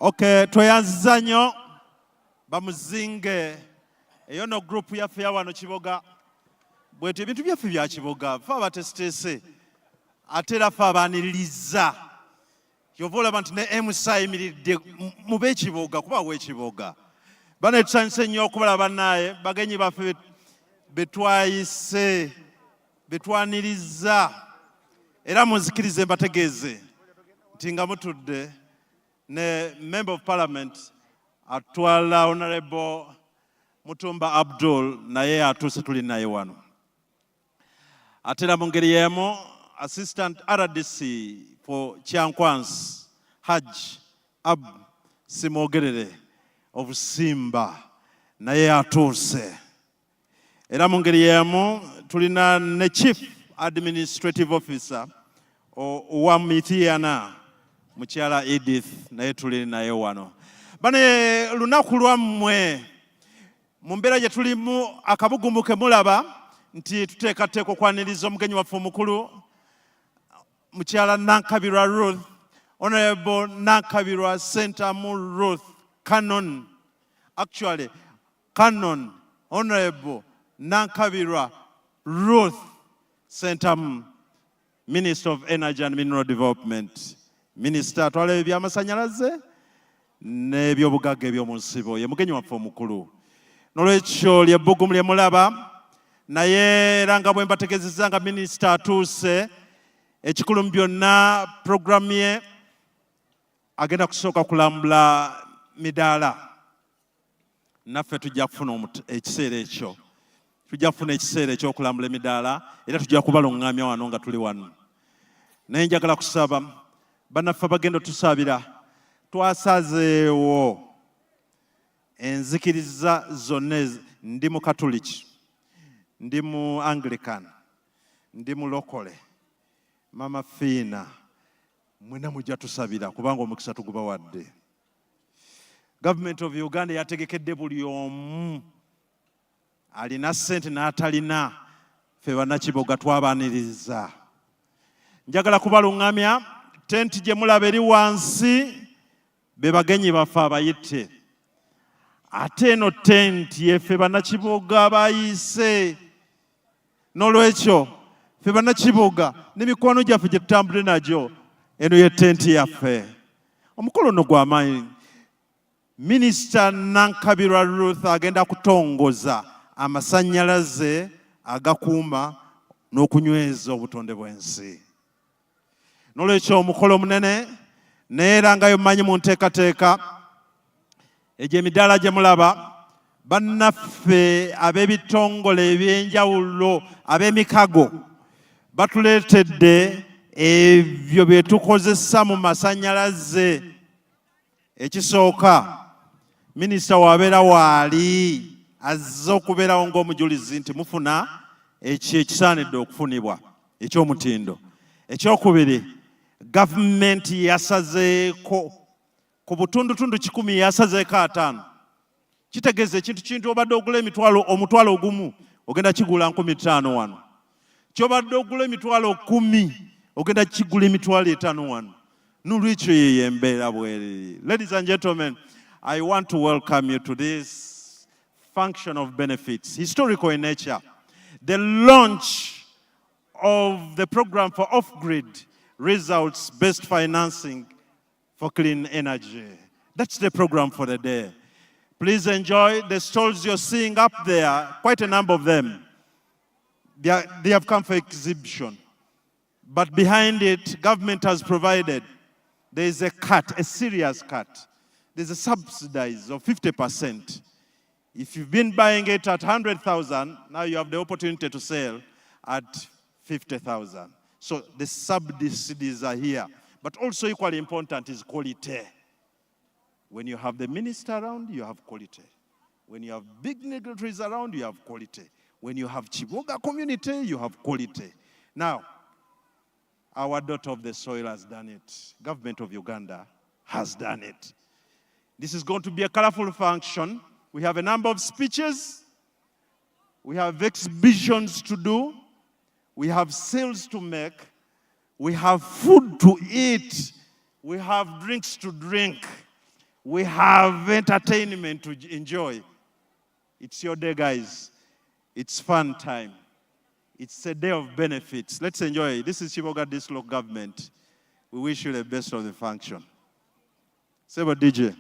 Okay, tweyanziza nnyo bamuzinge eyo no group yaffe ya wano Kiboga bwetu ebintu byaffe bya Kiboga fe abatesitese ate era fe abaaniririza kyova olaba nti ne MC ayimiridde mube Kiboga kuba w'Ekiboga bano tusanyuse nnyo okubalaba naye bagenyi baffe betwayise betwaniriza era muzikirize mbategeeze nti nga mutudde ne Member of Parliament atwala Honorable Mutumba Abdul naye atuuse tuli naye wano. Ate era mu ngeri y'emu Assistant RDC for Kyankwans Hajj Ab Simwogerere of Simba naye atuuse. Era mu ngeri y'emu tulina ne Chief Administrative Officer owa Mitiana Mukyala Edith naye tuli naye wano. Bane lunaku lwammwe mu mbeera gye tulimu akabugumuke mulaba nti tuteekateeka okwaniriza omugenyi waffe omukulu Mukyala Nankabirwa Ruth, Honorable Nankabirwa Sentamu Ruth Canon, actually Canon Honorable Nankabirwa Ruth Sentamu, Minister of Energy and Mineral Development. Minister atwala eby'amasanyalaze n'ebyobugagga eby'omu nsibo ye mugenyi waffe omukulu. N'olwekyo ly'ebbugumu lye mulaba naye era nga bwe mbategeezezza nga minisita atuuse ekikulu mu byonna programu ye agenda kusooka kulambula midaala. Naffe tujja kufuna ekiseera ekyo. Tujja kufuna ekiseera ekyokulambula emidaala era tujja kubalungamya wano nga tuli wano. Naye njagala kusaba bannaffe bagenda tusabira twasazeewo enzikiriza zonna ndi mu Katoliki, ndi mu Anglican, ndi mu Lokole, Mama Fiina, mwena mujja tusabira kubanga omukisa tugubawadde. Government of Uganda yategekedde buli omu alina ssente n'atalina, ffe bannakiboga twabaaniriza. Njagala kubaluŋŋamya, tenti gye mulaba eri wansi be bagenyi baffe abayite. Ate eno tenti yeffe bannakiboga bayise. N'olwekyo ffe bannakiboga n'emikwano gyaffe gye tutambule nagyo, eno ye tenti yaffe. Omukolo ono gw'amaanyi. Minisita Nankabirwa Ruth agenda kutongoza amasannyalaze agakuuma n'okunyweza obutonde bw'ensi. N'olwekyo omukolo munene, naye era nga mumanyi mu nteekateeka egyo emidaala gye mulaba, bannaffe ab'ebitongole ebyenjawulo ab'emikago batuleetedde ebyo bye tukozesa mu masannyalaze. Ekisooka, minisita w'abeera waali azze okubeerawo ng'omujulizi nti mufuna ekisaanidde okufunibwa eky'omutindo. Ekyokubiri, gavumenti yasazeeko ku butundutundu 100 yasazeeko 5. Kitegeeza ekintu obadde ogula omutwalo ogumu ogenda kigula 50 wano. Kyobadde ogula emitwalo 10 ogenda kigula emitwalo 5 wano. N'olwekyo ye embeera bweri. Ladies and gentlemen, I want to welcome you to this function of benefits, historical in nature. The launch of the program for off-grid results-based financing for clean energy. That's the program for the day. Please enjoy the stalls you're seeing up there, quite a number of them. They have come for exhibition. But behind it, government has provided, there is a cut, a serious cut. There's a subsidize of 50%. If you've been buying it at 100,000, now you have the opportunity to sell at 50,000. So the subsidies are here. But also equally important is quality. When you have the minister around, you have quality. When you have big dignitaries around, you have quality. When you have Kiboga community, you have quality. Now, our daughter of the soil has done it. Government of Uganda has done it. This is going to be a colorful function. We have a number of speeches. We have exhibitions to do. We have sales to make. We have food to eat. We have drinks to drink. We have entertainment to enjoy. It's your day, guys. It's fun time. It's a day of benefits. Let's enjoy it. This is Kiboga District Government. We wish you the best of the function. Seba DJ.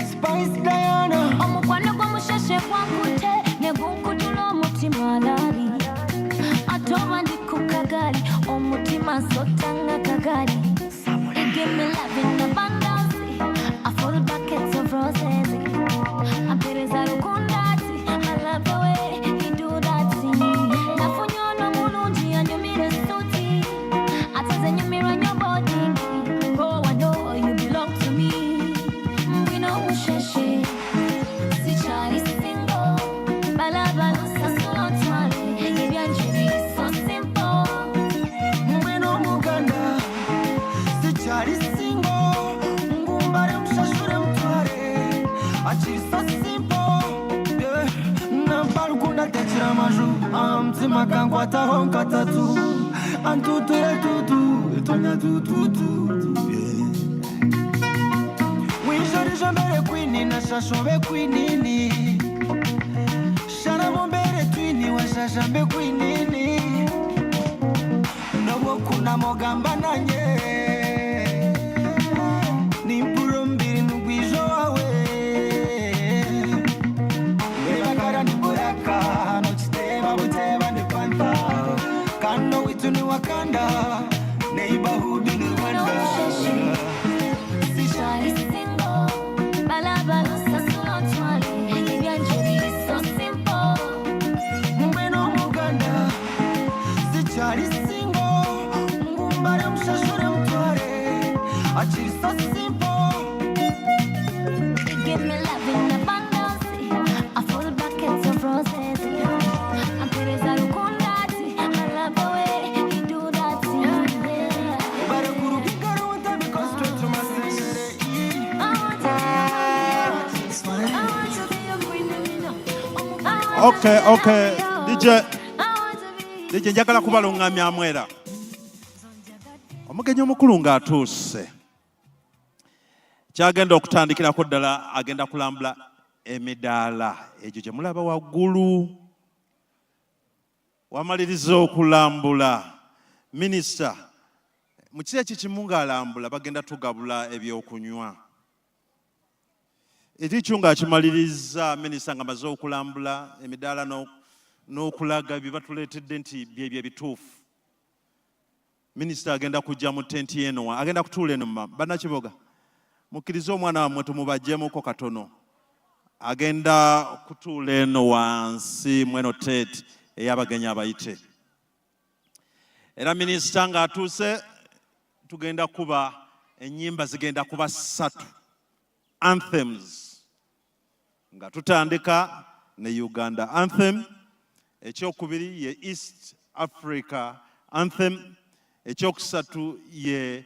Spice Diana omukwano gw'omusheshe gwakute negunkutula omutima lali atoba ndi ku kagali omutima sotanga kagali. You give me love in abundance, a full bucket of roses. Apereza rukundati, I love the way you do that thing. Nafunyono mulungi anyumire suti, ataze nyumira nyo body. Oh, I know you belong to me. We know usheshe, si chari single. Balabalusa solotmale, ibyanjiri so simple. We know Uganda, si chari single. Ngumbare mshashure mtware, achi so simple. Yeah, nampalukunda techira maju, mtima kangwata honka tatu. Antutule tutu, etonya tutu. Wijori jambere kwini na shashobe kwinini. Shana mombere twini wa shashambe kwinini. Nobo kuna mogamba nanye. Nimpuro mbiri nugwijo wawe. Webakara niboraka, nochiteba buteba nepanta. Kano witu ni Wakanda, neighborhood ni Rwanda. akiri so simple. You give me love in abundance, a full bucket of roses. And Teresa Lukundati, I love the way you do that. Yeah. Barakuru kikarunta because straight to my center. I want to be your queen. Okay, DJ njagala kubalungamya amwera. Omugenyi omukulu ng'atuuse. Kyagenda okutandikirako ddala agenda kulambula emidaala egyo gye mulaba waggulu. Wamaliriza okulambula minisita mu kiseera kikimu ng'alambula bagenda tugabula ebyokunywa. Ekikyo ng'akimaliriza minisita ng'amaze okulambula emidaala n'okulaga bye batuleetedde nti byebyo ebituufu. Minisita agenda kujja mu tenti eno, agenda kutuula eno bannakiboga. Mukkirize omwana wammwe tumubajjemuko katono. Agenda kutuula eno wansi mweno tenti ey'abagenyi abayite. Era minisita ng'atuuse tugenda kuba ennyimba zigenda kuba 3 anthems. Nga tutandika ne Uganda anthem, ekyokubiri ye East Africa anthem, ekyokusatu ye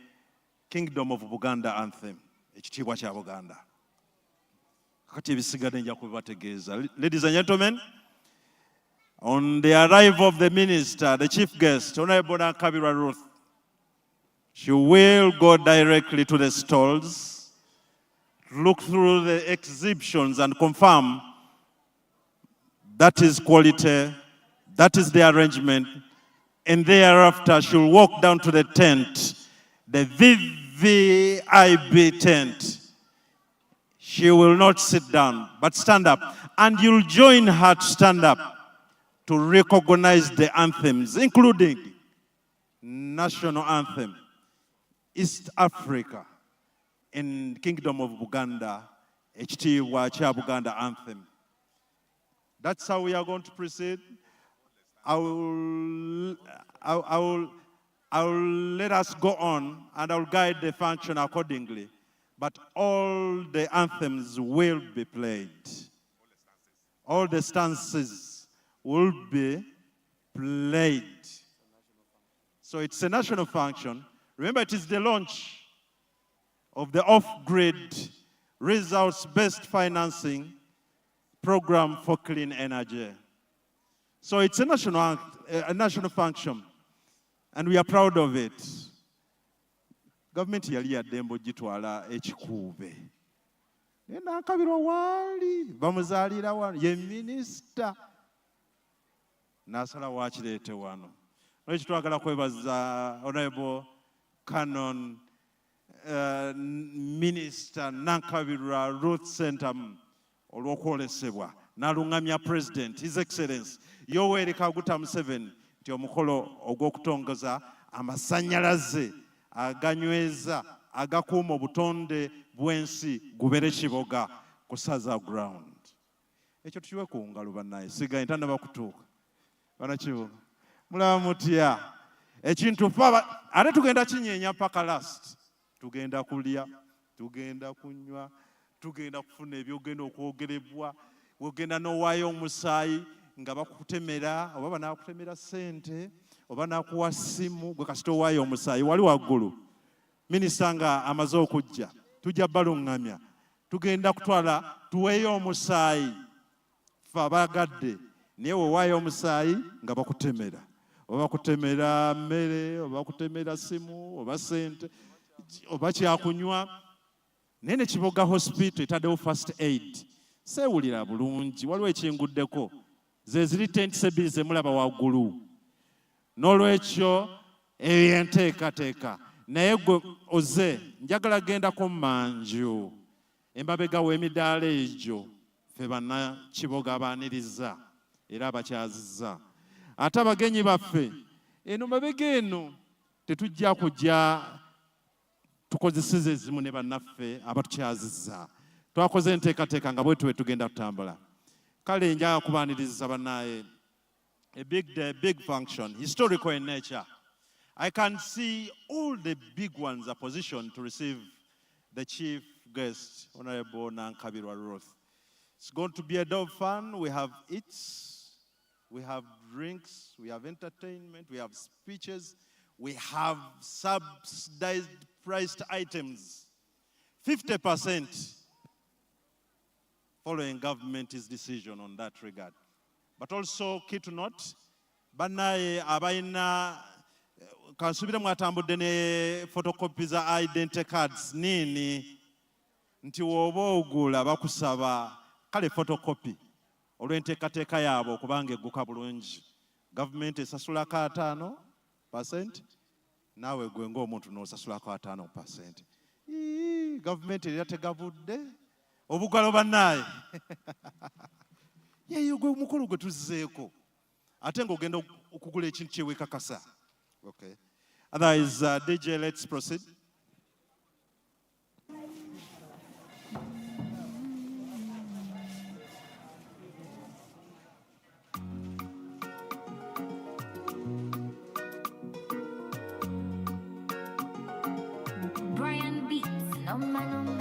Kingdom of Buganda anthem, ekitiibwa kya Buganda. Kakati ebisigadde nja kubibategeeza. Ladies and gentlemen, on the arrival of the minister, the chief guest, Honorable Kabira Ruth, she will go directly to the stalls, look through the exhibitions and confirm that is quality, that is the arrangement, and thereafter she'll walk down to the tent, the VVIP tent. She will not sit down, but stand up. And you'll join her to stand up to recognize the anthems, including national anthem, East Africa, and Kingdom of Buganda, ekitiibwa kya Buganda anthem. That's how we are going to proceed. I will let us go on and I will guide the function accordingly. But all the anthems will be played. All the stances will be played. So it's a national function. Remember, it is the launch of the off-grid results-based financing program for clean energy. So it's a national function, and we are proud of it. Government yali yaddembo gitwala ekikuube. Nakabirwa waali, bamuzaalira wano, ye minisita. Nasala wakireete wano. Olwekyo twagala kwebaza Honorable Canon Minister Nankabirwa Ruth Sentamu olw'okwolesebwa n'alungamya President, His Excellency Yoweri Kaguta Museveni nti omukolo ogw'okutongoza amasannyalaze aganyweza agakuuma obutonde bw'ensi gubere Kiboga ku Saza ground. Ekyo tukiwe ku ngalo bannaye, sigaye ntannaba kutuuka. Bannakiboga mulaba mutya ekintu fa ate tugenda kinyeenya paka last. Tugenda kulya, tugenda kunywa, tugenda kufuna ebyogenda okwogerebwa, wogenda n'owaayo omusaayi nga bakutemera, oba banaakutemera ssente, oba naakuwa ssimu, gwe kasita owaayo omusaayi wali waggulu. Minisita nga amaze okujja, tujja baluŋŋamya, tugenda kutwala tuweeyo omusaayi ffe abagadde, naye wewaayo omusaayi nga bakutemera. Oba bakutemera mmere, oba bakutemera ssimu, oba ssente, oba kyakunywa. Naye ne Kiboga Hospital etaddewo first aid. Seewulira bulungi, waliwo ekinguddeko. Ze ziri tenti ebbiri ze mulaba waggulu. N'olwekyo eyo enteekateeka. Naye gwe oze, njagala gendako mu manju. Emabega w'emidaala egyo ffe bannakiboga abaaniriza era abakyazizza. Ate abagenyi baffe, eno mabega eno tetujja kujja tukozeseze ezimu ne bannaffe abatukyazizza. Twakoze enteekateeka nga bwetu bwe tugenda tutambula. Kale njagala kubaaniriza bannaye, a big day, big function, historical in nature. I can see all the big ones are positioned to receive the chief guest, Honorable Nankabirwa Ruth. It's going to be a dog fun. We have eats, we have drinks, we have entertainment, we have speeches, we have subsidized priced items, 50% following government's decision on that regard. But also, key to note, banaye abaina kansubira mwatambudde ne photocopies za identity cards nini nti woba ogula bakusaba kale photocopy olw'enteekateeka yaabwe okubanga egguka bulungi. Gavumenti esasulako 5%, naawe gwe ng'omuntu n'osasulako 5%. Gavumenti era tegabudde obugalo bannaaye. Yeyo gwe mukulu gwe tuzzeeko ate ng'ogenda okugula ekintu kyewekakasa. Okay. Otherwise, DJ, let's proceed. Brian Beats, no man, no man.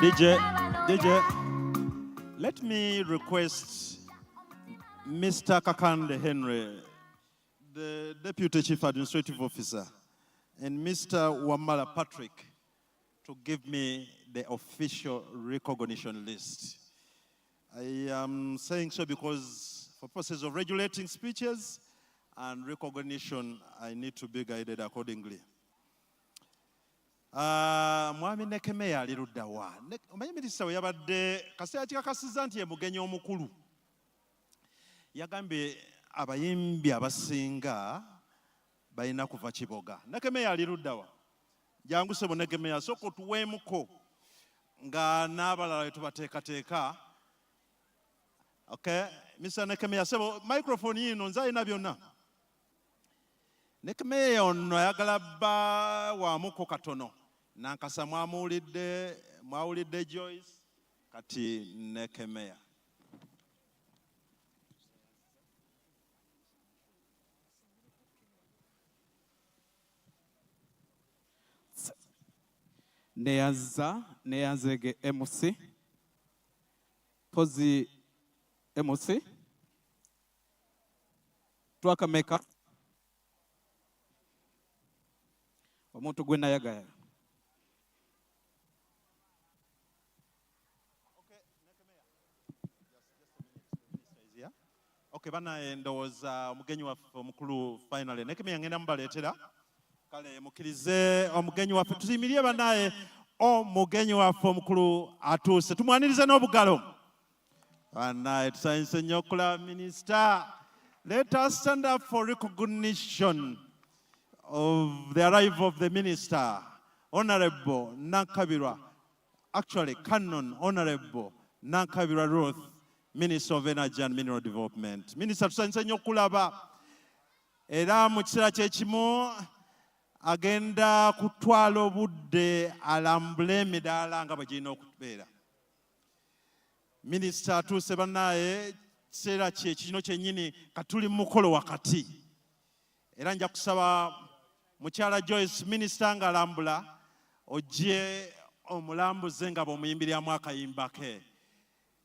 DJ, let me request Mr. Kakande Henry, the Deputy Chief Administrative Officer, and Mr. Wamala Patrick to give me the official recognition list. I am saying so because for purposes of regulating speeches and recognition, I need to be guided accordingly. Mwami Nekemeya ali ludda wa. Omanyi minisita we yabadde kaseera kikakasizza nti ye mugenyi omukulu. Yagambye abayimbi abasinga balina kuva Kiboga. Nekemeya ali ludda wa. Jangu sebo Nekemeya soko tuweemuko nga n'abalala tubateekateeka. Okay, Mr. Nekemeya sebo microphone yino nze alina byonna. Nekemeya ono ayagala bba waamuko katono. Nankasa mwawulidde Joyce kati Nekemeya. Neyazege MC Pozi MC twakameka omuntu gwe nayagala. Okay, bana ndowooza omugenyi waffe omukulu finally Nekemeya ngenda mubaleetera kale mukkirize omugenyi waffe tuzimirye banaye omugenyi waffe omukulu atuuse tumwanirize n'obugalo banaye tusanyuse nnyo okulaba minisita Let us stand up for recognition of the arrival of the Minister, Honorable Nankabirwa, actually Canon Honorable Nankabirwa Ruth, Minister of Energy and Mineral Development. Minister tusanyusa nnyo okulaba era mu kiseera kyekimu agenda kutwala obudde alambule emidaala nga bwe girina okubeera. Minisita atuuse bannaaye kiseera kye kino kyennyini katuli mu mukolo wakati. Era nja kusaba mukyala Joyce minisita ng'alambula ojje omulambuze nga bw'omuyimbiriramu akayimba ke.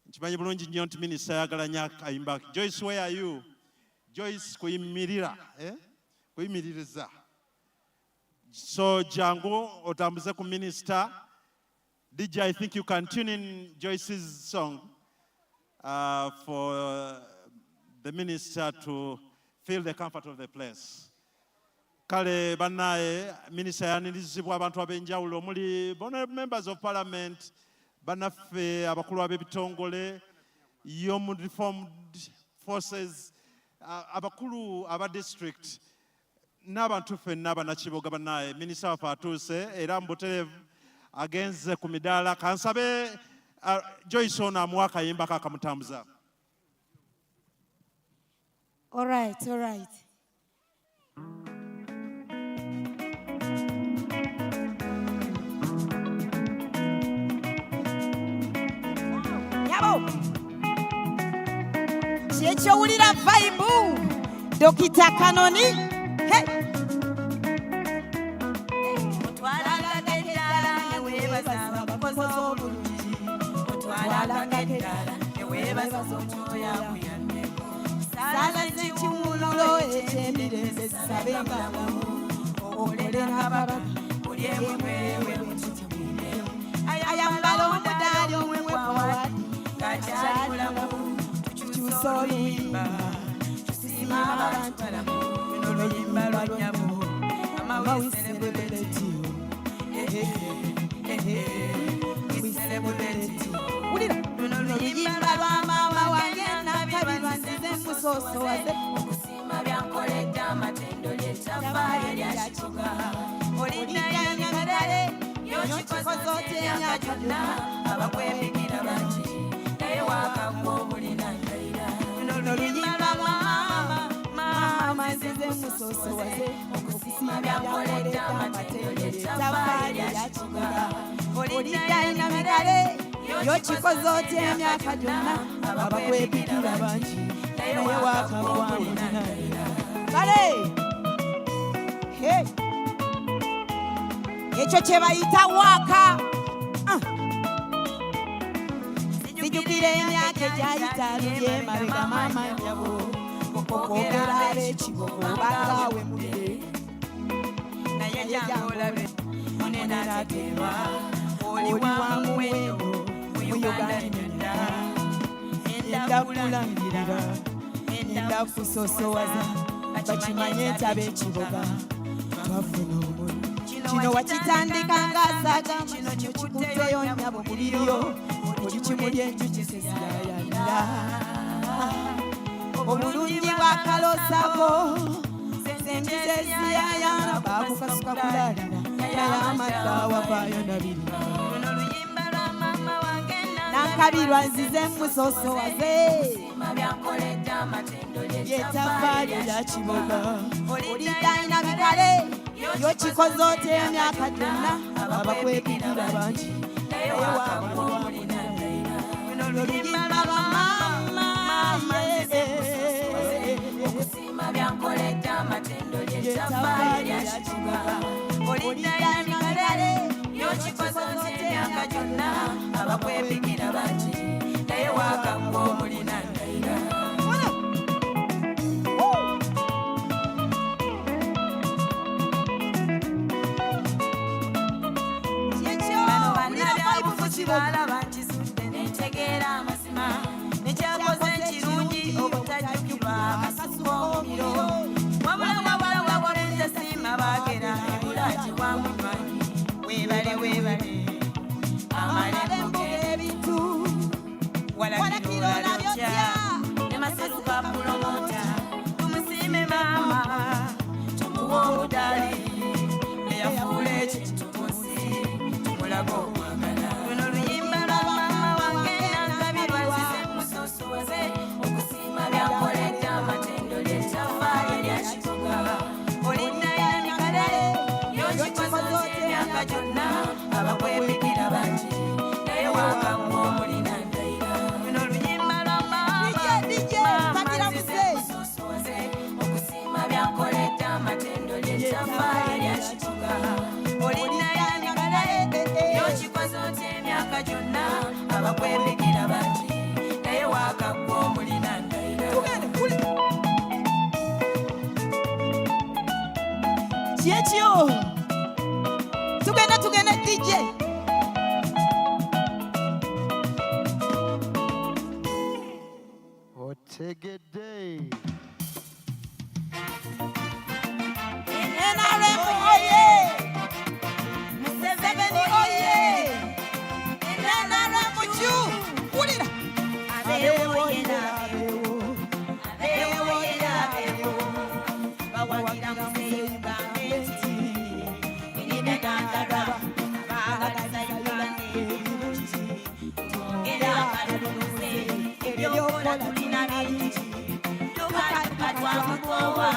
Nkimanyi bulungi nnyo nti minisita ayagala nnyo akayimba ke. Joyce, where are you? Joyce kuyimirira, kuyimiririza. So jangu otambuze ku minisita. DJ, I think you can tune in Joyce's song for the minister to feel the comfort of the place. Kale bannaye minister yanirizibwa abantu ab'enjawulo omuli members of parliament, bannaffe abakulu ab'ebitongole, yomu reformed forces, abakulu aba district, n'abantu ffenna abannakiboga bannaye. Minister waffe atuuse era mbuterevu agenze ku midaala. Kansabe Joyce ono amuwa akayimba kakamutambuza. All right. Yabo. Kyekyo vibe. Dokita Kanoni. Hey. Sala zekiwulo ekyemirembe sabengamu okolera ababa olyewewewe ayambala omudali omwewewawadi kakyaliulamu tukyusa oluyimba tusima abantu luno luyimba lwanyabo we celebrate you we celebrate you luno luyimba lwa mama wange nakabirwa nzize musoso waze okusima byankoledde amatendo ly'ettaffaali erya kiboga olindayanyagadale yokikoze otenya kyonna abakwebigira bangi naye wakamu omulinandayira luno luyimba lwa mama nzize musoso waze okusima byankoledde amatendo ly'ettaffaali erya kiboga olindayanyagadale yokikoze otya emyaka gyonna abakwepigira bangi naye wakamuwamulina kale ekyo kye bayita waaka zijjukira emyaka egyayita lulye mabega maama njabo okwogera ab'ekibogo bakaawe mulire naye jangu olabe onenategerwa oli wa muwendo Uganda enda kulangirira enda kusosowaza bakimanye nti ab'ekiboga twafuna omwoyo kino wakitandika ng'asaga kino kikutteyo nnyabo muliriyo oli kimuli enjuki sezirayanira obulungi bwakalosako zenjize ziyayana bakukasuka kulalira naye amadde awavaayo nabirira Nankabirwa nzize musoso waze ly'ettaffaali erya kiboga olidayina bigale yokikoze otya emyaka gyonna abakwepigira bangi naye wamuwamulina lwa mama okusima byankoledde amatendo ly'ettaffaali erya kiboga olidayina bigale yokikoze otya emyaka gyonna abakwepigira bangi naye wakamu omulinandayira bano banabyabufukibalaba nkizudde nentegeera amazima nekyakoze ekirungi obutajjukirwa akasuka omuliro wabula wakoledde sima baagera ebulaki wa munywanyi weebale amalembo g'ebintu walakiro nabyotya ne masiro ga pulomota eggwanga gyonna abakwembigira bangi naye waakaggwa omulina ndayira kyekyo tugenda DJ Otegede. NRM oye Museveni oye NRM chu wulira abeewo yena abeewo yena bawagira Museveni gavumenti erina dandala abaagaliza Uganda ebirungi twongera akaluluze ebyokola tulina bingi tukaluka twamukoowa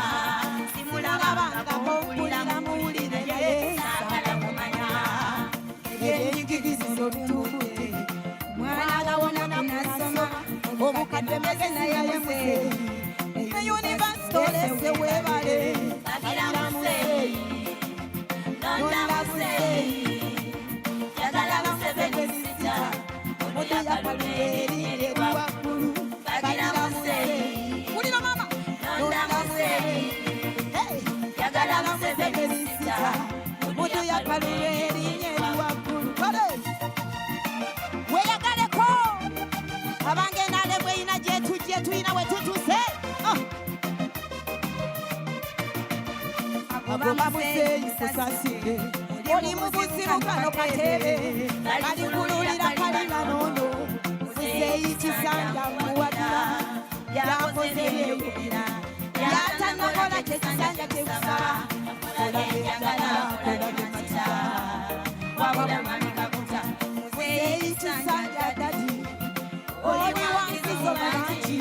simulabanga muwulira muwulire saagala kumanya ebyenjigiriza obituuke mwana wona kunasoma omukadde megena yayemuse eyunivasite olese weebale agira Museyi londa Museyi yagala Museveni sita omuyakalule eri waggulu agira Museyi wulira mama londa Museyi yagala Museveni sita omuyakalule eri waggulu weyagaleko abange nale bweyina gyetujje tuyina wetutuse Agoba Museyi kusasire. oli mu buzibu kano katebe kalikululira kalira nono Museyi kisanja muwadira yakoze byeyogera yatanokola kyekisanja kyebusaba kola byeyagala kola byemata wabula mamikakuta Museyi kisanja dadi oli wangizo bangi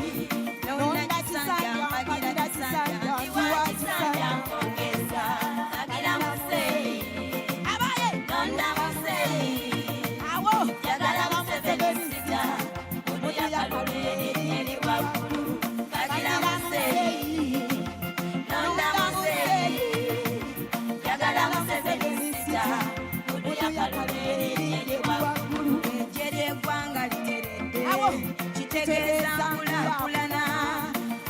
nonda kisanja mpagira kisanja ndiwa kisanja mpongeza agira Museyi abaye nonda Museyi awo yagala Museveni sita omuyakalule eri waggulu agira Museyi nonda Museyi yagala Museveni sita omuyakalule eri waggulu eggye ly'eggwanga literedde kitegeeza nkulakulana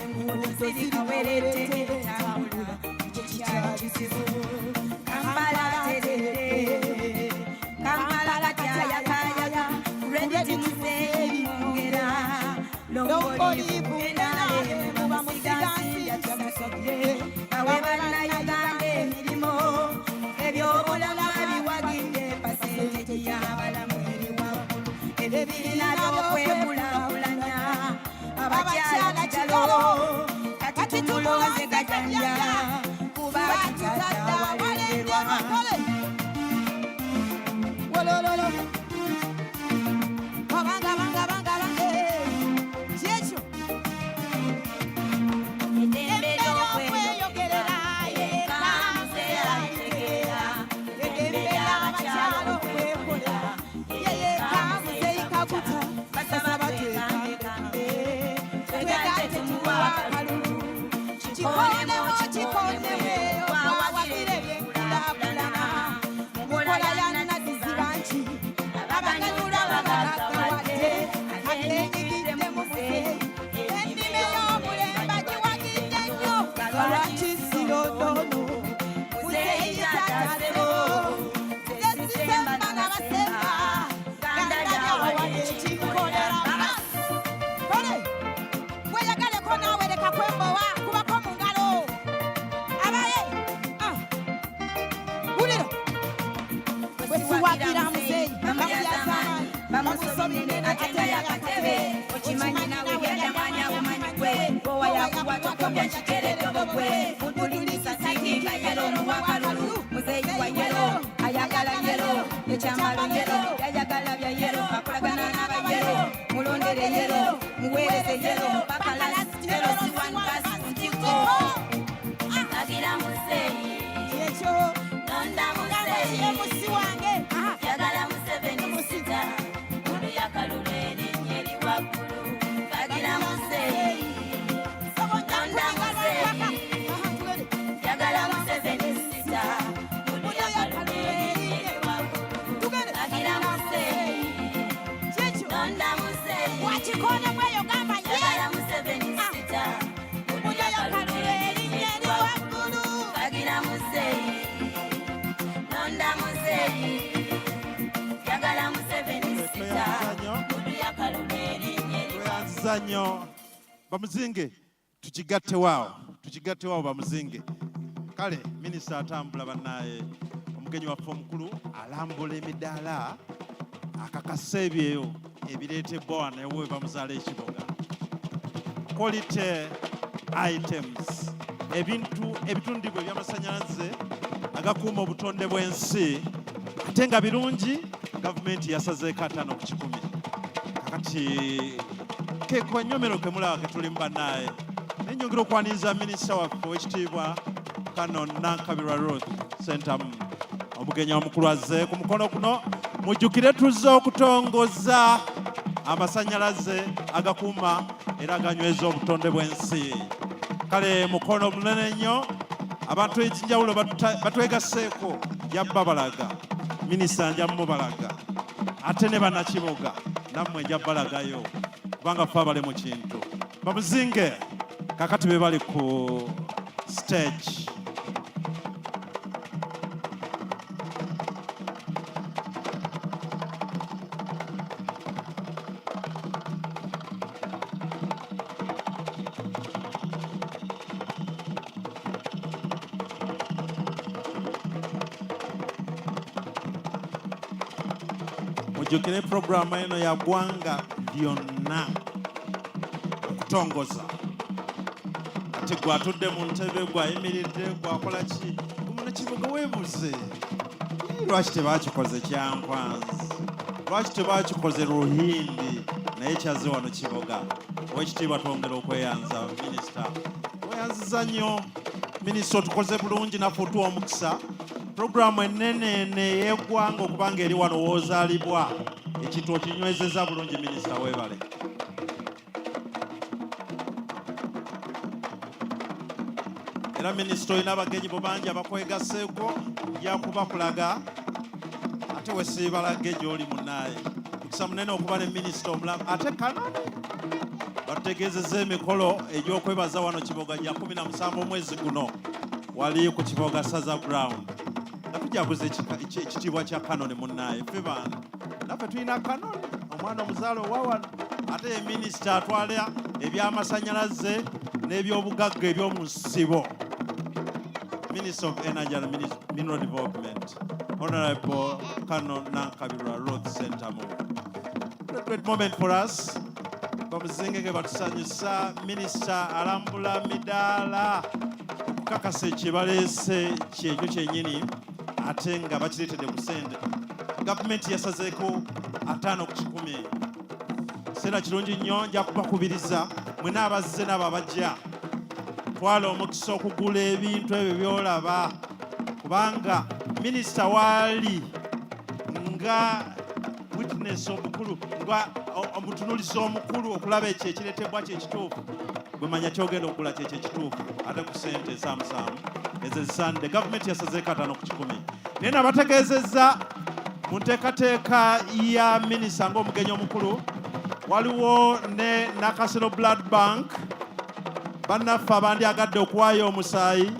enguudo zirikawerete entambula ekyo kikyali kizibu Kampala terede Kampala katyayakayaya Ready Museyi mwongera longoli bugenale mubamusigansi yatamusabye awe bannayuganda emirimu ebyobulamu biwagidde pasente gy'abalamu eri waggulu ebyo birina by'okwekulaakulanya abakyala kiro kati tumulonze gajanja kuba kitadde awalengerwa kyekyo eddembe ly'okweyogerera yeka Museyi alitegeera eddembe ly'abakyala okwekolera yeka Museyi kaguta basaba twekambe twegate tumuwa akalulu kikonemo wawagire ebyenkulaakulana mukola yannazizi bangi abaganyula babagawadde atenyigidde mu Museyi ennimi y'omulembe giwagidde nnyo lwaki sirodono Museyi tatasebo zesisemba n'abasemba ganda lyawadde ekinkolera kole weyagaleko naawe leka kwembowa kubako mu ngalo abaye wulira bwesiwagira Museyi bamuyazamaanyi bamusomye atenda yakatebe okimanyi nawe byadamanya bumanyi gwe bowa yakuwa tokobya kikere dobo gwe mudulisa sikinga yero n'owakalulu Museyi wa yero ayagala yero ekyambalo yero yayagala bya yero akolagana n'aba yero mulondere yero muweereze yero bakalasi yero siwankasi mutiko agira Museyi ekyo nonda Museyi musi wange yagala Museveni sita omuyakalule eri waggulu agira Museyi nonda Museyi yagala Museveni sita ekikoone bweyo gamba Njagala Museveni sita. oyo Kalulu erinnya eri waggulu. Kagira Muzeyi. Londa Muzeyi. Njagala Museveni sita. Kudu ya Kalulu erinnya eri Tweyanziza nnyo bamuzinge tukigatte waawo bamuzinge. Kale minisita atambula bannaye omugenyi waffe omukulu alambula emidaala akakasa ebyo ebireetebwa wano ewe bamuzaala ekiboga. Quality items ebitundibwa ebyamasanyalaze agakuuma obutonde bw'ensi ate nga birungi. Gavumenti yasazeeko 5 ku 100. Kakati kekwanyomero kemulaba ketulimu bannaye. Nenyongera okwaniriza minisita waffe ow'ekitiibwa Canon Nankabirwa Ruth Sentamu omugenyi omukulu azze ku mukono guno. Mujjukire tuzze okutongoza amasanyalaze agakuuma era aganyweza obutonde bw'ensi. Kale mukono munene nnyo abantu ekyenjawulo batwegasseeko jabba balaga. Minisita nja mubalaga ate ne bannakiboga nammwe nja balagayo kubanga ffe abali mu kintu. Bamuzinge kakati be bali ku stage. Mujjukire programu eno ya ggwanga lyonna okutongoza. Ati gwe atudde mu ntebe, gwe ayimiridde, gwe akola ki? Munnakiboga weebuze. Lwaki tebaakikoze Kyankwanzi? Lwaki tebaakikoze Ruhindi? Naye kyazze wano Kiboga. Ow'ekitiibwa twongera okweyanza minisita. Weyanziza nnyo minisita, otukoze bulungi naffe otuwa omukisa. Programu ennene y'eggwanga okubanga eri wano w'ozaalibwa ekintu okinywezeza bulungi minisita, weebale. Era minisita olina abagenyi bo bangi abakwegasseeko, nja kubakulaga ate we siibalage gy'oli munnaye. Mukisa munene okuba ne minisita omulamu. Ate Kanoni batutegeezezza emikolo egy'okwebaza wano Kiboga gya 17 omwezi guno wali ku Kiboga Saza Ground. Tujaguza ekitiibwa kya Kanoni munnaye. Ffe baana naffe tulina Kanoni omwana omuzaala owawano ate ye minisita atwala ebyamasanyalaze n'ebyobugagga eby'omu nsibo. Minister of Energy and Mineral Development, Honorable Canon Nankabirwa Ruth Sentamu. A great moment for us. Bamuzinge batusanyusa minisita alambula midaala okukakasa ekibaleese kyekyo kyennyini ate nga bakireetedde ku ssente. Gavumenti yasazeeko 5 ku 100. Kiseera kirungi nnyo, nja kubakubiriza mwena abazze n'abo abajja twala omukisa okugula ebintu ebyo byolaba, kubanga minisita waali nga witness omukulu, nga omutunulizi omukulu okulaba ekyo ekireetebwa kyekituufu. Bwe manya kyogenda okugula kyekyo ekituufu ate ku ssente esaamusaamu ezo ezisande. Gavumenti yasazeeko 5 ku 100. Naye nabategeezezza mu nteekateeka ya minisita ng'omugenyi omukulu waliwo ne Nakasero Blood Bank. Bannaffe abandyagadde okuwaayo omusaayi,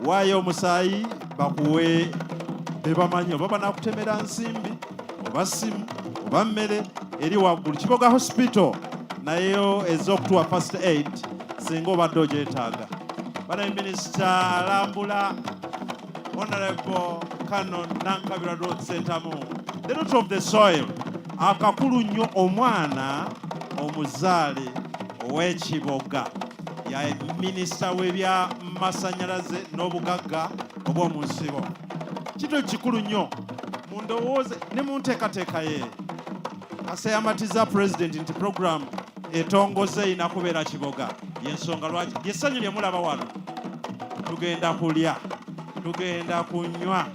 waayo omusaayi bakuwe be bamanyi, oba banaakutemera nsimbi oba ssimu oba mmere eri waggulu. Kiboga Hospital nayo ez'okutuwa first aid singa obadde ogyetaaga. Bana minisita alambula Honorable Canon Nankabirwa Ruth Sentamu. The root of the soil, akakulu nnyo omwana omuzaale ow'Ekiboga ya minisita w'ebyamasanyalaze n'obugagga obw'omu nsibo. Kito kikulu nnyo mu ndowooza ne mu nteekateeka ye. Aseyamatiza President nti program etongoze inakubeera Kiboga. Y'ensonga lwaki ly'essanyu lye mulaba wano. Tugenda kulya, tugenda kunywa,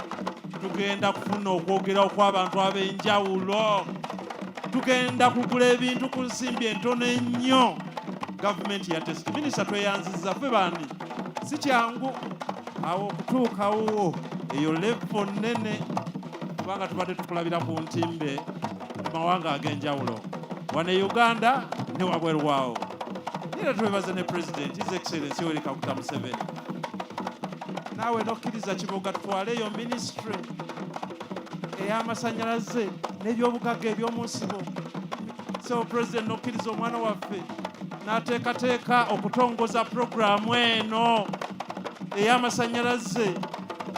tugenda kufuna okwogera okw'abantu ab'enjawulo, tugenda kugula ebintu ku nsimbi entono ennyo. Gavumenti ya test. Minisita tweyanziza ffe bandi si kyangu awo okutuukawo eyo levo nnene, kubanga tubadde tukulabira ku ntimbe mu mawanga ag'enjawulo. Wano e Uganda ne wabwerwawo. Era twebaze ne President, His Excellency Yoweri Kaguta Museveni. Naawe nokkiriza Kiboga tutwaleyo ministry ey'amasannyalaze n'ebyobugagga eby'omu nsibo. So President nokkiriza omwana waffe n'ateekateeka okutongoza puroguramu eno ey'amasannyalaze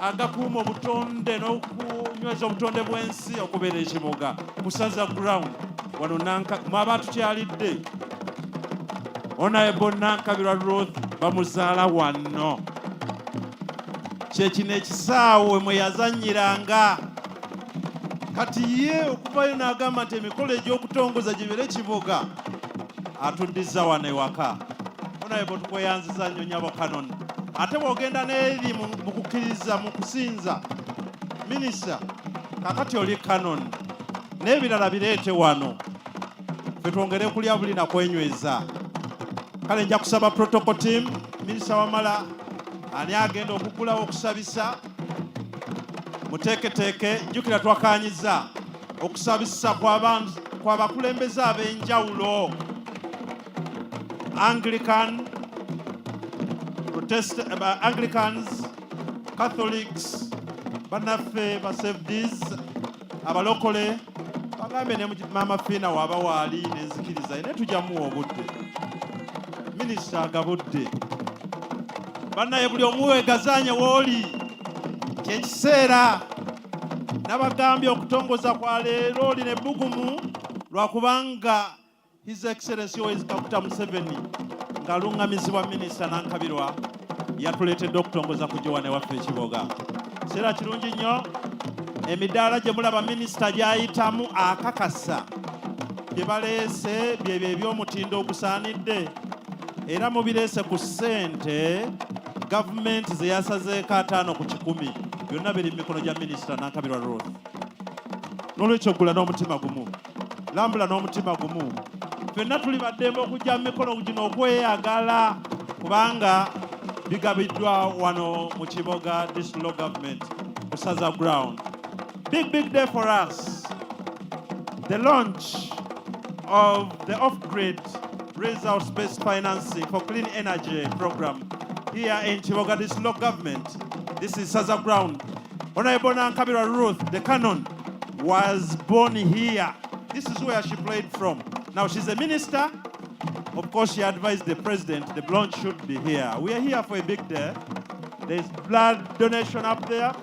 agakuuma obutonde n'okunyweza obutonde bw'ensi okubeera ekibuga kusaza ground wano mwaba tukyalidde Honorable Nankabirwa Ruth bamuzaala wano kyekino ekisaawe mwe yazannyiranga kati ye okuvayo n'agamba nti emikolo egy'okutongoza gibeere kibuga atuddiza wano ewaka. Honorable tukweyanziza nnyo nyabo Canon. Ate bw'ogenda n'eri mu kukkiriza mu kusinza minisita kakati oli Canon n'ebirala bireete wano ffe twongere kulya buli na kwenyweza. Kale nja kusaba protocol team minisita Wamala ani agenda okugulawo okusabisa muteeketeeke. Jjukira twakaanyiza okusabisa kw'abakulembeze ab'enjawulo Anglicans, Catholics, bannaffe ba Seventies, abalokole bagambe ne Mama Fina waba waali nenzikiriza ne tujjamu obudde. Minisita agabudde. Bannaye buli omu weegazaanye w'oli. Kyekiseera nabagambye okutongoza kwa leero oli nebbugumu lwakubanga His Excellency Yoweri Kaguta Museveni ng'aluŋŋamizibwa minisita Nankabirwa yatuleetedde okutongoza ku Jowane waffe ekiboga. Kiseera kirungi nnyo emidaala gye mulaba minisita gy'ayitamu akakasa bye baleese byebyo eby'omutindo ogusaanidde era mubireese ku ssente gavumenti ze yasazeeko 5 ku 100 byonna biri mu mikono gya minisita Nankabirwa Ruth. N'olwekyo gula n'omutima gumu, lambula n'omutima gumu. Ffenna tuli baddembe okujja mu mikono gino okweyagala kubanga bigabiddwa wano mu Kiboga District Law Government Busaza Ground. Big day for us. The launch of the off-grid resource-based financing for clean energy program here in Kiboga District Law Government. This is Saza Ground. Honorable Nankabirwa Ruth, the Canon, was born here. This is where she played from. Now she's a minister. Of course, she advised the president the launch should be here. We are here for a big day. There's blood donation up there.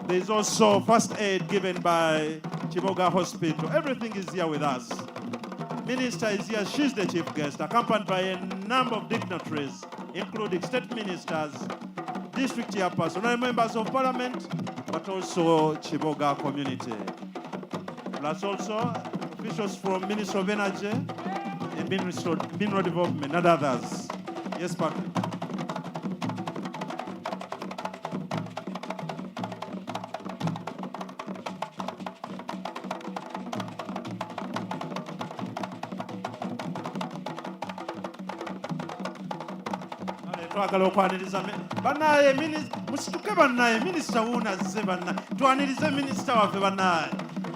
There's also first aid given by Kiboga Hospital. Everything is here with us. Minister is here. She's the chief guest, accompanied by a number of dignitaries, including state ministers, district chairpersons, members of parliament, but also Kiboga community. Plus also officials from Ministry of Energy and Ministry of Mineral Development and others. Yes, Patrick. Twagala okwaniriza bannaye musituke bannaye minisita wuunazze bannaye twanirize minisita waffe bannaye.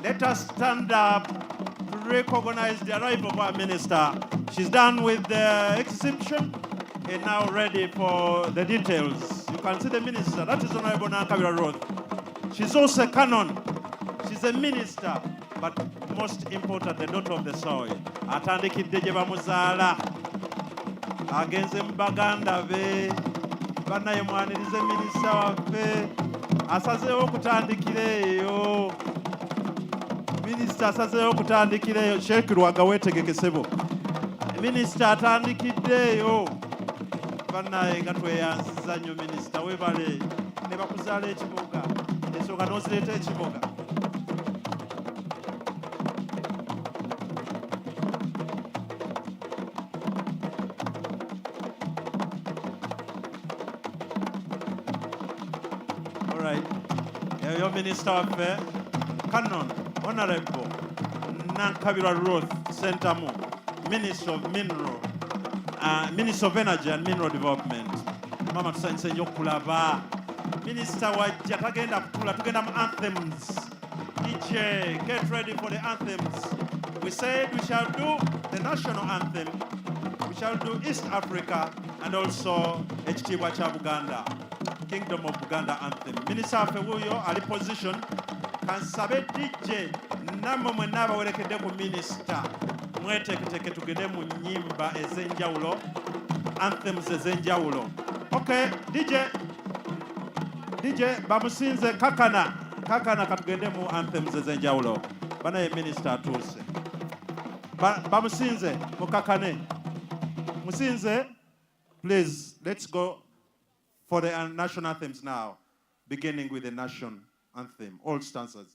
Let us stand up to recognize the arrival of our minister. She's done with the exhibition and now ready for the details. You can see the minister. That is Honorable Nankabirwa Ruth. She's also a Canon. She's a minister, but most important, the daughter of the soil. Atandikidde gye bamuzaala. Agenze mu baganda be. Bannaye mwanirize minisita waffe. Asazeewo okutandikira eyo. Minisita asazeewo okutandikira eyo. Sheikh Lwaga weetegekesebo. Minisita atandikidde eyo. Bannaye nga tweyanziza nnyo minisita webale. Ne bakuzaala ekibuga. Ensonga n'ozireeta ekibuga. Your Minister of Canon, Honorable Nankabirwa Ruth Sentamu, Minister of Minister of Energy and Mineral Development. Mama tusanise nnyo kulaba. Minister wajja tagenda kutula, tugenda mu anthems. DJ, get ready for the anthems. We said we shall do the national anthem, we shall do East Africa and also ekitiibwa kya Buganda, Kingdom of Buganda anthem. Minister affe wuuyo ali position, kansabe DJ nammwe mwenna abawerekedde ku minister mweteeketeke tugende mu nnyimba ez'enjawulo, anthems ez'enjawulo. Okay, DJ bamusinze kakana katugende mu anthems ez'enjawulo. Banaye minister atuuse. Bamusinze mukakane. Musinze, please, let's go for the national anthems now, beginning with the national anthem, all stanzas.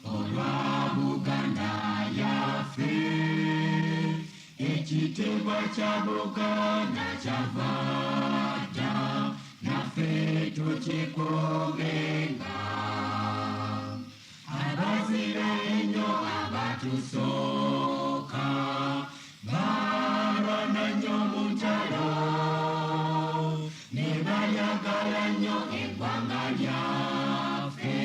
Olwa Buganda yafe cha Buganda chavada naffe tukikomenga abazira ennyo abatusooka balwana nnyo mu ntalo ne balyagala nnyo eggwanga lyaffe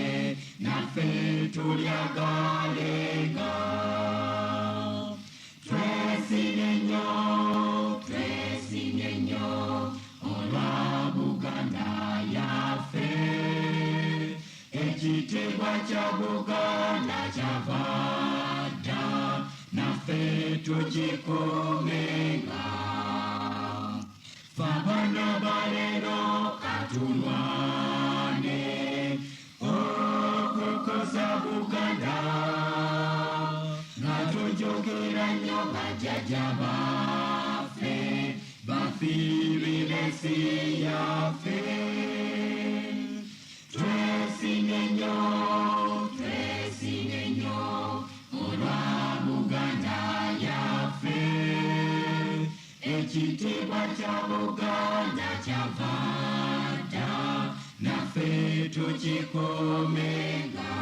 naffe tulyagalenga twesimye nnyo olwa Buganda yaffe ekitiibwa kya Buganda kyavadda naffe tukikomenga fabana balero katulwane okukosa Buganda nga tujogera nnyo bajjajja baffe bafiirira ensi yaffe twesimye nnyo olwa Buganda yaffe ekitiibwa kya Buganda kyavadda naffe tukikomenga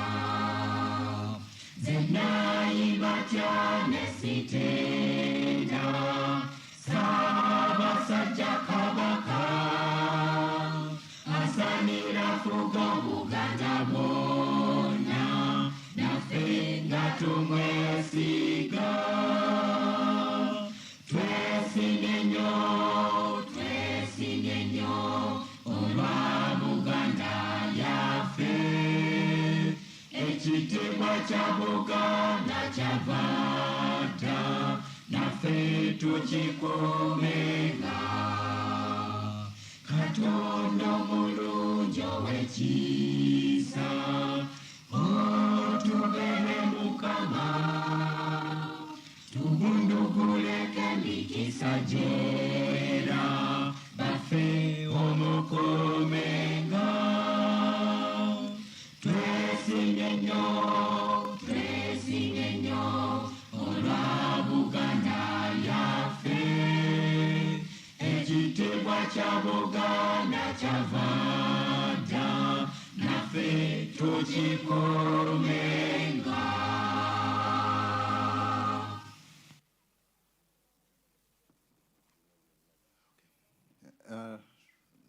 zennayibatya ne sitenda Ssaabasajja Kabaka asanira fuga Buganda bonna naffe nga tumwesiga twesimye nnyo olwa Buganda yaffe ekitiibwa kya Buganda kyavadda naffe tukikomenga Katonda omulungi ow'ekisa otubere Mukama tubunduguleko emikisa gyera baffe omukomenga twesimye nnyo olwa Buganda yaffe ekitiibwa kya Buganda kyavadda naffe tukikomenga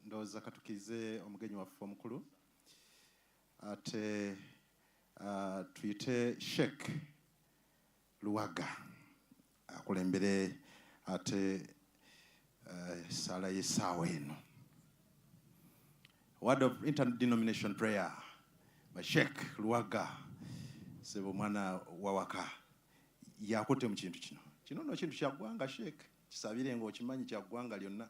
ndowooza katukize omugenyi waffe omukulu ate tuyite Sheikh Luwaga akulembere ate sala y'essaawa eno word of interdenomination prayer by Sheikh Luwaga sebo mwana wawaka yakote mu kintu kino no kintu kya ggwanga Sheikh kisabire ng'okimanyi kya ggwanga lyonna.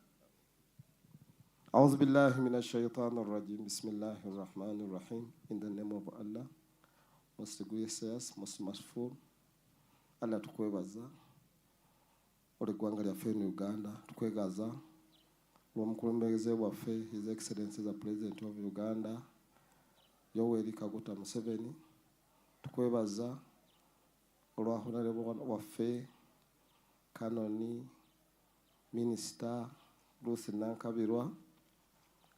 أعوذ بالله من الشيطان الرجيم بسم الله الرحمن الرحيم in the name of Allah most gracious most merciful Allah tukwebaza oli ggwanga lyaffe mu Uganda tukwegaza olw'omukulembeze waffe His Excellency the President of Uganda Yoweri Kaguta Museveni tukwebaza olwa honorable waffe Kanoni Minister Ruth Nankabirwa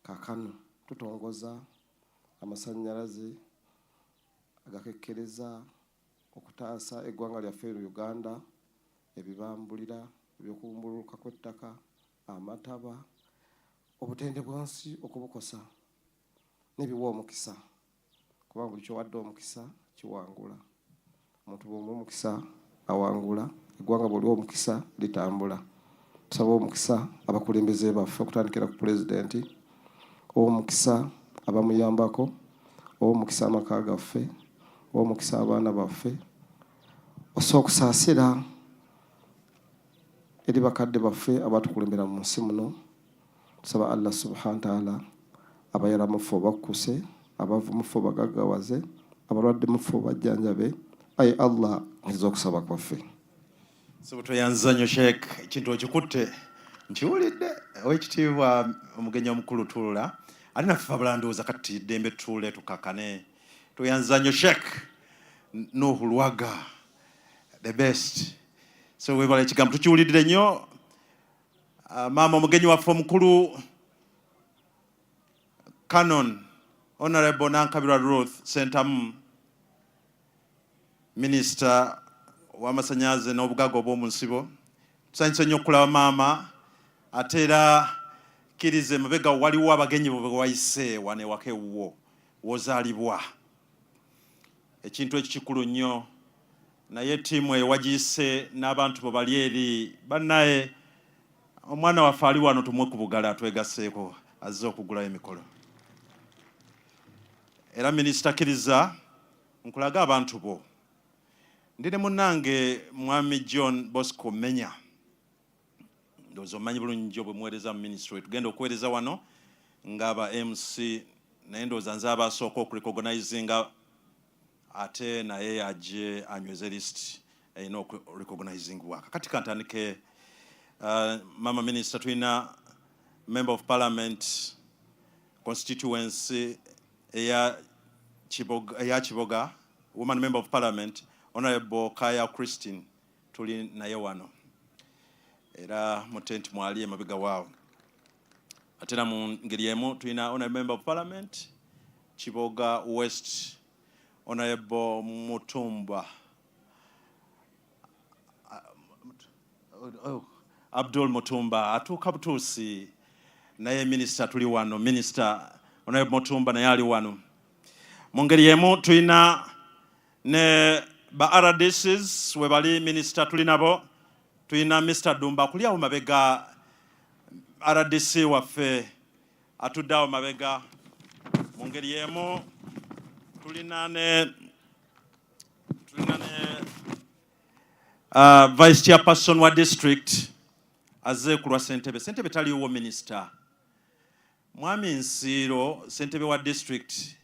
kakano tutongoza amasannyalaze agakekkereza okutaasa eggwanga lyaffe mu Uganda ebibambulira ebyokubumbuluka kw'ettaka amataba obutende bw'ensi okubukosa n'ebiwa omukisa kuba buli kyowadde omukisa kiwangula omuntu bw'omuwa omukisa awangula eggwanga bw'oliwa omukisa litambula tusaba omukisa abakulembeze baffe okutandikira ku pulezidenti omukisa abamuyambako omukisa amaka gaffe omukisa abaana baffe osookusaasira eri bakadde baffe abatukulembera mu nsi muno tusaba Allah subhanahu wa ta'ala abayala mufu bakkuse abavu mufu bagaggawaze abalwadde mufu bajjanjabe ayi Allah ezokusaba kwaffe. So tuyanza nnyo Sheikh ekintu okikutte nkiwulidde ow'ekitiibwa omugenyi omukulu Tuula ali naffe abalondooza kati ddembe tuule tukakane tuyanza nnyo Sheikh Luwaga the best so webala ekigambo tukiwulidde nnyo Maama omugenyi waffe omukulu Canon Honorable Nankabirwa Ruth Sentamu, Minister w'amasannyalaze n'obugaga obw'omu nsibo. Tusanyuse nnyo okulaba maama, ate era kkiriza emabega waliwo abagenyi bwe wayise wano ewaka ewuwo w'ozaalibwa. Ekintu ekyo kikulu nnyo, naye ttiimu eyo wagiyise n'abantu bo bali eri bannaye. Omwana waffe ali wano tumwe ku bugala twegaseeko azze okugulayo emikolo. Era minisita kkiriza nkulaga abantu bo. Ndi ne munnange Mwami John Bosco Menya, ndowooza omanyi bulungi nnyo bwe muweereza mu minisitule. Tugenda okuweereza wano ng'aba MC, naye ndowooza nze abasooka okurecognizinga, ate naye ajje anyweze list erina okurecognizingibwa. Kakati kantandike. Mama Minister, tulina Member of Parliament constituency eya Kiboga, Woman Member of Parliament, Honorable Kaya Christine, tuli naye wano. Era mutenti mwali emabega waawo. Ate era mu ngeri emu tulina Honorable Member of Parliament, Kiboga West, Honorable Mutumba. Abdul Mutumba atuuka butuusi, naye Minister tuli wano. Minister Honorable Mutumba naye ali wano. Mu ngeri emu tulina ne ba RDCs we bali Minister tuli nabo. Tulina Mr. Dumba kuli awo mabega, RDC waffe atudde awo mabega. Mu ngeri emu tulina ne Vice Chairperson wa district azze kulwa Ssentebe. Ssentebe taliwo Minister. Mwami Nsiiro Ssentebe wa district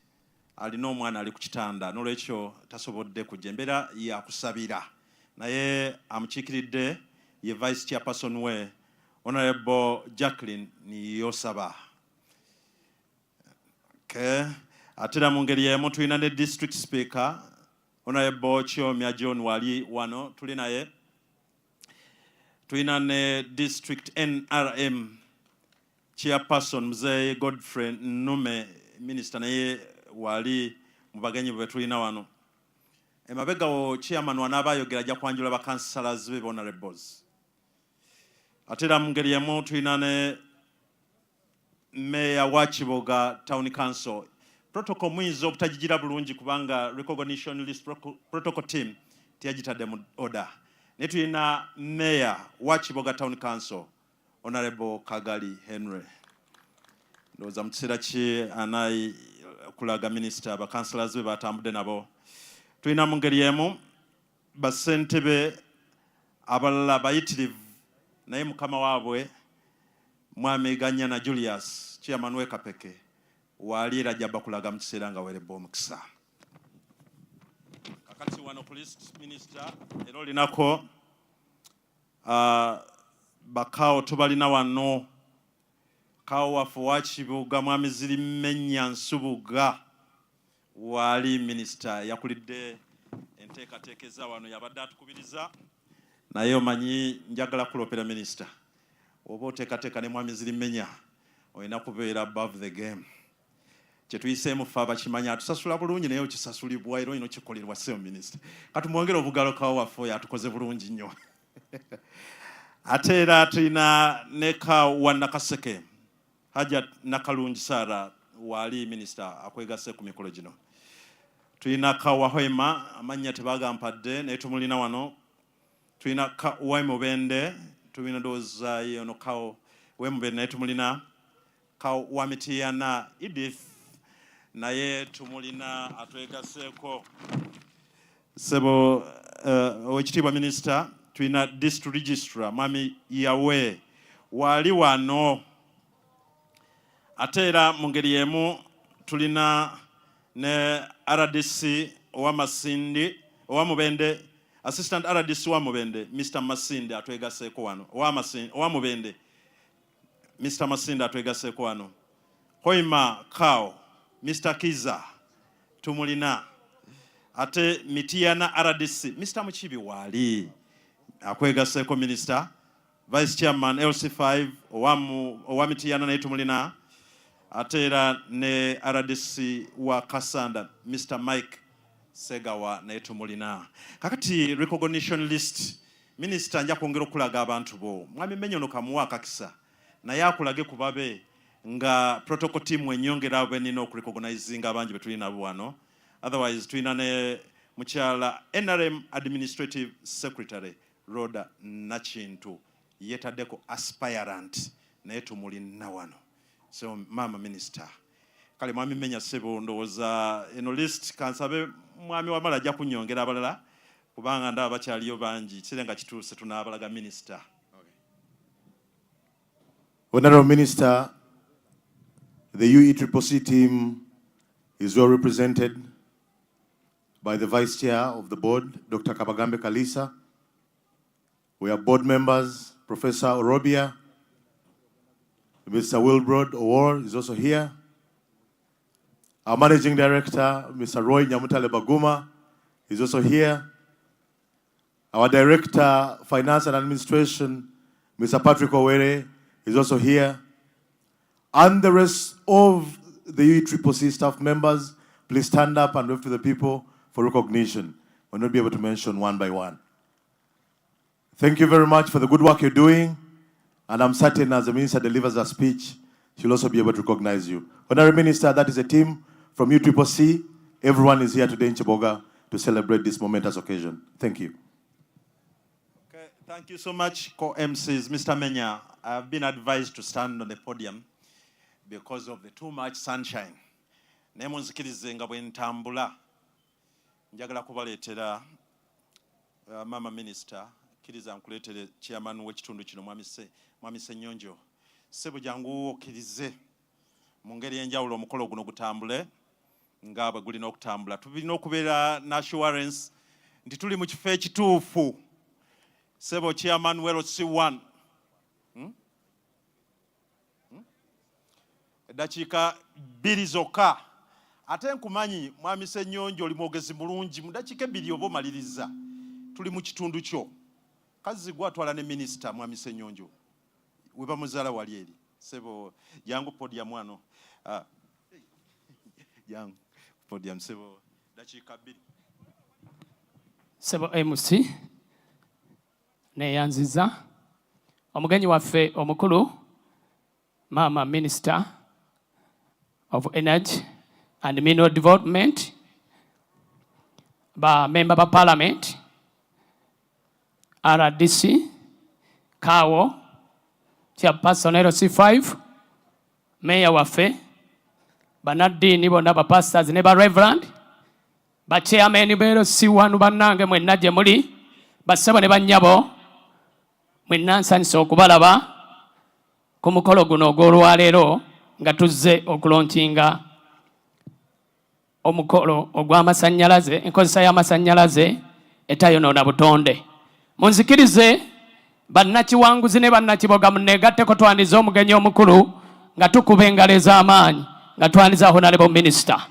alina omwana ali ku kitanda, n'olwekyo tasobodde kujja. Embeera yakusabira, naye amukiikiridde ye Vice Chairperson we Honorable Jacqueline Niyosaba. Ate era mu ngeri emu tulina ne District Speaker Honorable Chiomya John wali wano tuli naye. Tulina ne District NRM Chairperson Mzee Godfrey Nume, Minister naye wali mu bagenyi bwe tulina wano. Emabega wo chairman wanabayogera ajja kwanjula ba councillors be honorables. Ate era mu ngeri emu tulina ne Mayor wa Kiboga Town Council. Protocol muyinza obutagigira bulungi kubanga recognition list protocol team tiyagitadde mu order. Ne tulina Mayor wa Kiboga Town Council Honorable Kagali Henry. Ndowooza mu kiseera ki anayi kulaga Minister ba councillors be batambudde nabo. Tulina mu ngeri emu bassentebe abalala bayitirivu naye mukama waabwe Mwami Ganyana Julius Chairman we Kapeke wali era ajja bakulaga mu kiseera nga werebbe omukisa. Kakati wano Police Minister era olinako bakaawo tubalina wano. Kaawo waffe wa Kibuga Mwami Zirimenya Nsubuga wali Minister yakulidde enteekateeka wano, yabadde atukubiriza, naye omanyi njagala kulopera Minister. Oba oteekateeka ne Mwami Zirimenya olina kubeera above the game. Kye tuyiseemu ffe abakimanya atusasula bulungi naye okisasulibwa era olina okikolerwa sseyo Minister. Kati mwongere obugalo kaawo waffe oyo atukoze bulungi nnyo. Ate era tulina ne Kaawo wa Nakaseke Hajat Nakalungi Sara wali Minister akwegase ku mikolo gino. Tulina Kaawo Hoima amannya tebagampadde naye tumulina wano. Tulina Kaawo Mubende, tulina ndowooza yono Kaawo Mubende naye tumulina. Kaawo wa Mitiyana Edith naye tumulina atwegaseeko. Sebo Owekitiibwa Minister, tulina District Registrar Mwami Yawe wali wano. Ate era mu ngeri emu tulina ne RDC owa Mubende, Assistant RDC wa Mubende Mr. Masinde atwegaseeko wano. Owa Mubende Mr. Masinde atwegaseeko wano. Hoima Kaawo Mr. Kiza tumulina. Ate Mitiyana RDC Mr. Mukibi wali akwegaseeko Minister. Vice Chairman LC5 Owamitiyana naye tumulina ate era ne RDC wa Kasanda Mr. Mike Segawa naye tumulina. Kakati recognition list Minister nja kwongera okulaga abantu bo mwami Menyono kamuwa akakisa naye akulage kubabe nga protocol team enyongera abo benina okurecognizinga abangi betulina abo wano. Otherwise tulina ne mukyala NRM Administrative Secretary Rhoda Nachintu yetaddeko aspirant naye tumulina wano. So Mama Minister kale mwami Menya Sebo ndowooza eno list kansabe mwami wamala ajja kunyongera abalala kubanga ndaba bakyaliyo bangi kirenga kituuse tunaabalaga Minister. Honorable Minister, the UECCC team is well represented by the Vice Chair of the Board, Dr. Kabagambe Kalisa. We have board members, Professor Orobia, Mr. Wilbrod Owor is also here. Our Managing Director, Mr. Roy Nyamutale Baguma, is also here. Our Director, Finance and Administration, Mr. Patrick Owere, is also here. And the rest of the UECCC staff members, please stand up and wave to the people for recognition. We'll not be able to mention one by one. Thank you very much for the good work you're doing. And I'm certain as the Minister delivers her speech, she'll also be able to recognize you. Honorable Minister, that is a team from UECCC. Everyone is here today in Kiboga to celebrate this momentous occasion. Thank you. Okay, thank you so much, co-MCs. Mr. Menya, I've been advised to stand on the podium because of the too much sunshine. Nemunzikirize nga bwe ntambula njagala kubaleetera Mama Minister kiriza nkuleetere chairman w'ekitundu kino mwami Ssenyonjo Ssebo jangu okkirize mu ngeri enjawulo omukolo guno gutambule nga bwe gulina okutambula. Tulina okubeera na assurance nti tuli mu kifo ekituufu. Ssebo chairman WLC1 eddakiika 2 zokka. Ate nkumanyi mwami Ssenyonjo oli mwogezi mulungi mu ddakiika 2 oba omaliriza. Tuli mu kitundu kyo. Kazi gwatwala ne Minister mwami Ssenyonjo. We bamuzaala wali eri. Ssebo jangu podium wano. Jangu podium Ssebo ddakiika 2. Ssebo MC neyanziza omugenyi waffe omukulu Mama Minister of Energy and Mineral Development, ba member ba Parliament, RDC, Kawo, Chairperson LC5, Mayor waffe, banadini bonna ba pastors ne ba reverend, ba chairman ba LC1 bannange mwenna gye muli, bassebo ne bannyabo, mwenna nsanisa okubalaba ku mukolo guno ogw'olwaleero nga tuzze okulonkinga omukolo ogw'amasannyalaze, enkozesa y'amasannyalaze etayonoona butonde. Munzikirize bannakiwanguzi ne bannakiboga munneegatteko twandize omugenyi omukulu nga tukuba engalo ez'amaanyi nga twandiza Honorable Minister.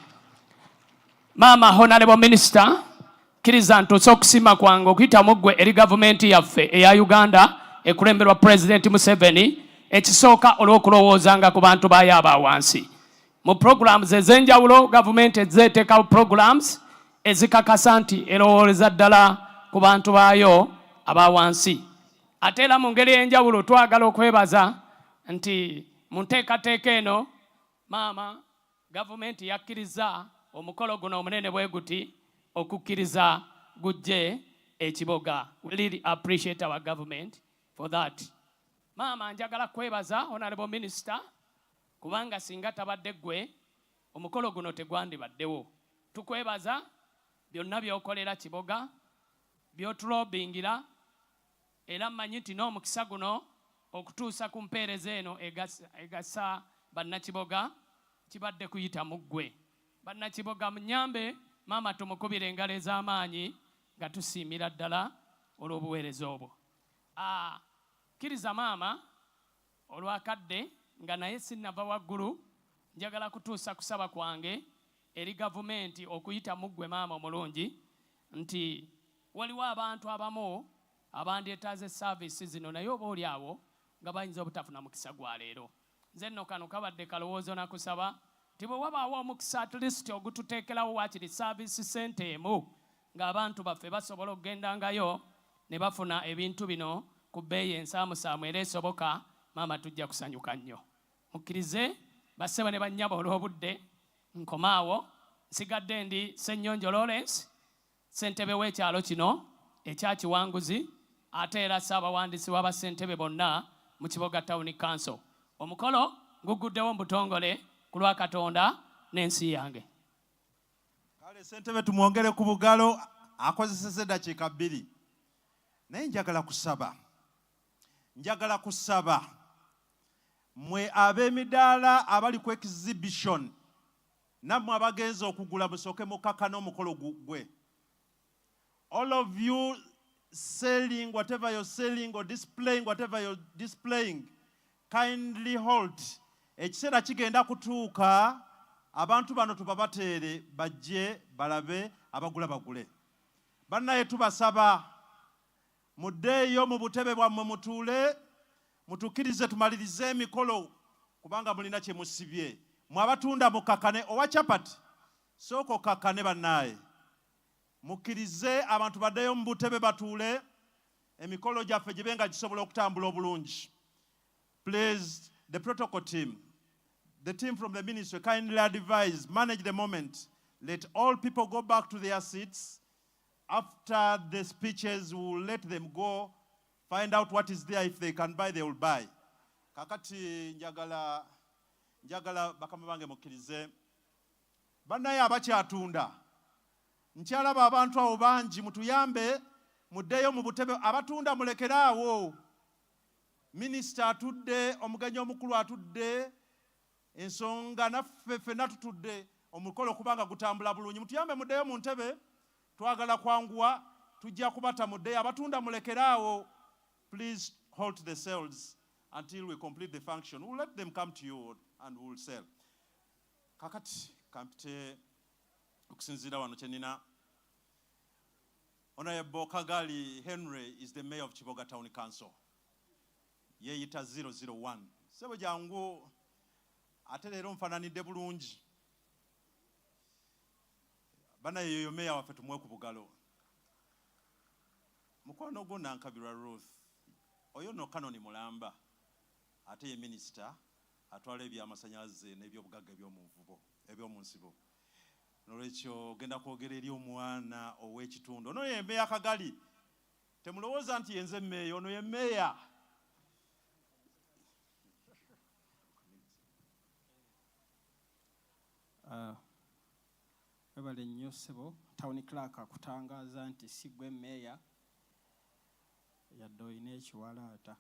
Mama Honorable Minister, kkiriza ntuuse okusiima kwange okuyita mu ggwe eri gavumenti yaffe eya Uganda ekulemberwa President Museveni, ekisooka olw'okulowoozanga ku bantu baayo abaawansi. Mu programs ez'enjawulo gavumenti ezeeteekawo programs ezikakasa nti erowooleza ddala ku bantu baayo abaawansi. Ate era mu ngeri y'enjawulo twagala okwebaza nti mu nteekateeka eno Maama gavumenti yakkiriza omukolo guno omunene bwe guti okukkiriza gujje ekiboga. We really appreciate our government for that. Maama njagala kwebaza Honorable Minister kubanga singa tabadde ggwe omukolo guno tegwandibaddewo. Tukwebaza byonna by'okolera Kiboga, by'otulobingira, era mmanyi nti n'omukisa guno okutuusa ku mpeereza eno egasa bannakiboga kibadde kuyita mu ggwe. Bannakiboga munyambe Maama tumukubire engalo ez'amaanyi nga tusiimira ddala olw'obuweereza obwo. Kkiriza Maama olwakadde nga naye sinnava waggulu, njagala kutuusa kusaba kwange eri gavumenti okuyita mu ggwe Maama omulungi nti waliwo abantu abamu abandyetaaze services zino naye oba oli awo nga bayinza obutafuna mukisa gwa leero. Nze nno kano kabadde kalowoozo na kusaba nti bwe wabaawo omukisa at least ogututeekerawo waakiri service center emu ng'abantu baffe basobola okugendangayo ne bafuna ebintu bino ku bbeeyi ensaamusaamu era esoboka, maama tujja kusanyuka nnyo. Mukkirize bassebo ne bannyabo olw'obudde nkomaawo. Nsigadde ndi Ssennyonjo Lawrence, ssentebe w'ekyalo kino ekya Kiwanguzi, ate era ssaabawandiisi w'abassentebe bonna mu Kiboga Town Council. Omukolo guguddewo mu butongole ku lwa Katonda n'ensi yange. Kale ssentebe tumwongere ku bugalo, akozesezza eddakiika 2. Naye njagala kusaba mmwe ab'emidaala abali ku exhibition, nammwe abagenza okugula musooke mukkakana omukolo gugwe. All of you selling whatever you're selling or displaying whatever you're displaying, kindly hold. Ekiseera kigenda kutuuka abantu bano tubabateere bajje balabe, abagula bagule. Bannaye tubasaba muddeeyo mu butebe bwammwe mutuule, mutukkirize tumalirize emikolo kubanga mulina kye musibye. Mwe abatunda mukkakane, owa chapati sooka okkakkane bannaaye. Mukkirize abantu baddeyo mu butebe batuule, emikolo gyaffe gibe nga gisobola okutambula obulungi. Please, the protocol team, the team from the ministry, kindly advise, manage the moment. Let all people go back to their seats. After the speeches, we will let them go, find out what is there. If they can buy, they will buy. Kakati njagala bakama bange mukkirize. Bannaye abakyatunda, nkyalaba abantu abo bangi, mutuyambe muddeyo mu butebe. Abatunda mulekeraawo. Minisita atudde, omugenyi omukulu atudde, ensonga naffe ffenna tutudde, omukolo kubanga gutambula bulungi. Mutuyambe muddeyo mu ntebe, twagala kwanguwa, tujja kubata muddeyo. Abatunda mulekeraawo. Please halt the sales until we complete the function. We'll let them come to you and we'll sell. Kakati kampite okusinziira wano kyenina. Honorable Kagali Henry is the mayor of Kiboga Town Council. Yeeyita 001. Sebo jangu ate leero nfaananidde bulungi. Bannaye yoyo meya waffe tumuwe ku bugalo. Mukwano gwo Nankabirwa Ruth, oyo no Kanoni Mulamba, ate ye minisita atwala ebyamasannyalaze n'ebyobugagga eby'omu nsibo. Nolwekyo genda kwogera eri omwana ow'ekitundu. Ono ye meya Kagali. Temulowooza nti yenze meya, ono ye meya. Webale nnyo ssebo, town clerk akutangaaza nti si gwe meya yadde olina ekiwalaata.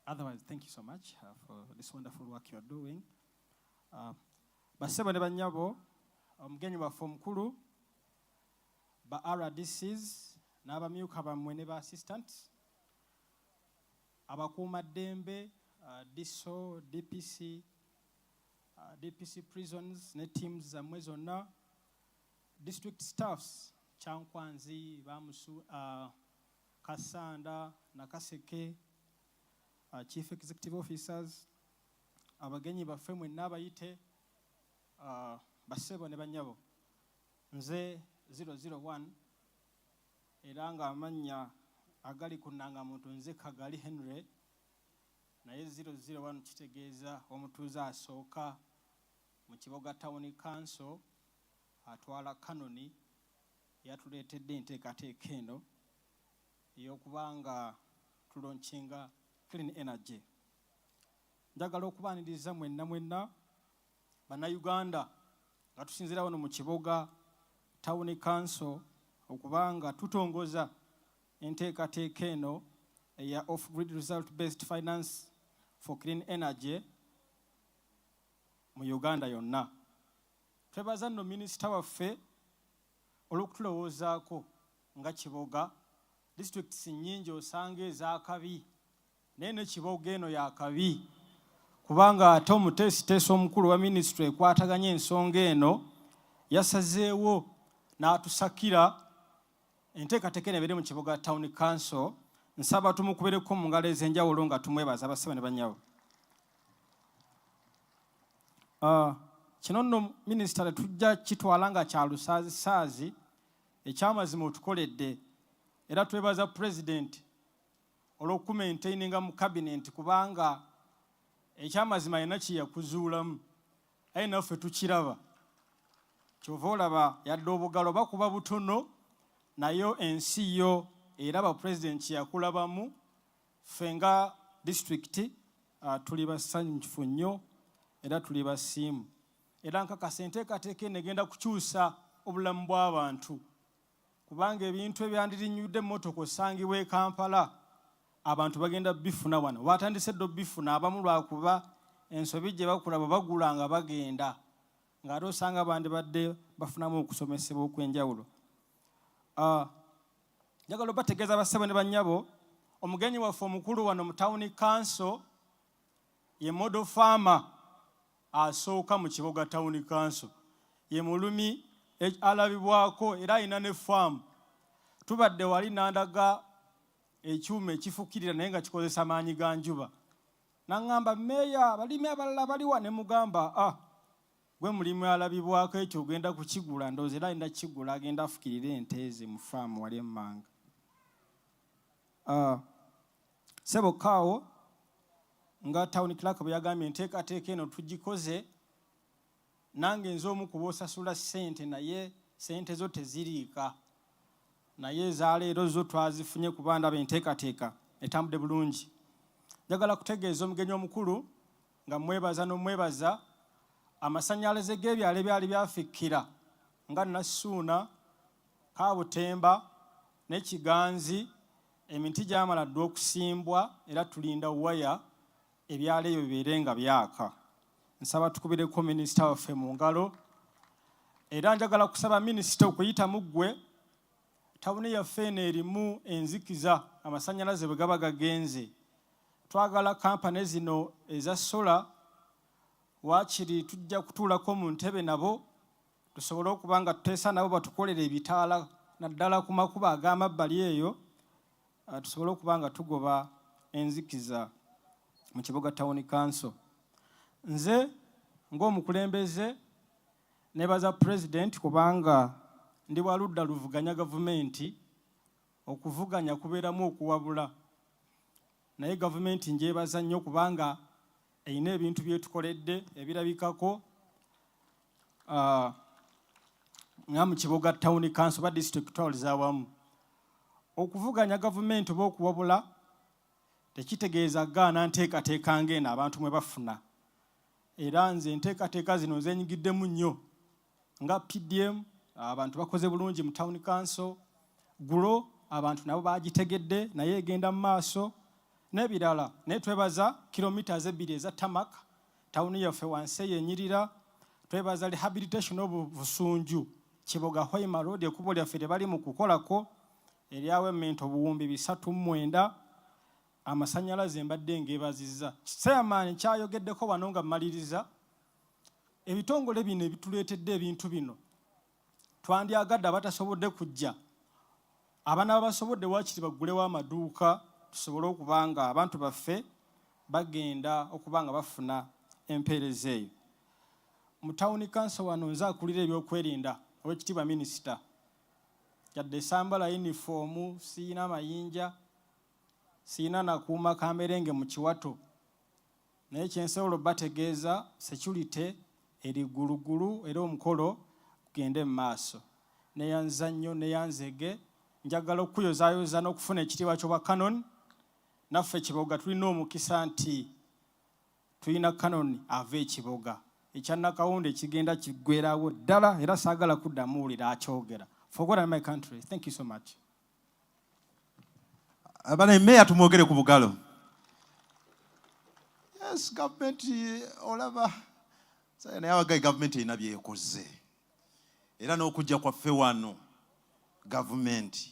Otherwise, thank you so much for this wonderful work you are doing. Bassebo ne bannyabo, omugenyi waffe omukulu, ba RDCs n'abamyuka bammwe ne ba assistants, abakuumaddembe, DISO, DPC prisons ne teams zammwe zonna, district staffs, Kyankwanzi, Bamusu, Kasanda, Nakaseke, chief executive officers, abagenyi baffe mwenna abayite, bassebo ne bannyabo. Nze 001 era nga amannya agali ku nnangamuntu nze Kagali Henry, naye 001 kitegeeza omutuuze asooka mu Kiboga Town Council atwala Kanoni yatuleetedde enteekateeka eno ey'okubanga tulonkinga clean energy. Njagala okubaaniriza mwenna bannayuganda nga tusinziira wano mu Kiboga Town Council okubanga tutongoza enteekateeka eno eya off-grid result-based finance for clean energy mu Uganda yonna. Twebaza nno minisita waffe olw'okutulowoozaako nga Kiboga. Districts nnyingi osanga ez'akabi, naye ne Kiboga eno y'akabi, kubanga ate omuteesiteesi omukulu wa minisitule ekwataganya ensonga eno yasazeewo n'atusakira enteekateeka eno ebeere mu Kiboga Town Council. Nsaba tumukubereko mu ngalo ez'enjawulo nga tumwebaza abasawo ne bannyabo. Kino nno minisita tetujja kitwala nga kya lusaazisaazi, ekyamazima otukoledde, era twebaza pulezidenti olw'okumaintaininga mu kabinenti kubanga ekyamazima alina kye yakuzuulamu, aye naffe tukiraba. Kyova olaba yadde obugalo bakuba butono, nayo ensi yo eraba pulezidenti kye yakulabamu. Ffe nga disitulikiti tuli basanyufu nnyo era tuli basiimu. Era nkakasa enteekateeka eno egenda kukyusa obulamu bw'abantu, kubanga ebintu ebyandirinyudde emmotoka osangibwa e Kampala abantu bagenda bifuna wano. Batandise ddo bifuna abamu lwakuba ensobi gye bakulaba bagula nga bagenda, ng'ate osanga bandibadde bafunamu okusomesebwa okw'enjawulo. Njagala bategeeza bassebo ne bannyabo, omugenyi waffe omukulu wano mu Town Council ye model farmer asooka mu Kiboga Town Council. Ye mulumi alabibwako era alina ne faamu. Tubadde wali nandaga ekyuma ekifukirira naye nga kikozesa maanyi ga njuba. Naŋŋamba meeya balimi abalala baliwa, ne mugamba gwe mulimu alabibwako ekyo ogenda kukigula, ndowooza era alina kigula agenda afukirire ente ze mu faamu wali emmanga. Ssebo kaawo nga town clerk bwe yagambye enteekateeka eno tugikoze, nange nze omu ku boosasula ssente naye ssente zo teziriika, naye ezaleero zo twazifunye kuba ndaba enteekateeka etambudde bulungi. Njagala kutegeeza omugenyi omukulu nga mwebaza n'omwebaza, amasannyalaze g'ebyalo ebyali byafikkira nga Nassuuna, Kaabutemba ne Kiganzi, emiti gyamala dda okusimbwa era tulinda waya ebyalo ebyo bibeere nga byaka. Nsaba tukubireko minisita waffe mu ngalo, era njagala kusaba minisita okuyita mu ggwe. Tawuni yaffe eno erimu enzikiza, amasannyalaze bwe gaba gagenze. Twagala kampani zino eza sola waakiri tujja kutuulako mu ntebe nabo tusobole okuba nga tuteesa nabo batukolera ebitaala naddala ku makubo ag'amabbali eyo, tusobole okuba nga tugoba enzikiza mu Kiboga Town Council. Nze ng'omukulembeze nebaza pulezidenti kubanga ndi waludda luvuganya gavumenti, okuvuganya kubeeramu okuwabula, naye gavumenti njebaza nnyo kubanga erina ebintu byetukoledde ebirabikako nga mu Kiboga Town Council ba district halls awamu. Okuvuganya gavumenti oba okuwabula tekitegeeza gaana nteekateeka ng'eno abantu mwe bafuna. Era nze enteekateeka zino nzenyigiddemu nnyo nga PDM, abantu bakoze bulungi mu Town Council, gulo abantu nabo bagitegedde naye egenda mu maaso n'ebirala. Naye twebaza kilomita 2 eza tamak, tawuni yaffe wansi eyenyirira. Twebaza rehabilitation obusunju Kiboga Hoima Road, ekubo lyaffe bali mu kukolako eryawe mento obuwumbi 309. Amasannyalaze mbadde ngeebazizza. Chairman kyayogeddeko wano nga mmaliriza, ebitongole bino ebituleetedde ebintu bino twandyagadde abatasobodde kujja, abaana basobodde waakiri baggulewo amaduuka tusobole okuba nga abantu baffe bagenda okuba nga bafuna empeereza eyo. Mu Town Council wano nze akulira ebyokwerinda Oweekitiibwa Minisita, yadde sambala yunifoomu, siina mayinja, siina nakuuma kamerenge mu kiwato, naye kyensobola bategeeza security eri gulugulu era omukolo gugende mu maaso. Neyanza nnyo neyanzege, njagala okuyozaayoza n'okufuna ekitiibwa ky'obwa Canon. Naffe Kiboga tulina omukisa nti tulina Canon ava ekiboga, ekyanakawunde ekigenda kiggwerawo ddala era saagala kuddamu wulira akyogera. For God and my country. Thank you so much. Abana meya tumwogere ku bugalo. Yes, government olaba sayana yabaga government ina byekoze. Era n'okujja kwaffe wano government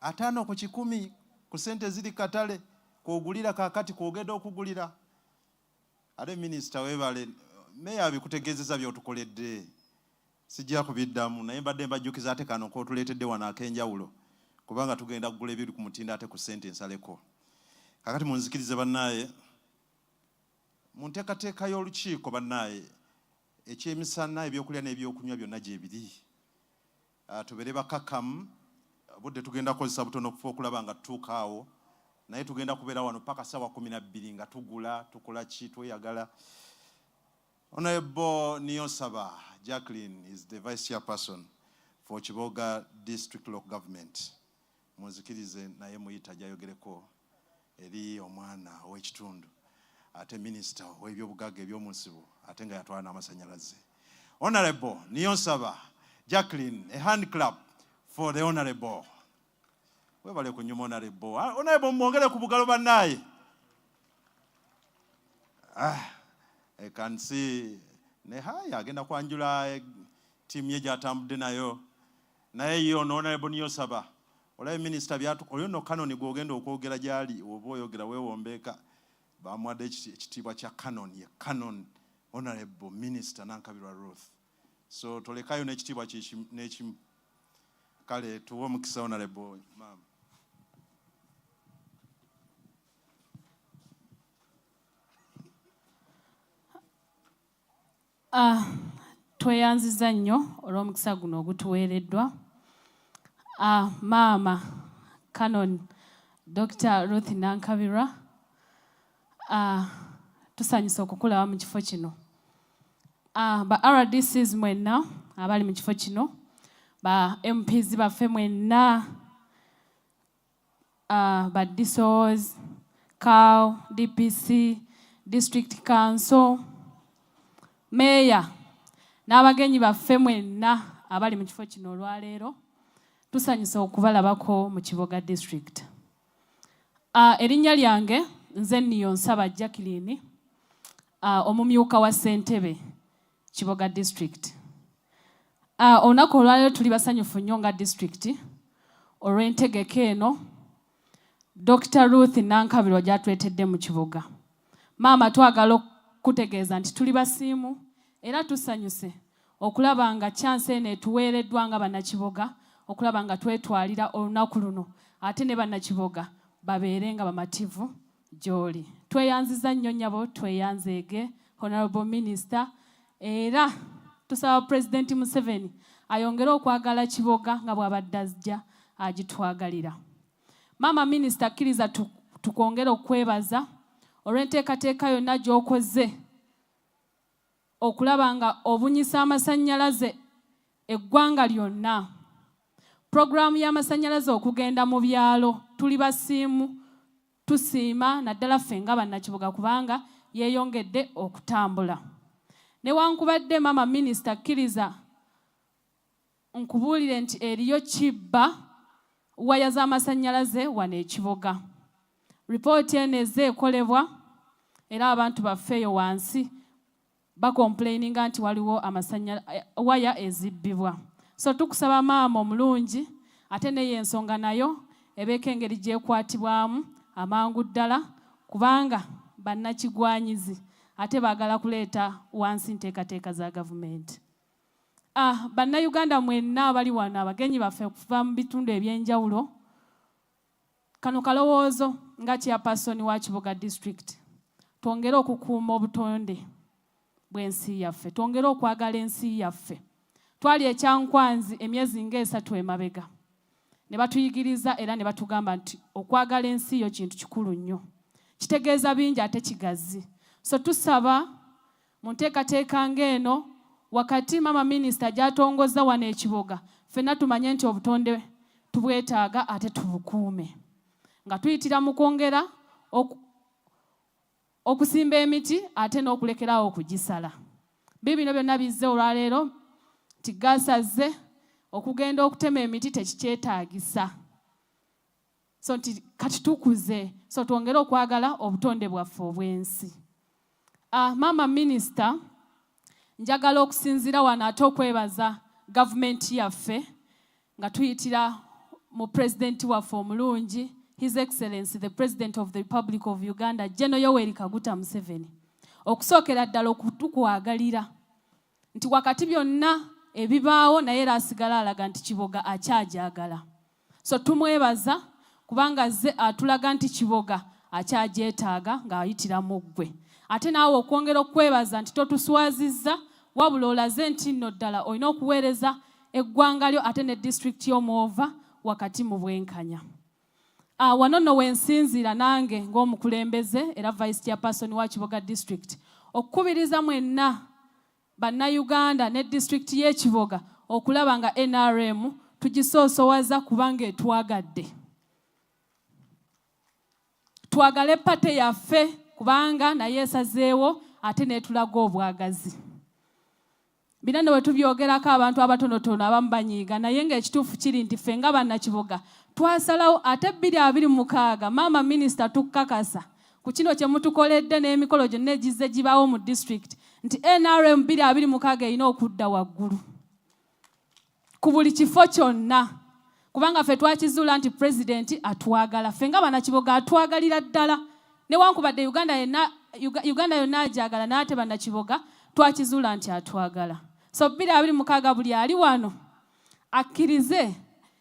atano ku 10 ku sente ziri katale kwogulira kakati kwogedde okugulira. Ale minister webale meya abikutegeezeza byotukoledde. sijja kubiddamu naye mbadde mbajjukiza ate kano k'otuleetedde wano ak'enjawulo kubanga tugenda kugula ebiri ku mutindo ate ku ssente ensaleko. Kakati munzikirize bannaaye, mu nteekateeka y'olukiiko bannaaye, ekyemisana ebyokulya n'ebyokunywa byonna gye biri. Tubeere bakakkamu, budde tugenda kukozesa butono okufa okulaba nga tutuuka awo, naye tugenda kubeera wano paka ssaawa 12 nga tugula tukola ki tweyagala. Honorable Niyonsaba Jacqueline is the Vice Chairperson for Kiboga District Local Government. Munzikirize naye muyita gyayogereko eri omwana ow'ekitundu ate Minister w'ebyobugagga eby'omunsibu ate nga yatwala n'amasannyalaze. Honorable Niyonsaba Jacqueline, a hand clap for the Honorable. Webale kunyuma Honorable. Honorable mwongere ku bugalo bannaye. I can see nehaya agenda kwanjula timu ye gyatambudde nayo. Naye yo Honorable Niyonsaba. Olaye Minister byatu oyo no kanoni gwogenda okwogera gyali oba oyogera weewombeeka bamwadde ekitiibwa kya canon ye canon Honorable Minister Nankabirwa Ruth. So tolekayo n'ekitiibwa n'ekimu. Kale tuwe omukisa Honorable Mama. Tweyanziza nnyo olw'omukisa guno ogutuweereddwa. Maama Canon Dr. Ruth Nankabirwa, tusanyusa okukulaba mu kifo kino. Ba RDCs mwenna abali mu kifo kino, ba MPs baffe mwenna, ba DSOs, COW, DPC, District Council, Mayor, n'abagenyi baffe mwenna abali mu kifo kino olwaleero, tusanyusa okubalabako mu Kiboga District. Erinnya lyange nze Niyonsaba Jacqueline, omumyuka wa Ssentebe Kiboga District. Olunaku olwaleero tuli basanyufu nnyo nga district olw'entegeka eno Dr. Ruth Nankabirwa gy'atuleetedde mu Kiboga. Maama, twagala okutegeeza nti tuli basiimu era tusanyuse okulaba nga chance eno etuweereddwa nga bannakiboga okulaba nga twetwalira olunaku luno ate ne bannakiboga babeere nga bamativu gy'oli. Tweyanziza nnyo nnyabo, tweyanzeege Honorable Minister, era tusaba President Museveni ayongere okwagala Kiboga nga bw'abadde ajja agitwagalira. Maama Minister, akkiriza tukwongera okwebaza olw'enteekateeka yonna gy'okoze okulaba nga obunyisa amasannyalaze eggwanga lyonna. Programu y'amasannyalaze okugenda mu byalo tuli basiimu, tusiima naddala ffe nga bannakiboga kubanga yeeyongedde okutambula. Newankubadde Maama Minister, akkiriza nkubuulire nti eriyo kibba waya z'amasannyalaze wano ekiboga. Ripooti eno ezze ekolebwa era abantu baffeeyo wansi bakomplaininga nti waliwo waya ezibbibwa. So tukusaba maama omulungi ate neyo ensonga nayo ebeeko engeri gyekwatibwamu amangu ddala kubanga bannakigwanyizi ate baagala kuleeta wansi nteekateeka za gavumenti. Bannayuganda mwenna abali wano, abagenyi baffe okuva mu bitundu ebyenjawulo, kano kalowoozo nga chairperson wa Kiboga District, twongere okukuuma obutonde bw'ensi yaffe, twongere okwagala ensi yaffe. Twali ekyankwanzi emyezi nga-3 emabega ne batuyigiriza era ne batugamba nti okwagala ensi yo kintu kikulu nnyo, kitegeeza bingi ate kigazi. So tusaba mu nteekateeka ng'eno wakati Maama Minister gy'atongoza wano ekiboga, ffenna tumanye nti obutonde tubwetaaga ate tubukuume nga tuyitira mu kwongera okusimba emiti ate n'okulekerawo okugisala. Bibino byonna bizze olwaleero nti gasaze okugenda okutema emiti tekikyetaagisa. So nti kati tukuze, so twongere okwagala obutonde bwaffe obw'ensi. Maama Minister, njagala okusinzira wano ate okwebaza gavumenti yaffe nga tuyitira mu President waffe omulungi, His Excellency the President of the Republic of Uganda, General Yoweri Kaguta Museveni, okusookera ddala okutukwagalira nti wakati byonna ebibaawo naye era asigala alaga nti Kiboga akyajagala. So tumwebaza kubanga ze atulaga nti Kiboga akyagyetaaga ng'ayitiramu ggwe. Ate naawe okwongera okwebaza nti totuswazizza wabula olaze nti nno ddala olina okuweereza eggwanga lyo ate ne disitulikiti y'Omuwova wakati mu bwenkanya. Wano nno wensinziira nange ng'omukulembeze era vice chairperson wa Kiboga district okukubiriza mwenna bannayuganda ne disitulikiti y'e Kiboga okulaba nga NRM tugisoosowaza kubanga etwagadde. Twagale pate yaffe kubanga naye esazeewo ate neetulaga obwagazi. Bino nno bwe tubyogerako abantu abatonotono abamu banyiiga naye ng'ekituufu kiri nti ffe nga bannakiboga twasalawo ate 2026 maama minisita tukkakasa ku kino kye mutukoledde n'emikolo gyonna egizze gibaawo mu district nti NRM 2026 erina okudda waggulu ku buli kifo kyonna kubanga ffe twakizuula nti pulezidenti atwagala ffe nga bannakiboga atwagalira ddala newankubadde Uganda yonna agyagala n'ate bannakiboga twakizuula nti atwagala. So 2026 buli ali wano akkirize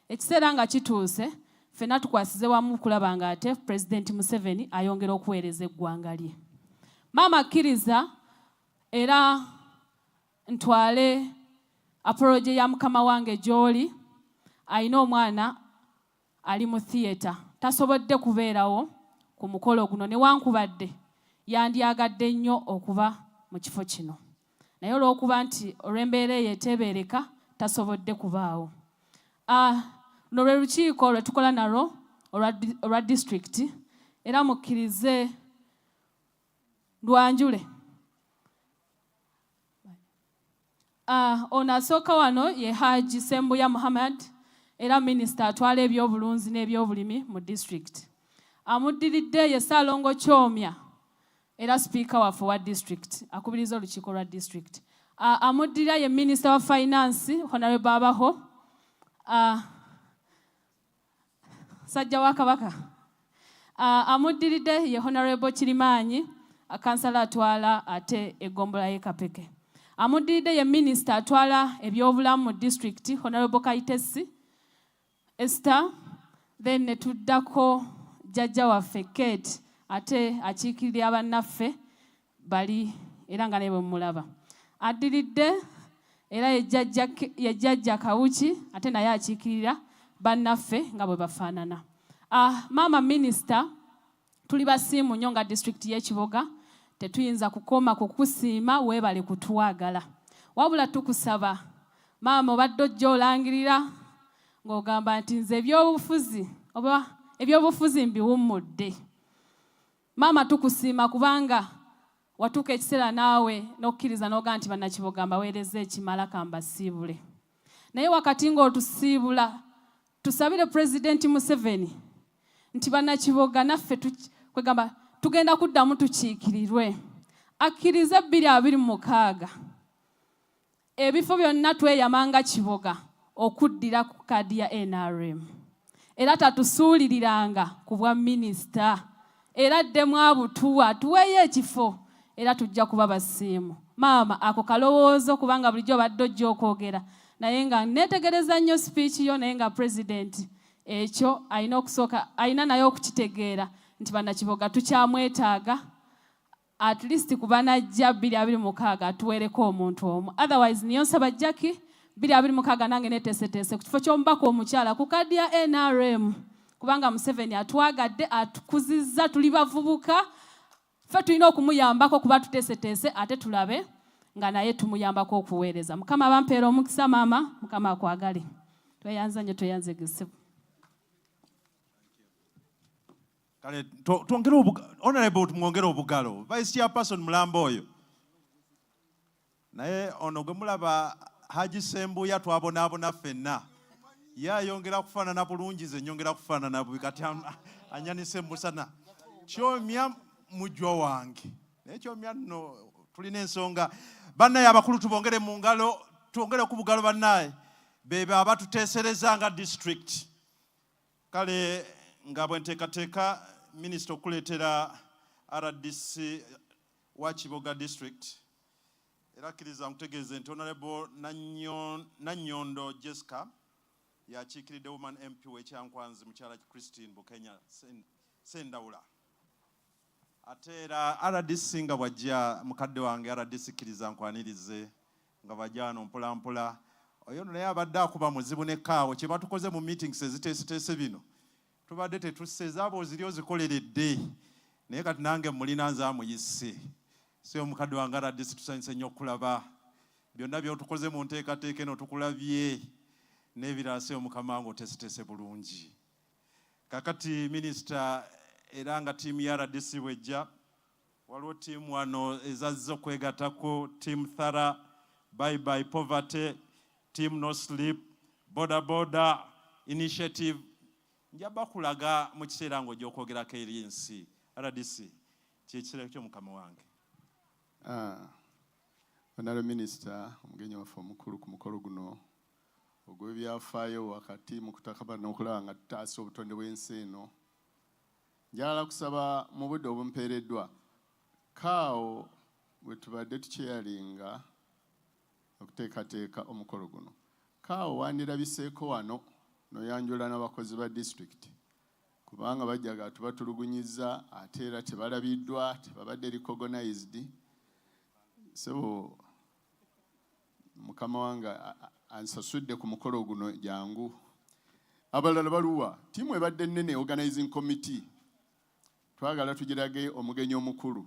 ekiseera nga kituuse ffenna tukwasize wamu kulaba nga ate Pulezidenti Museveni ayongera okuweereza eggwanga lye. Maama akkiriza era ntwale apology ya mukama wange gy'oli alina omwana ali mu theatre tasobodde kubeerawo ku mukolo guno newankubadde yandyagadde nnyo okuba mu kifo kino naye olw'okuba nti olw'embeera eyo eteebereka tasobodde kubaawo. Luno lwe lukiiko lwe tukola nalwo olwa disitulikiti era mukkirize lwanjule. Ono asooka wano ye Haji Sembuya Muhammad era minisita atwala ebyobulunzi n'ebyobulimi mu disitulikiti. Amuddiridde ye Ssaalongo Kyomya era sipiika waffe wa district akubiriza olukiiko lwa district. Amuddirira ye minisita wa finance Honorable Abaho Sajja wa Kabaka. Amuddiridde ye Honorable Kirimaanyi akansala atwala ate egombola ye Kapeke. Amuddiridde ye minisita atwala ebyobulamu mu district Honorable Kaitesi Esther. Then netuddako jjajja waffe Kate ate akiikirira bannaffe bali era nga ne bwe mulaba. Addiridde era ye jjajja Kawuki ate naye akiikirira bannaffe nga bwe bafaanana. Maama minisita tuli basiimu nnyo nga disitulikiti y'e Kiboga tetuyinza kukoma kukusiima weebale kutwagala wabula tukusaba maama obadde ojja olangirira ng'ogamba nti nze ebyobufuzi mbiwummudde. Maama tukusiima kubanga watuuka ekiseera naawe n'okkiriza n'ogaa nti bannakiboga mbaweereza ekimala kambasiibule. Naye wakati ng'otusiibula tusabire Pulezidenti Museveni nti bannakiboga naffe kwegamba tugenda kuddamu tukiikirirwe. Akkirize 2026 ebifo byonna tweyamanga Kiboga okuddira ku kaadi ya NRM era tatusuuliriranga ku bwa minisita era ddemu abutuwa tuweeyo ekifo era tujja kuba basiimu. Maama ako kalowoozo kubanga bulijjo obadde ojja okwogera naye nga neetegereza nnyo speech yo naye nga pulezidenti ekyo alina naye okukitegeera nti bannakiboga tukyamwetaaga at least ku banajja 2026 atuweereko omuntu omu. Otherwise niyo nsaba Jackie 2026 nange neeteeseteese ku kifo ky'omubaka omukyala ku kaadi ya NRM kubanga Museveni atwagadde atukuzizza tuli bavubuka ffe tulina okumuyambako kuba tuteeseteese ate tulabe nga naye tumuyambako okuweereza. Mukama abampeera omukisa maama, Mukama akwagale. Tweyanza nnyo tweyanzegese. Kale twongere honorable tumwongere obugalo. Vice chairperson mulamba oyo. Naye ono gwe mulaba Haji Sembuya twabonaabona ffenna. Ye ayongera kufaanana bulungi ze nyongera kufaanana bubi kati anyanise musana. Kyomya mujjo wange. Naye Kyomya nno tulina ensonga. Bannaye abakulu tubongere mu ngalo, twongere ku bugalo bannaye. Bebe abatuteesereza nga district. Kale nga bwe nteekateeka minisita okuleetera RDC wa Kiboga district era akkiriza nkutegeeze nti Honorable Nannyondo Jessica yakiikiridde woman MP w'Ekyankwanzi mukyala Christine Bukenya Sendawula. Ate era RDC nga bwajja mukadde wange RDC kkiriza nkwanirize nga bajja mpola mpola. Oyo naye abadde akuba muzibu ne kaawo kye batukoze mu meetings eziteeseteese bino. Tubadde tetusse abo ziri ozikoleredde. Naye kati nange mulina nzaamuyise. Si omukadde wange RDC tusanyuse nnyo okulaba. Byonna by'otukoze mu nteekateeka eno tukulabye. N'ebirala si omukama wange oteeseteese bulungi. Kakati minisita era nga tiimu ya RDC bwejja, waliwo tiimu wano ezazze okwegatako, tiimu Thara, Bye Bye Poverty, team No Sleep, Boda Boda Initiative. Njaba kulaga mu kiseera ng'ojja eri ensi. RDC kyekirabo ky'omukama wange. Honorable Minister, omugenyi waffe omukulu ku mukolo guno ogw'ebyafaayo wakati mu kutakaba n'okulaba nga tutaasa obutonde bw'ensi eno. Njagala kusaba mu budde obumpeereddwa kaawo bwe tubadde tukyeyalinga okuteekateeka omukolo guno. Kaawo wandirabiseeko wano n'oyanjula n'abakozi ba disitulikiti kubanga bajjaga tubatulugunyizza ate era tebalabiddwa, tebabadde recognized. So mukama wange ansasudde ku mukolo guno jangu. Abalala baluwa tiimu ebadde nnene organizing committee twagala tugirage omugenyi omukulu.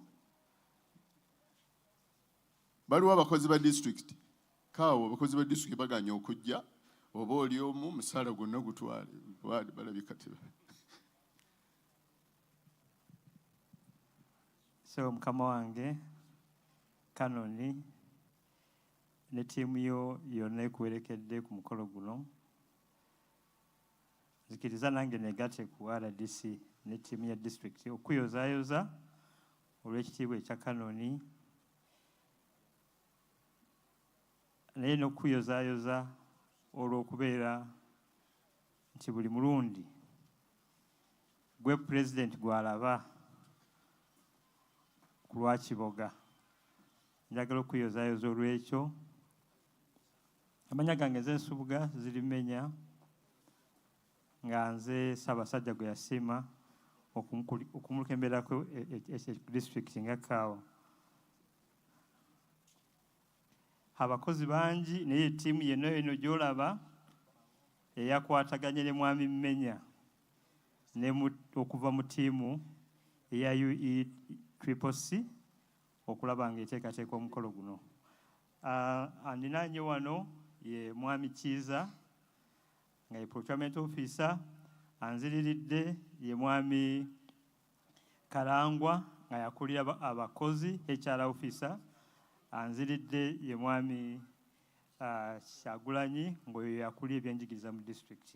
Baluwa abakozi ba district. Kaawo abakozi ba district baganya okujja oba oli omu musala gwonna gutwale balabika teba. So mukama wange Kanoni ne tiimu yo yonna ekuwerekedde ku mukolo guno. Zikiriza nange negate ku RDC ne tiimu ya district okuyozaayoza olw'ekitiibwa ekya Kanoni naye n'okuyozaayoza olw'okubeera nti buli mulundi gwe president gw'alaba ku lwa Kiboga. Njagala okuyozaayoza olw'ekyo. Amanya gange nze Nsubuga Zirimenya nga nze Ssaabasajja gwe yasiima okumulukeberako district nga Kaawo. Abakozi bangi naye ttiimu yenna eno gy'olaba eyakwataganye ne Mwami Mmenya okuva mu ttiimu eya UECCC okulaba nga eteekateeka omukolo guno. Andinaanye wano ye Mwami Kiiza nga ye procurement officer. Anziriridde ye Mwami Karangwa nga yakulira abakozi HR officer. Anziridde ye Mwami Kyagulanyi ng'oyo yakulira ebyenjigiriza mu district.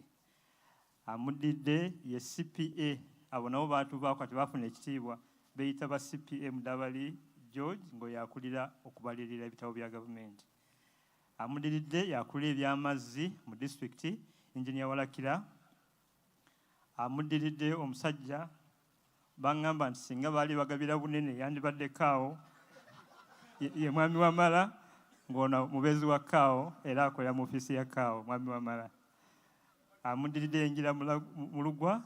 Amudidde ye CPA, abo nabo baatuvaako kati bafuna ekitiibwa beyita ba CPA Mudabali George ng'oyo yakulira okubalirira ebitabo bya gavumenti. Amudiridde yakulira ebyamazzi mu district Engineer Walakira. Amudiridde omusajja bangamba nti singa baali bagabira bunene yandibadde Kaawo ye Mwami Wamala ng'ono mubeezi wa Kaawo era akolera mu ofiisi ya Kaawo Mwami Wamala. Amudiridde Engira Mulugwa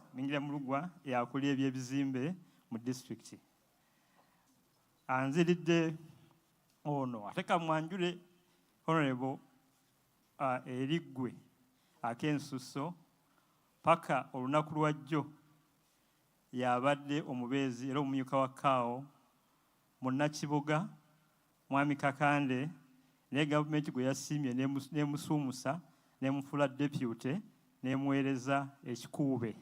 yakulira ebyebizimbe mu district. Anziridde ono ate kamwanjule Honorable Eriggwe ak'Ensusso paka olunaku lwajjo yabadde omubeezi era omumyuka wa Kaawo munnakibuga Mwami Kakande naye gavumenti gwe yasiimye n'emusuumusa n'emufuula deputy n'emuweereza ekikuube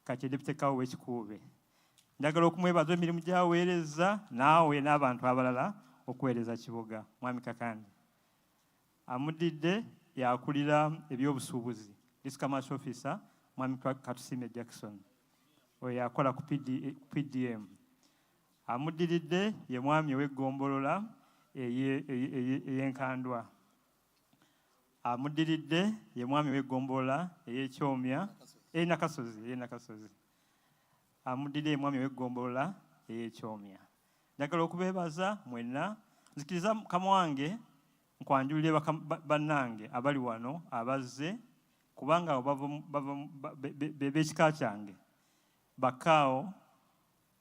kati deputy Kaawo w'ekikuube. Njagala okumwebaza emirimu gy'aweereza naawe n'abantu abalala okuweereza Kiboga Mwami Kakande. Amudidde yakulira ebyobusuubuzi District Commercial Officer Mwami Katusime Jackson oyo yakola ku PDM. Amudiridde ye Mwami ow'eggombolola ey'Enkandwa. Amudiridde ye Mwami ow'eggombolola ey'Ekyomya Nakasozi. Amudiridde ye Mwami ow'eggombolola ey'Ekyomya. Njagala okubeebaza mwenna. Nzikiriza Mukama wange nkwanjulire bannange abali wano abazze kubanga b'ekika kyange bakaawo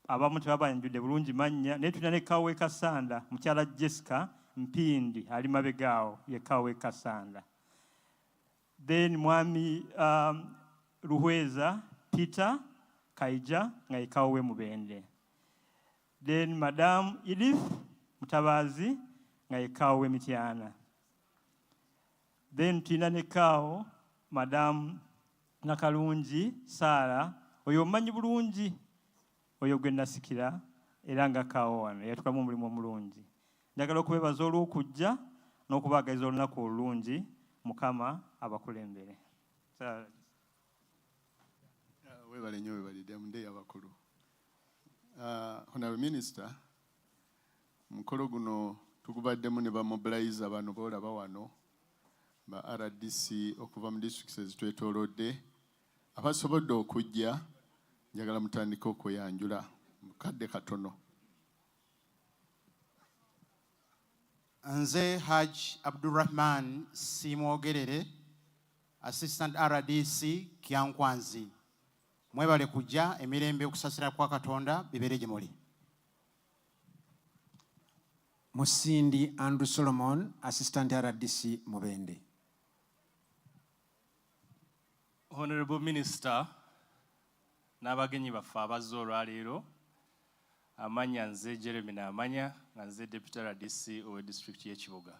abamu tebabanjudde bulungi mannya naye tulina ne Kaawe Kasanda mukyala Jessica Mpindi ali mabegaawo ye Kaawe Kasanda. Then mwami Ruhweza Peter Kaija nga ye Kaawe Mubende. Then Madam Edith Mutabazi nga ye Kaawe Mityana. Then tulina ne Kaawo Madam Nakalungi Sara oyo mmanyi bulungi oyo gwe nasikira era nga Kaawo wano yatukamu omulimu omulungi. Njagala okubeebaza olw'okujja n'okubaagaliza olunaku olulungi Mukama abakulembere. Webale nnyo webalidde mu ndeeyi abakulu. Honorable Minister, mukolo guno tugubaddemu ne bamobilize abantu boolaba wano ba RDC okuva mu districts ezitwetoolodde abasobodde okujja. Njagala mutandike okweyanjula mu kadde katono. Nze Haj Abdurrahman Simwogerere, Assistant RDC Kyankwanzi. Mwebale kujja, emirembe okusasira kwa Katonda bibere gye muli. Musindi Andrew Solomon, Assistant RDC Mubende. Honorable Minister, n'abagenyi baffe abazze olwaleero, amanya nze Jeremy n'amanya nga nze Deputy RDC owe District y'e Kiboga.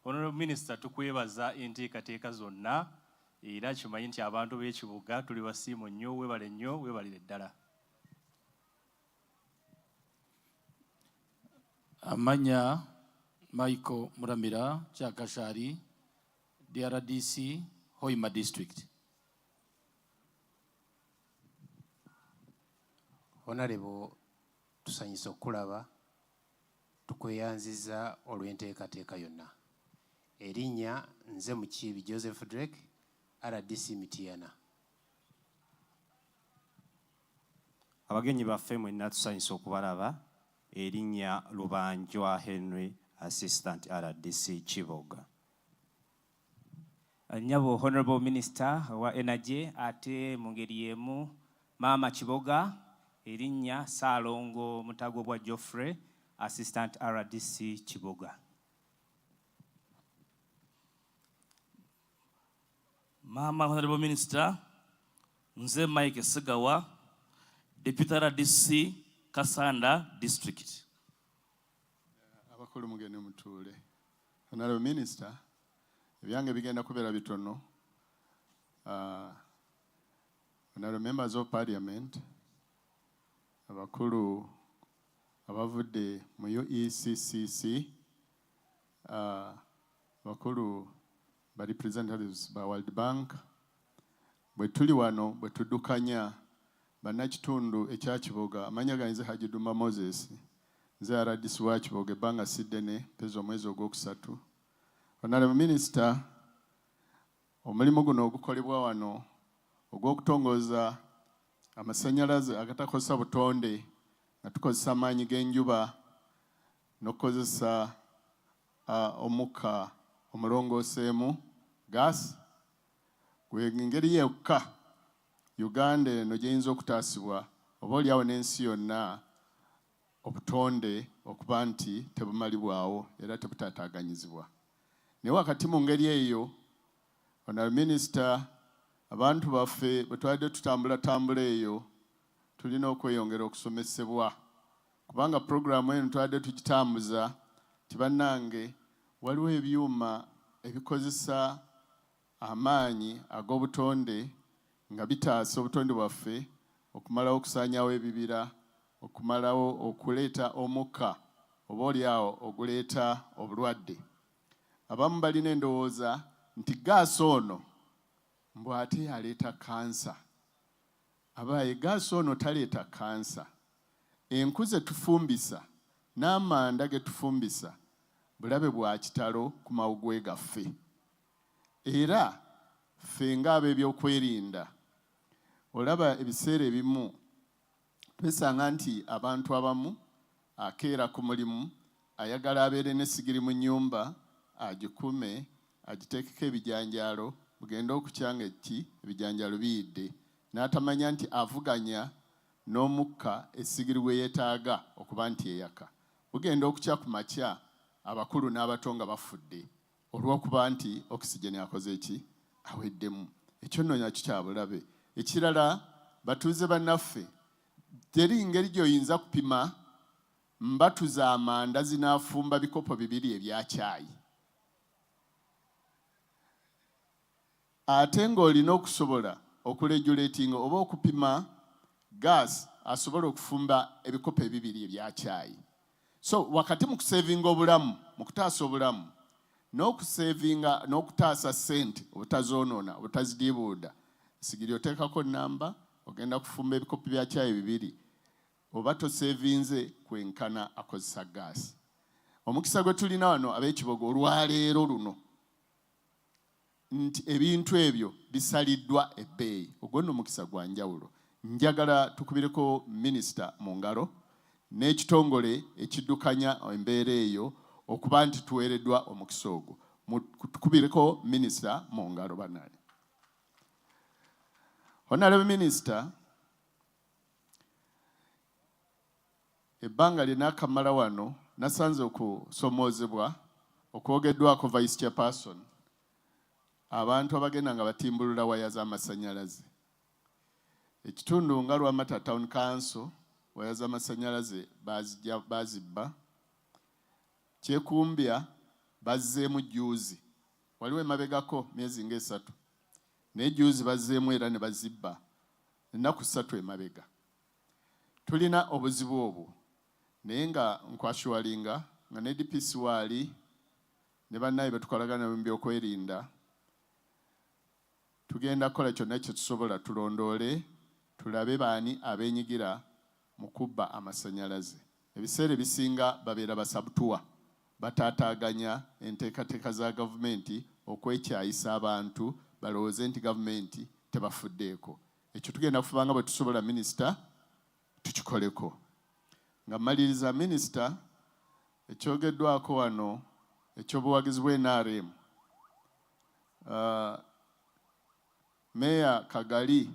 Honorable Minister, tukwebaza enteekateeka zonna era kimanyi nti abantu b'e Kiboga tuli basiimo nnyo, weebale nnyo, weebalire ddala. Amanya Michael Muramira Kyakashari, DRDC Hoima District. Honorable, tusanyisa okulaba tukweyanziza olw'enteekateeka yonna. Erinnya nze Mukiibi Joseph Drake, RDC Mityana. Abagenyi baffe mwenna tusanyisa okubalaba. Erinnya Lubanjwa Henry, Assistant RDC Kiboga. Nyabo Honorable Minister wa Energy ate mu ngeri y'emu Maama Kiboga. Erinnya Saalongo Mutagobwa Geoffrey, Assistant RDC Kiboga. Maama Honorable Minister, nze Mike Sigawa, Deputy RDC Kasanda District. Abakulu mugende mutuule. Honorable Minister, ebyange bigenda kubeera bitono. Honorable Members of Parliament, abakulu abavudde mu UECCC, abakulu ba representatives ba World Bank, bwe tuli wano bwe tuddukanya bannakitundu ekya Kiboga, amanya ganze Haji Duma Moses, nze RDC wa Kiboga ebbanga siddene mpeza omwezi ogwokusatu. Honorable Minister, omulimu guno ogukolebwa wano ogw'okutongooza amasannyalaze agatakozesa butonde nga tukozesa amaanyi g'enjuba n'okukozesa omukka omulongooseemu gas, gwe ngeri yokka Uganda eno gyeyinza okutaasibwa oba oliawo n'ensi yonna obutonde okuba nti tebumalibwawo era tebutaataaganyizibwa. Naye wakati mu ngeri eyo, Honorable Minister, abantu baffe bwe twadde tutambula eyo tulina okweyongera okusomesebwa kubanga programu eno twadde tugitambuza tibannange waliwo ebyuma ebikozesa amaanyi ag'obutonde nga bitaasa obutonde bwaffe okumalawo okusaanyawo ebibira, okumalawo okuleeta omukka oba oliawo oguleeta obulwadde. Abamu balina endowooza nti gaasi ono mbw ate aleeta kansa. Abaye gaasi ono taleeta kansa. Enku ze tufumbisa n'amanda ge tufumbisa bulabe bwa kitalo ku mawugwe gaffe. Era ffe ng'ab'ebyokwerinda olaba ebiseera ebimu twesanga nti abantu abamu akeera ku mulimu ayagala abeere n'essigiri mu nnyumba agikume agiteekeko ebijanjaalo bugenda okukyanga eki ebijanjaalo biyidde n'atamanya nti avuganya n'omukka essigiri we yeetaaga okuba nti eyaka bugenda okukya ku makya abakulu n'abato nga bafudde olw'okuba nti okisigeni akoze eki aweddemu ekyo nno nakyo kya bulabe ekirala batuuze bannaffe teri ngeri gy'oyinza kupima mbatu za manda zinaafumba bikopo 2 ebya caayi ate ng'olina okusobola okuregulatinga oba okupima gas asobola okufumba ebikopo 2 ebya caayi so wakati mu kusevinga obulamu mu kutaasa obulamu n'okusevinga n'okutaasa ssente obutazoonoona obutazidiibuuda sigiri oteekako namba ogenda kufumba ebikopo bya caayi 2 oba tosevinze kwenkana akozesa gaasi omukisa gwe tulina wano ab'ekibogo olwaleero luno nti ebintu ebyo bisaliddwa ebbeeyi ogwo nno omukisa gwa njawulo njagala tukubireko minisita mu ngalo n'ekitongole ekiddukanya embeera eyo okuba nti tuweereddwa omukisa ogwo tukubireko minisita mu ngalo bannange Honorable Minister ebbanga linaakamala wano nasanze okusomoozebwa okwogeddwako vice chairperson abantu abagenda nga batimbulula waya z'amasannyalaze ekitundu nga Lwamata Town Council waya z'amasannyalaze bazibba Kyekumbya bazzeemu juuzi waliwo emabegako myezi nga 3 naye juuzi bazzeemu era ne bazibba ennaku 3 emabega tulina obuzibu obwo naye nga nkwashuwalinga nga ne DPC waali ne bannaye betukolagana mu byokwerinda tugenda kukola kyonna kye tusobola tulondoole tulabe baani abeenyigira mu kubba amasannyalaze ebiseera ebisinga babeera basabutuwa bataataaganya enteekateeka za gavumenti okwekyayisa abantu balowooze nti gavumenti tebafuddeeko ekyo tugenda kufubanga bwe tusobola minisita tukikoleko nga mmaliriza minisita ekyogeddwako wano ekyobuwagizi bw'NRM Meya Kagali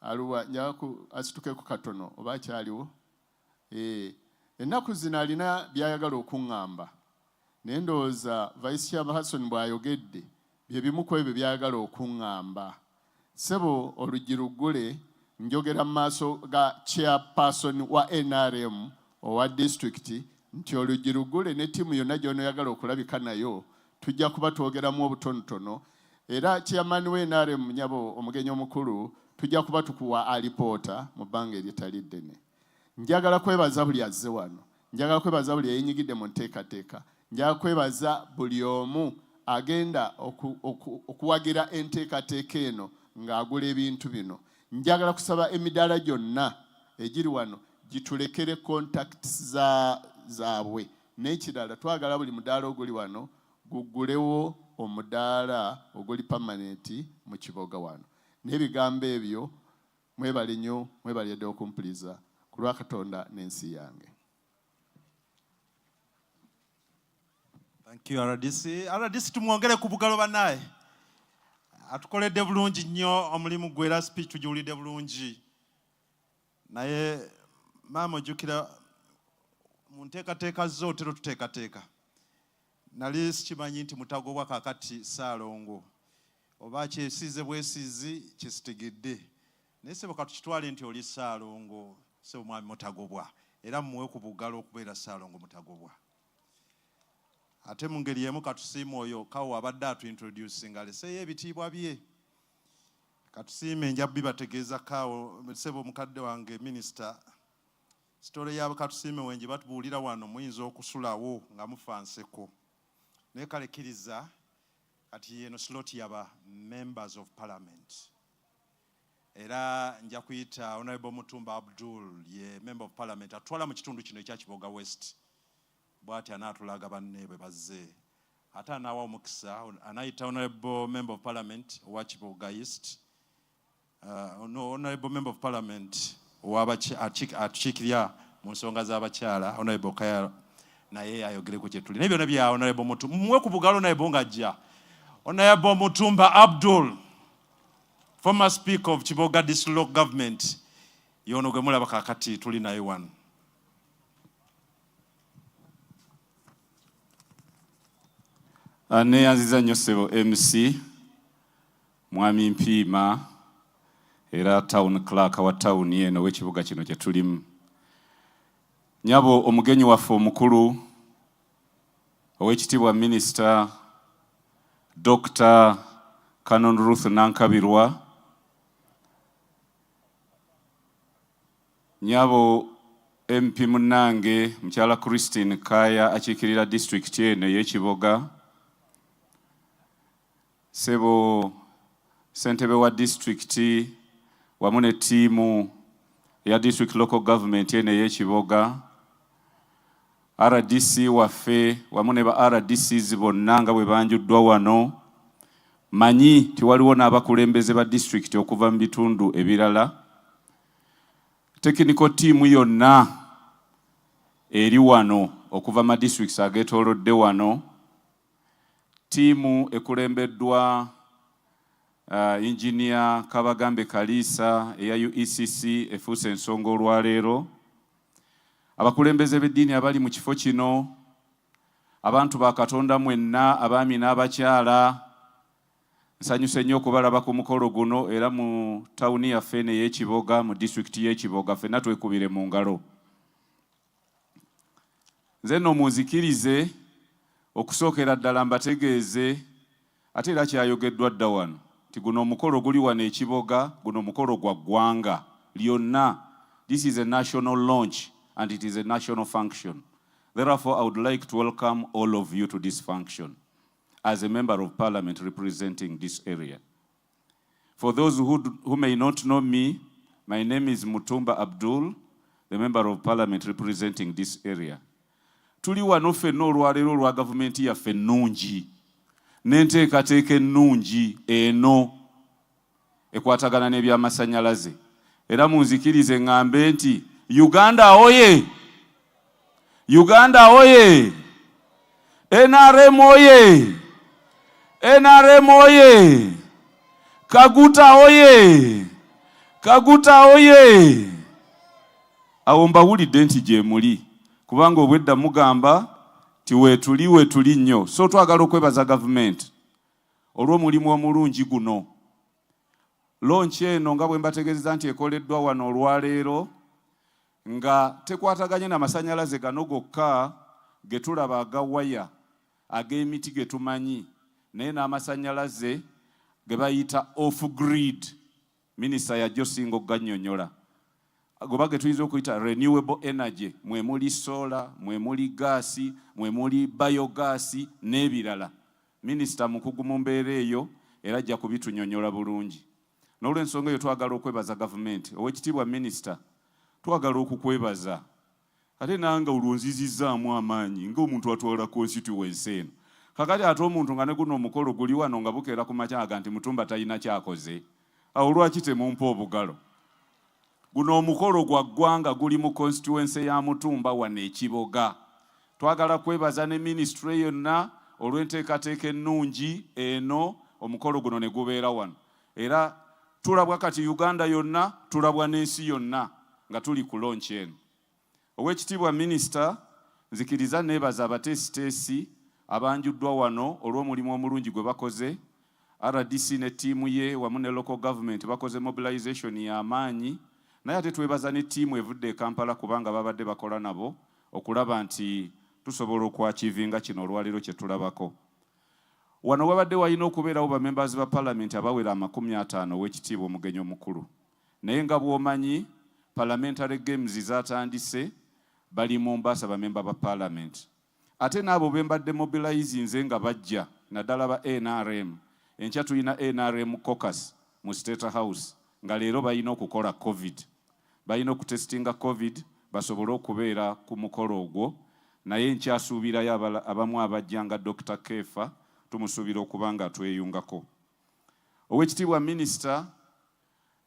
aluwa njaku asitukeko katono oba akyaliwo ennaku zino alina byayagala okuŋŋamba naye ndowooza vice chairperson bw'ayogedde bye bimu ku ebyo byayagala okuŋŋamba ssebo oluggi luggule njogera mu maaso ga chairperson wa NRM owa district nti oluggi luggule ne ttiimu yonna gy'onoyagala okulabika nayo tujja kuba twogeramu obutonotono era chairman we NRM Nyabo omugenyi omukulu tujja kuba tukuwa alipoota mu bbanga eritali ddene njagala kwebaza buli azze wano njagala kwebaza buli eyenyigidde mu nteekateeka njagala kwebaza buli omu agenda okuwagira enteekateeka eno ng'agula ebintu bino njagala kusaba emidaala gyonna egiri wano gitulekere contacts zaabwe n'ekirala twagala buli mudaala oguli wano gugulewo omudaala oguli permanenti mu kiboga wano n'ebigambo ebyo mwebale nnyo mwebalidde okumpuliriza ku lwa Katonda n'ensi yange. Thank you RDC. RDC tumwongere ku bugalo bannaye atukoledde bulungi nnyo omulimu gwe era speech tugiwulidde bulungi naye maama ojjukira mu nteekateeka zo otera tuteekateeka nali sikimanyi nti mutagobwa kakati Ssaalongo oba kyesiize bwesiizi kyesitegedde naye sebo katukitwale nti oli Ssaalongo sebo mwami Mutagobwa era muwe ku bugalo okubeera Ssaalongo Mutagobwa ate mu ngeri emu katusiima oyo kawo abadde atuintroducinga leseeyo ebitiibwa bye katusiime nja bibategeeza kawo sebo mukadde wange minisita sitole yaabo katusiime wengi batubuulira wano muyinza okusulawo nga mufa nseko naye kalekiriza kati eno slot yaba members of parliament era nja kuyita Honorable Mutumba Abdul ye member of parliament atwala mu kitundu kino ekya Kiboga West bw'ati anaatulaga banne bwe bazze ate anaawa omukisa anayita Honorable member of parliament owa Kiboga East Honorable member of parliament atukiikirira mu nsonga z'abakyala Honorable Kaya naye ayogere ku kyetuli naye byonna bya Honorable Mutumba muwe ku bugalo naye bongajja Honorable Mutumba Abdul former speaker of Kiboga District Local Government yono gwe mulaba kakati tuli naye wano. Aneyanziza nnyo ssebo MC Mwami Mpiima era town clerk wa town eno w'ekibuga kino kye tulimu. Nyabo omugenyi waffe omukulu ow'ekitiibwa Minister Dr. Canon Ruth Nankabirwa, nyabo MP munnange mukyala Christine Kaya akiikirira district eno y'Ekiboga, sebo ssentebe wa district wamu ne ttiimu ya district local government eno ey'Ekiboga, RDC waffe wamu ne ba RDCs bonna nga bwe banjuddwa wano, manyi tiwaliwo n'abakulembeze ba district okuva mu bitundu ebirala, technical team yonna eri wano okuva mu districts ageetoolodde wano, tiimu ekulembeddwa Engineer Kabagambe Kalisa eya UECC efuuse ensonga olwaleero, abakulembeze b'eddiini abali mu kifo kino, abantu ba Katonda mwenna abaami n'abakyala, nsanyuse nnyo okubalaba ku mukolo guno era mu tawuni yaffe eno ey'Ekiboga mu district y'Ekiboga ffenna twekubire mu ngalo. Nze nno munzikirize okusookera ddala mbategeeze ate era kyayogeddwa dda wano nti guno omukolo guli wano Ekiboga, guno omukolo gwa ggwanga lyonna. This is a national launch and it is a national function. Therefore, I would like to welcome all of you to this function as a member of parliament representing this area. For those who may not know me, my name is Mutumba Abdul, the member of parliament representing this area. Tuli wano ffenna olwaleero olwa gavumenti yaffe ennungi n'enteekateeka ennungi eno ekwatagana n'ebyamasannyalaze. Era munzikirize ŋŋambe nti Uganda oye! Uganda oye! NRM oye! NRM oye! Kaguta oye! Kaguta oye! Awo mbawulidde nti gye muli kubanga obwedda mugamba ti weetuli nnyo. So twagala okwebaza gavumenti olw'omulimu omulungi guno. Launch eno nga bwe mbategeezezza nti ekoleddwa wano olwaleero nga tekwataganye n'amasannyalaze gano gokka ge tulaba aga waya ag'emiti ge tumanyi, naye n'amasannyalaze ge bayita off grid. Minisita yajja osinga okugannyonnyola goba ge tuyinza okuyita renewable energy, mwe muli sola, mwe muli gaasi, mwe muli biogaasi n'ebirala. Minisita mukugu mu mbeera eyo era ajja kubitunyonnyola bulungi. N'olw'ensonga eyo twagala okwebaza gavumenti. Oweekitiibwa minisita, twagala okukwebaza ate nange olwonzizizzaamu amaanyi ng'omuntu atwala constituency eno. Kakati ate omuntu nga ne guno omukolo guli wano nga bukeera ku makya aga nti Mutumba talina kyakoze, awo lwaki temumpa obugalo? Guno omukolo gwa ggwanga guli mu constituency ya Mutumba wano Ekiboga. Twagala kwebaza ne ministry yonna olw'enteekateeka ennungi eno omukolo guno ne gubeera wano. Era tulabwa kati Uganda yonna, tulabwa n'ensi yonna nga tuli ku launch eno. Oweekitiibwa minisita, nzikiriza neebaza abateesiteesi abanjuddwa wano olw'omulimu omulungi gwe bakoze. RDC ne ttiimu ye wamu ne local government bakoze mobilization y'amaanyi, naye ate twebaza ne ttiimu evudde e Kampala kubanga babadde bakola nabo okulaba nti tusobola okwakivinga kino olwaleero kye tulabako. Wano wabadde walina okubeerawo ba members ba parliament abawera 50 ow'ekitiibwa omugenyi omukulu. Naye nga bw'omanyi parliamentary games zaatandise bali Mombasa ba member ba parliament. Ate n'abo bembadde mobilizinze nga bajja naddala ba NRM. Enkya tulina NRM caucus mu State House nga leero balina okukola COVID. Balina okutestinga COVID basobole okubeera ku mukolo ogwo. Naye nkyasuubirayo abamu abajja nga Dr. Kefa tumusuubira okuba nga tweyungako. Oweekitiibwa minisita,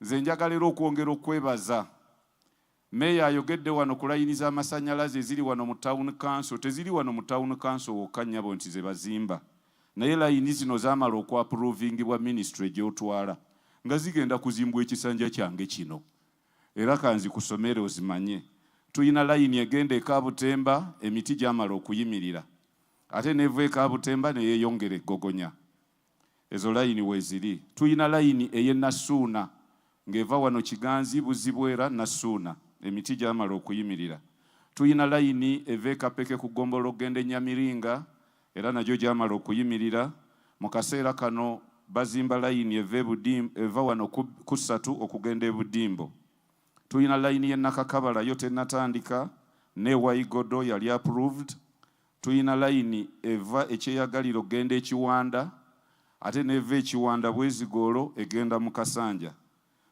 nze njagala era okwongera okwebaza Meya ayogedde wano ku layini z'amasannyalaze eziri wano mu town council, teziri wano mu town council wokka nnyabo nti ze bazimba. Naye layini zino zaamala okwapprovingibwa ministry gy'otwala nga zigenda kuzimbwa ekisanja kyange kino. Era kanzi kusomere ozimanye. Tuyina layini egenda e Kabutemba, emiti gyamala okuyimirira. Ate neva e Kabutemba ne yeeyongera eggogonya. Ezo layini weeziri. Tuyina layini ey'e Nasuuna ng'eva wano Kiganzi Buzibwera Nasuuna, emiti gyamala okuyimirira. Tuyina layini eva e Kapeke ku Ggombolo ogenda e Nyamiringa, era nagyo gyamala okuyimirira. Mu kaseera kano bazimba layini eva wano ku ssatu okugenda e Budimbo. Tuyina layini y'e Nakakabala yo tennatandika, ne Wayigodo yali approved. Tuyina layini eva ekyeyagaliro ogenda e Kiwanda, ate neva e Kiwanda Bwezigoolo egenda mu Kasanja.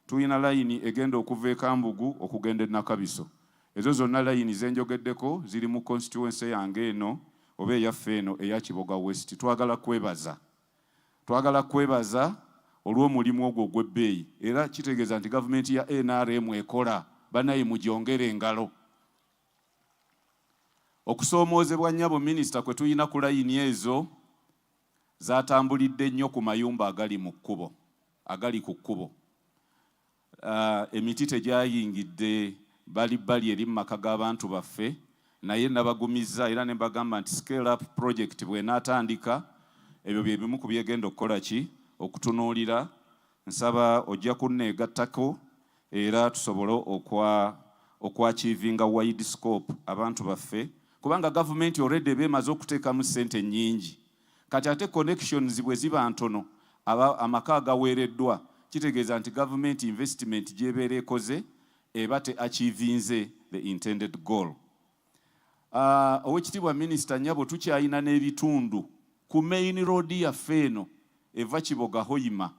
Tuyina layini egenda okuva e Kambugu okugenda e Nakabiso. Ezo zonna layini zenjogeddeko ziri mu constituency yange eno oba eyaffe eno eya Kiboga West. Twagala kwebaza olw'omulimu ogwo ogw'ebbeeyi, era kitegeeza nti gavumenti ya NRM ekola, banaye mugyongere engalo. Okusoomoozebwa nnyabo minisita kwe tuyina ku layini ezo zaatambulidde nnyo ku mayumba agali ku kkubo. Emiti tegyayingidde bali eri mu maka g'abantu baffe, naye nabagumizza era ne mbagamba nti scale up project bw'enaatandika ebyo bye bimu ku byegenda okukola ki okutunuulira. Nsaba ojja kunneegattako era tusobole okwachivinga wide scope abantu baffe, kubanga gavumenti already beemaze okuteekamu ssente nnyingi. Kati ate connections bwe ziba ntono amaka agaweereddwa, kitegeeza nti gavumenti investment gy'ebeera ekoze eba te-achievinze the intended goal. Oweekitiibwa minisita Nyabo, tukyayina n'ebitundu ku main road yaffe eno eva Kiboga Hoima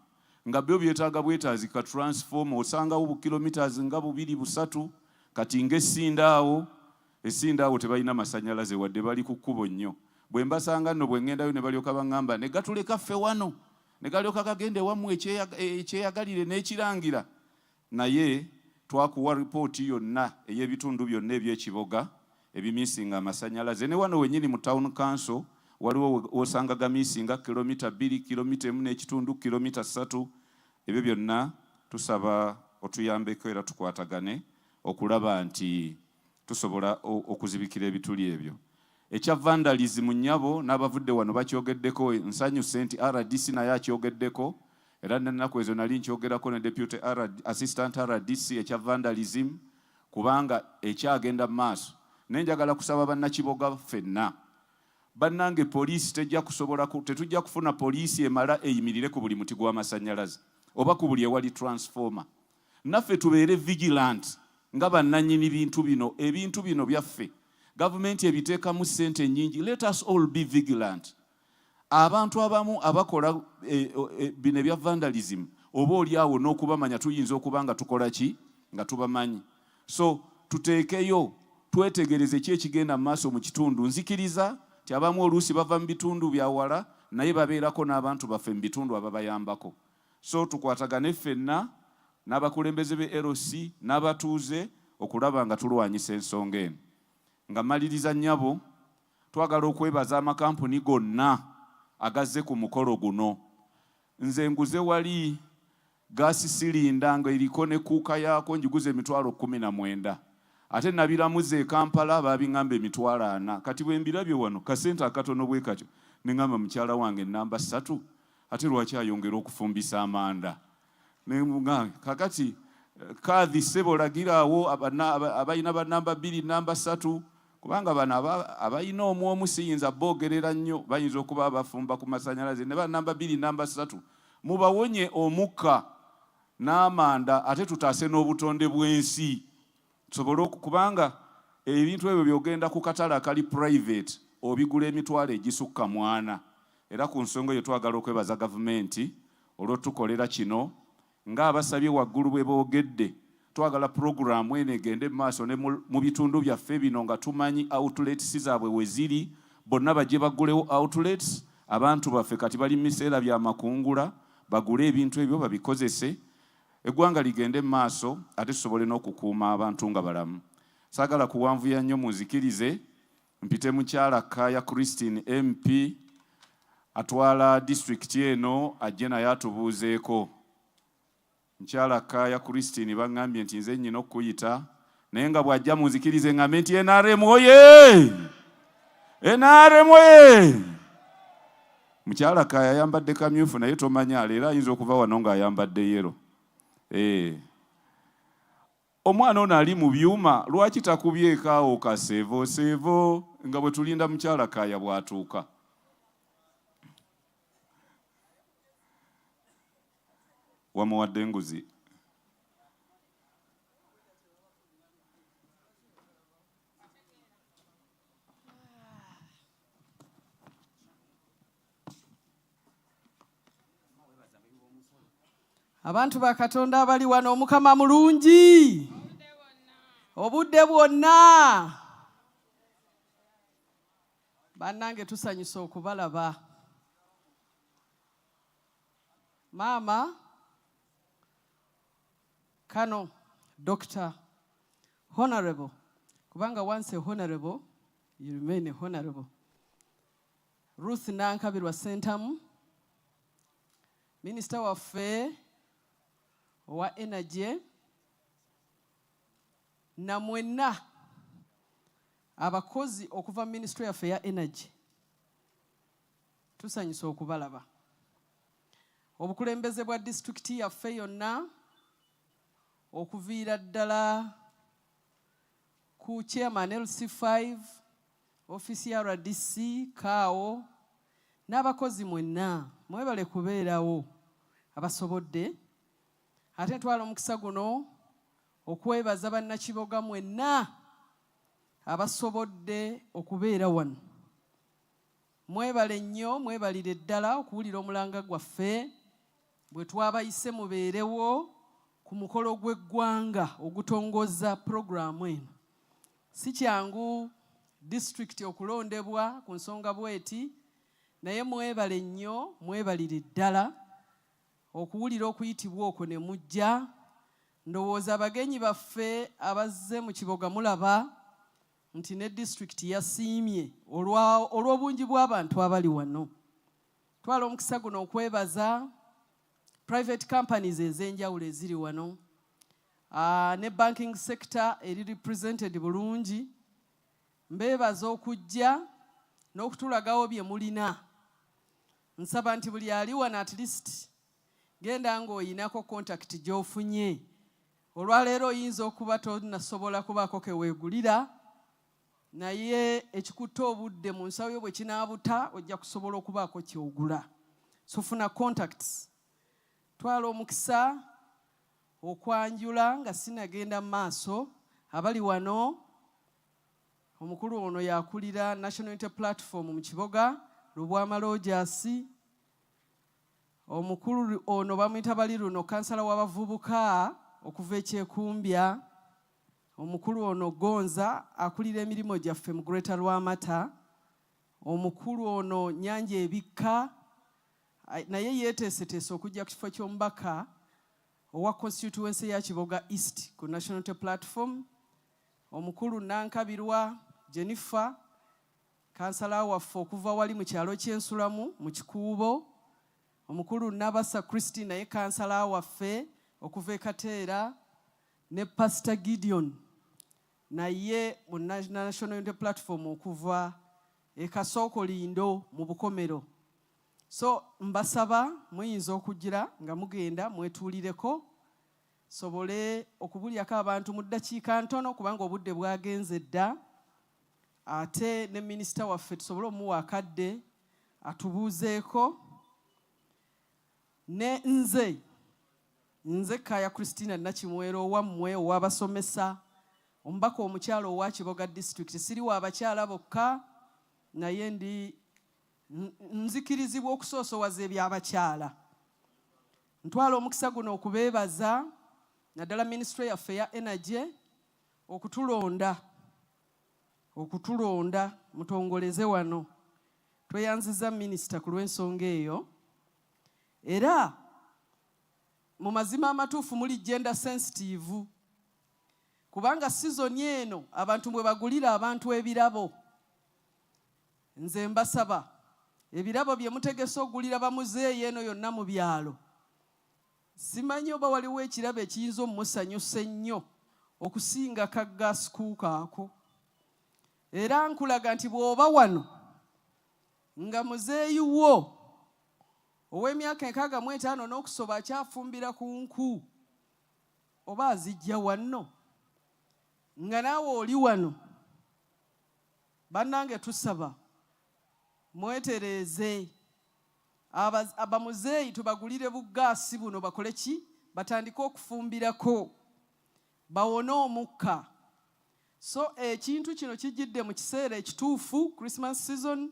nga byo byetaaga bwetaazika transform, osangawo bukilometers nga 2-3, kati ng'Essindaawo tebalina masannyalaze wadde bali ku kkubo nnyo. Bwe mbasanga nno bwe ŋŋendayo ne balyoka baŋŋamba ne gatuleka ffe wano, ne galyoka kagende wammwe ekyeyagalire n'ekirangira. Naye twakuwa ripooti yonna ey'ebitundu byonna eby'ekiboga ebimisinga amasannyalaze. Ne wano wennyini mu town council waliwo osanga gamisinga kilomita 2, kilomita 1 n'ekitundu, kilomita 3. Ebyo byonna tusaba otuyambeko era tukwatagane okulaba nti tusobola okuzibikira ebituli ebyo. Ekya vandalism Nyabo n'abavudde wano bakyogeddeko, nsanyuse nti RDC naye akyogeddeko, era n'ennaku ezo nali nkyogerako ne Deputy Assistant RDC ekya vandalism, kubanga ekyagenda mu maaso. Nenjagala kusaba bannakiboga ffenna, bannange poliisi tetujja kufuna poliisi emala eyimirire ku buli muti gw'amasannyalaze oba ku buli ewali transformer. Naffe tubeere vigilant nga bannannyini ebintu bino byaffe. Gavumenti ebiteekamu ssente nnyingi. Let us all be vigilant. Abantu abamu abakola bino ebya vandalism oba oliawo n'okubamanya tuyinza okuba nga tukola ki nga tubamanyi. So tuteekeyo twetegereze ki ekigenda mu maaso mu kitundu. Nzikiriza ti abamu oluusi bava mu bitundu bya wala naye babeerako n'abantu baffe mu bitundu ababayambako. So tukwatagane ffenna n'abakulembeze be LC n'abatuuze okulaba nga tulwanyisa ensonga eno. Nga maliriza Nyabo, twagala okwebaza amakampuni gonna agazze ku mukolo guno. Nze nguze wali gaasi sirinda nga eriko ne kuuka yaako njiguze emitwalo 19. Ate nabiramuze e Kampala babiŋŋamba emitwalo 4. Kati bwe mbirabye wano kasente akatono bwe katyo ne ŋŋamba mukyala wange namba 3 ate lwaki ayongera okufumbisa amanda. Ne muŋŋamba kakati kaadhi ssebo lagiraawo abayina bannamba 2 namba 3, kubanga bano abayina omwomu siyinza boogerera nnyo bayinza okuba abafumba ku masannyalaze. Ne bannamba 2 namba 3 mubawonye omukka n'amanda ate tutaase n'obutonde bw'ensi tusobole kubanga ebintu ebyo byogenda ku katale akali private obigula emitwalo egisukka 4. Era ku nsonga eyo twagala okwebaza gavumenti olw'otukolera kino. Ng'abasabye waggulu bwe boogedde, twagala programu eno egende mu maaso ne mu bitundu byaffe bino nga tumanyi outlets zaabwe we ziri, bonna bajje baggulewo outlets. Abantu baffe kati bali mu biseera bya makungula, bagule ebintu ebyo babikozese. eggwanga ligende mu maaso ate tusobole n'okukuuma abantu nga balamu. Saagala kuwanvuya nnyo munzikirize mpite mukyala Kaya Christine MP atwala disitulikiti eno ajje naye atubuuzeeko. Mukyala Kaya Christine baŋŋambye nti nze nnyina okukuyita naye nga bw'ajja munzikirize ŋŋambe nti NRM oye! NRM oye! Mukyala Kaya ayambadde kamyufu naye tomanya leero ayinza okuva wano ng'ayambadde yero. Omwana ono ali mu byuma lwaki takubyeko awo kaseevo nga bwe tulinda mukyala Kaya bw'atuuka. Wamuwadde enguzi. Abantu ba Katonda abali wano Omukama mulungi. Obudde bwonna. Bannange tusanyusa okubalaba. Maama Kano Dr. Honorable kubanga once a honorable you remain a honorable. Ruth Nankabirwa Sentamu Minister waffe wa energy na mwenna abakozi okuva Ministry yaffe ya energy tusanyusa okubalaba. Obukulembeze bwa district yaffe yonna okuviira ddala ku chairman LC5 office ya RDC Kao n'abakozi mwenna mwebale kubeerawo abasobodde. Ate twala omukisa guno okwebaza bannakiboga mwenna abasobodde okubeera wano. Mwebale nnyo mwebalire ddala okuwulira omulanga gwaffe bwe twabayise mubeerewo ku mukolo gw'eggwanga ogutongoza programu eno. Si kyangu district okulondebwa ku nsonga bweti naye mwebale nnyo mwebalire ddala okuwulira okuyitibwa okwo ne mujja. Ndowooza abagenyi baffe abazze mu Kiboga mulaba nti ne district yasiimye olw'obungi bw'abantu abali wano. Twala omukisa guno okwebaza private companies ez'enjawulo eziri wano. Ne banking sector eri represented bulungi. Mbeebaza okujja n'okutulagawo bye mulina. Nsaba nti buli ali wano at least genda ng'oyinako contact gy'ofunye. Olwaleero oyinza okuba tonasobola kubaako ke weegulira naye ekikutte obudde mu nsawo yo bwe kinaabuta ojja kusobola okubaako ky'ogula. So funa contacts. Twala omukisa okwanjula nga sinagenda mu maaso abali wano. Omukulu ono yakulira National Unity Platform mu Kiboga Lubwama Rogers. Omukulu ono bamuyita bali luno kansala w'abavubuka okuva ekyekumbya. Omukulu ono Gonza akulira emirimu gyaffe mu Greater Lwamata. Omukulu ono Nyanja ebikka naye yeeteeseteese okujja ku kifo ky'omubaka owa constituency ya Kiboga East ku National Unity Platform. Omukulu Nankabirwa Jennifer kansala waffe okuva wali mu kyalo ky'Ensulamu mu Kikuubo. Omukulu Nabasa Christine naye kansala waffe okuva e Kateera. Ne Pastor Gideon naye mu National Unity Platform okuva e Kasoko Lindo mu Bukomero. So mbasaba muyinza okugira nga mugenda mwetuulireko sobole okubulyako abantu mu ddakiika ntono kubanga obudde bwagenze dda. Ate ne minisita waffe tusobole omuwa akadde atubuuzeeko. Ne nze Kaya Christina Nakimwero owammwe ow'abasomesa omubaka omukyalo owa Kiboga district. Siri wa abakyala bokka naye ndi nzikirizibwa okusoosowaza eby'abakyala. Ntwala omukisa guno okubeebaza naddala ministry yaffe ya energy okutulonda mutongoleze wano. Tweyanziza minisita ku lw'ensonga eyo. Era mu mazima amatuufu muli gender sensitive kubanga season eno abantu bwe bagulira abantu ebirabo. Nze mbasaba ebirabo bye mutegese ogulira bamuzeeyi eno yonna mu byalo, simanyi oba waliwo ekirabo ekiyinza omumusanyusa ennyo okusinga ka gas cooker ako. Era nkulaga nti bw'oba wano nga muzeeyi wo ow'emyaka 65 n'okusoba akyafumbira ku nku, oba azijja wano nga naawe oli wano, bannange tusaba mwetereeze. Abamuzeeyi tubagulire bugaasi buno bakole ki? Batandike okufumbirako bawone omukka. So ekintu kino kijjidde mu kiseera ekituufu, Christmas season,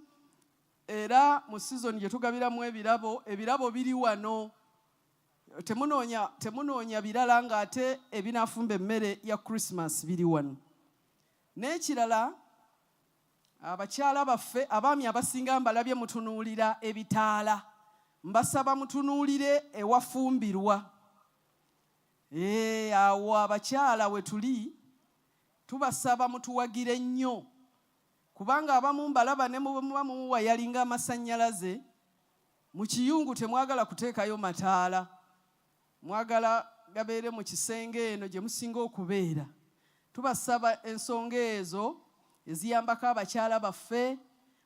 era mu season gye tugabiramu ebirabo biri wano. Temunoonya birala ng'ate ebinaafumba emmere ya Christmas biri wano. N'ekirala, abakyala baffe abaami abasinga mbalabye mutunuulira ebitaala, mbasaba mutunuulire ewafumbirwa. Awo abakyala we tuli tubasaba mutuwagire nnyo kubanga abamu mbalaba ne muba muwayalinga amasannyalaze, mu kiyungu temwagala kuteekayo mataala, mwagala gabeere mu kisenge eno gye musinga okubeera. Tubasaba ensonga ezo eziyambako abakyala baffe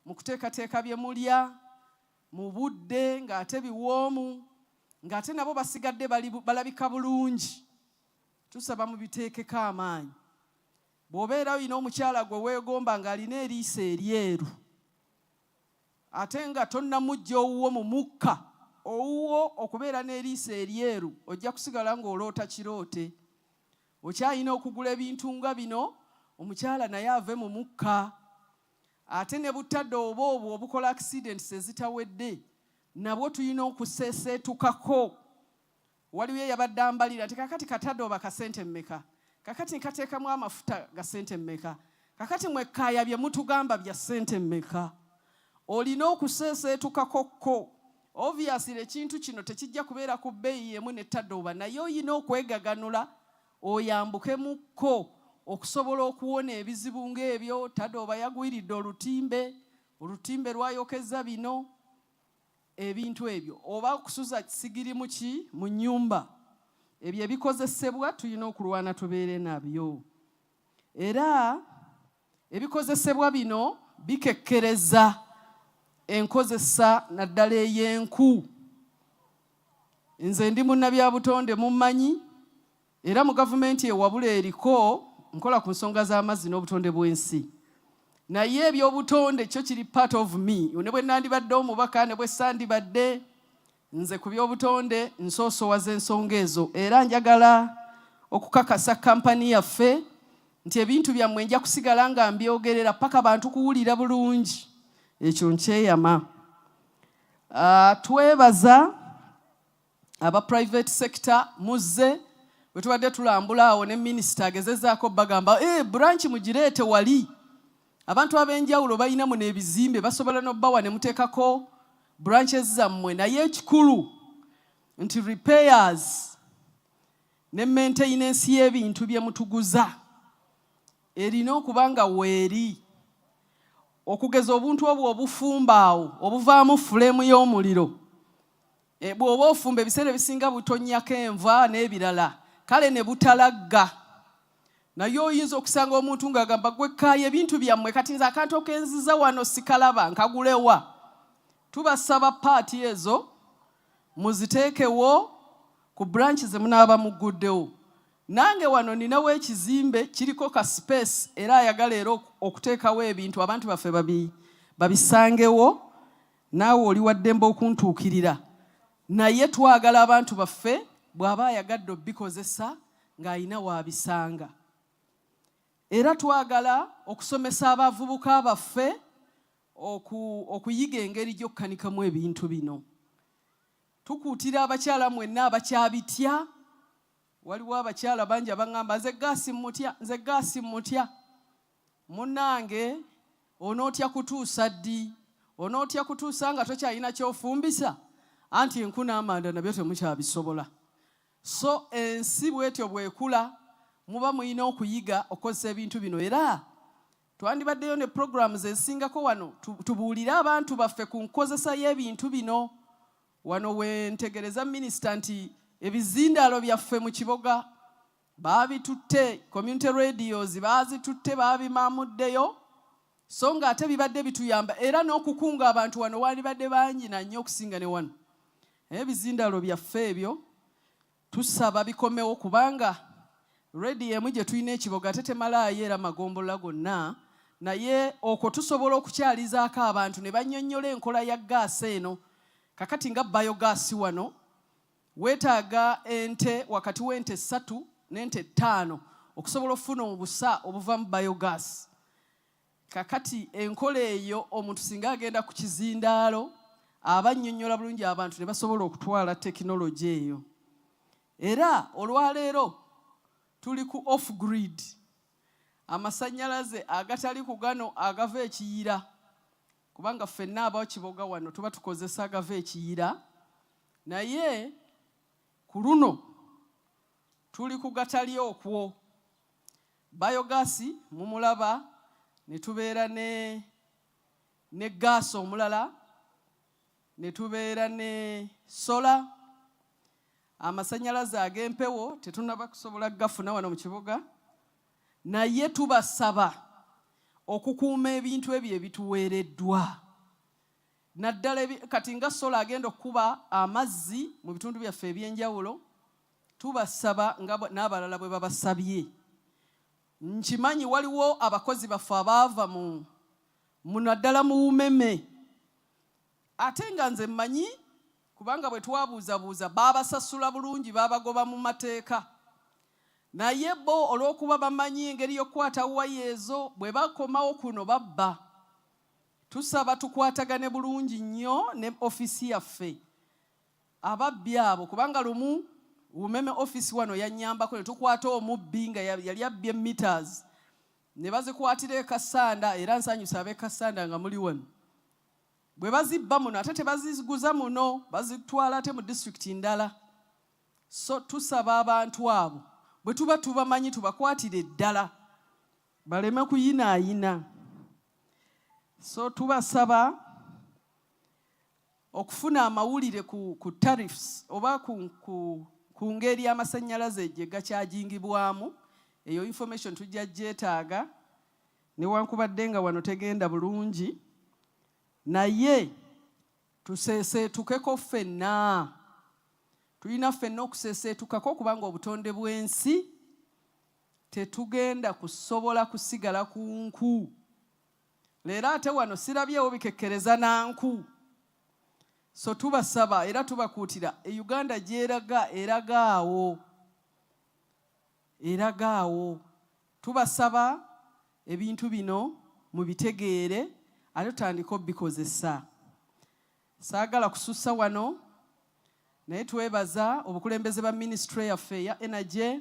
mu kuteekateeka bye mulya mu budde ng'ate biwoomu, ng'ate nabo basigadde balabika bulungi. Tusaba mubiteekeko amaanyi. Bw'obeera olina omukyala gwe weegomba ng'alina eriiso eryeru ate nga tonnamujja owuwo mu mukka, owuwo okubeera n'eriiso eryeru, ojja kusigala ng'oloota kiroote. Okyalina okugula ebintu nga bino, omukyala naye ave mu mukka. Ate ne butadde oba obwo obukola accidents ezitawedde, nabwo tulina okuseeseetukako. Waliwo eyabadde ambalira nti kakati katadde oba kasente mmeka, kakati nkateekamu amafuta ga sente mmeka, kakati mwekkaaya bye mutugamba bya sente mmeka. Olina okuseeseetukakokko. Obviously ekintu kino tekijja kubeera ku bbeeyi emu n'ettadde oba, naye olina okwegaganula oyambukemukko okusobola okuwona ebizibu ng'ebyo. Tadde oba yagwiridde olutimbe lwayokeza bino, ebintu ebyo, oba okusuza sigiri mu nnyumba. Ebyo ebikozesebwa tulina okulwana tubeere nabyo. Era ebikozesebwa bino bikekkereza enkozesa naddala ey'enku. Nze ndi munnabyabutonde mummanyi, era mu gavumenti ewabula eriko nkola ku nsonga z'amazzi n'obutonde bw'ensi. Naye ebyobutonde kyo kiri part of me. Ne bwe nandibadde omubaka ne bwe sandibadde, nze ku byobutonde nsoosowaza ensonga ezo. Era njagala okukakasa kampani yaffe nti ebintu byammwe nja kusigala nga mbyogerera paka bantu kuwulira bulungi. Ekyo nkyeyama. Twebaza aba private sector muzze bwe tubadde tulambula awo ne minisita agezezaako bagamba branch mugireete wali. Abantu ab'enjawulo balina muno ebizimbe basobola n'obbawa ne muteekako branches zammwe, naye ekikulu nti repairs ne maintenance y'ebintu bye mutuguza erina okuba nga weeri. Okugeza obuntu obwo obufumba awo obuvaamu fulemu y'omuliro, bw'oba ofumba ebiseera ebisinga butonnyako enva n'ebirala, kale ne butalagga. Naye oyinza okusanga omuntu ng'agamba gwekkaaya ebintu byammwe kati nze akantu okenziza wano sikalaba nkagulewa. Tubasaba paati ezo muziteekewo ku branch ze munaaba muguddewo. Nange wano ninawo ekizimbe kiriko ka space era ayagala era okuteekawo ebintu abantu baffe babisangewo, naawe oli waddembe okuntuukirira. Naye twagala abantu baffe bw'aba ayagadde obikozesa ng'alina waabisanga. Era twagala okusomesa abavubuka baffe okuyiga engeri gy'okkanikamu ebintu bino. Tukuutira abakyala mwenna abakyabitya. Waliwo abakyala bangi abangamba nze gaasi mutya. Munnange onootya kutuusa ddi? Onootya kutuusa nga tokyalina kyofumbisa? Anti enku n'amanda nabyo temukyabisobola. So ensi bwetyo bwekula muba muyina okuyiga okozesa ebintu bino, era twandibaddeyo ne programs ezisingako wano tubuulire abantu baffe ku nkozesa y'ebintu bino. Wano wentegereza minisita nti ebizindaalo byaffe mu Kiboga baabitutte, community radios baazitutte baabimamuddeyo, so nga ate bibadde bituyamba, era n'okukunga abantu wano wandibadde bangi nannyo okusinga ne wano. Ebizindaalo byaffe ebyo tusaba bikomewo, kubanga radio emu gye tulina ekiboga tetemalaayo era magombolola gonna, naye okwo tusobola okukyalizaako abantu ne bannyonnyola enkola ya gaasi eno. Kakati nga biogas wano weetaaga ente wakati w'ente 3 n'ente 5 okusobola okufuna obusa obuva mu biogas. Kakati enkola eyo omuntu singa agenda ku kizindaalo aba annyonnyola bulungi abantu ne basobola okutwala tekinologi eyo. Era olwaleero tuli ku off grid, amasannyalaze agatali ku gano agava ekiyira, kubanga ffenna aba Kiboga wano tuba tukozesa agava ekiyira, naye ku luno tuli ku gatali okwo. Bayogasi mumulaba, ne tubeera ne gaasi omulala, ne tubeera ne sola, amasannyalaze ag'empewo tetunaba kusobola gafuna wano mu Kiboga, naye tubasaba okukuuma ebintu ebyo ebituweereddwa. Naddala kati nga sola agenda okukuba amazzi mu bitundu byaffe ebyenjawulo, tubasaba n'abalala bwe babasabye. Nkimanyi waliwo abakozi baffe abaava mu naddala mu Umeme, ate nga nze mmanyi kubanga bwe twabuuzabuuza baabasasula bulungi, baabagoba mu mateeka, naye bo olw'okuba bamanyi engeri y'okukwata waya ezo bwe bakomawo kuno babba. Tusaba tukwatagane bulungi nnyo ne ofisi yaffe ababbi abo, kubanga lumu Umeme ofisi wano yannyambako ne tukwata omubbi nga yali abbye meters, ne bazikwatira e Kasanda, era nsanyusa ab'e Kasanda nga muli wano. Bwe bazibba muno ate tebaziguza muno, bazitwala ate mu disitulikiti ndala. So tusaba abantu abo bwe tuba tubamanyi tubakwatire eddala baleme kuyinaayina. So tubasaba okufuna amawulire ku tariffs oba ku ngeri y'amasannyalaze gye gakyajingibwamu. Eyo information tujja gyetaaga newankubadde nga wano tegenda bulungi, naye tuseeseetukeko ffenna. Tulina ffenna okuseeseetukako kubanga obutonde bw'ensi tetugenda kusobola kusigala ku nku. Leero ate wano sirabyewo bikekkereza na nku. So tubasaba era tubakuutira, Uganda gy'eraga eraga awo. Tubasaba ebintu bino mubitegeere ate tutandike obikozesa. Saagala kusussa wano, naye twebaza obukulembeze ba ministry yaffe ya energy.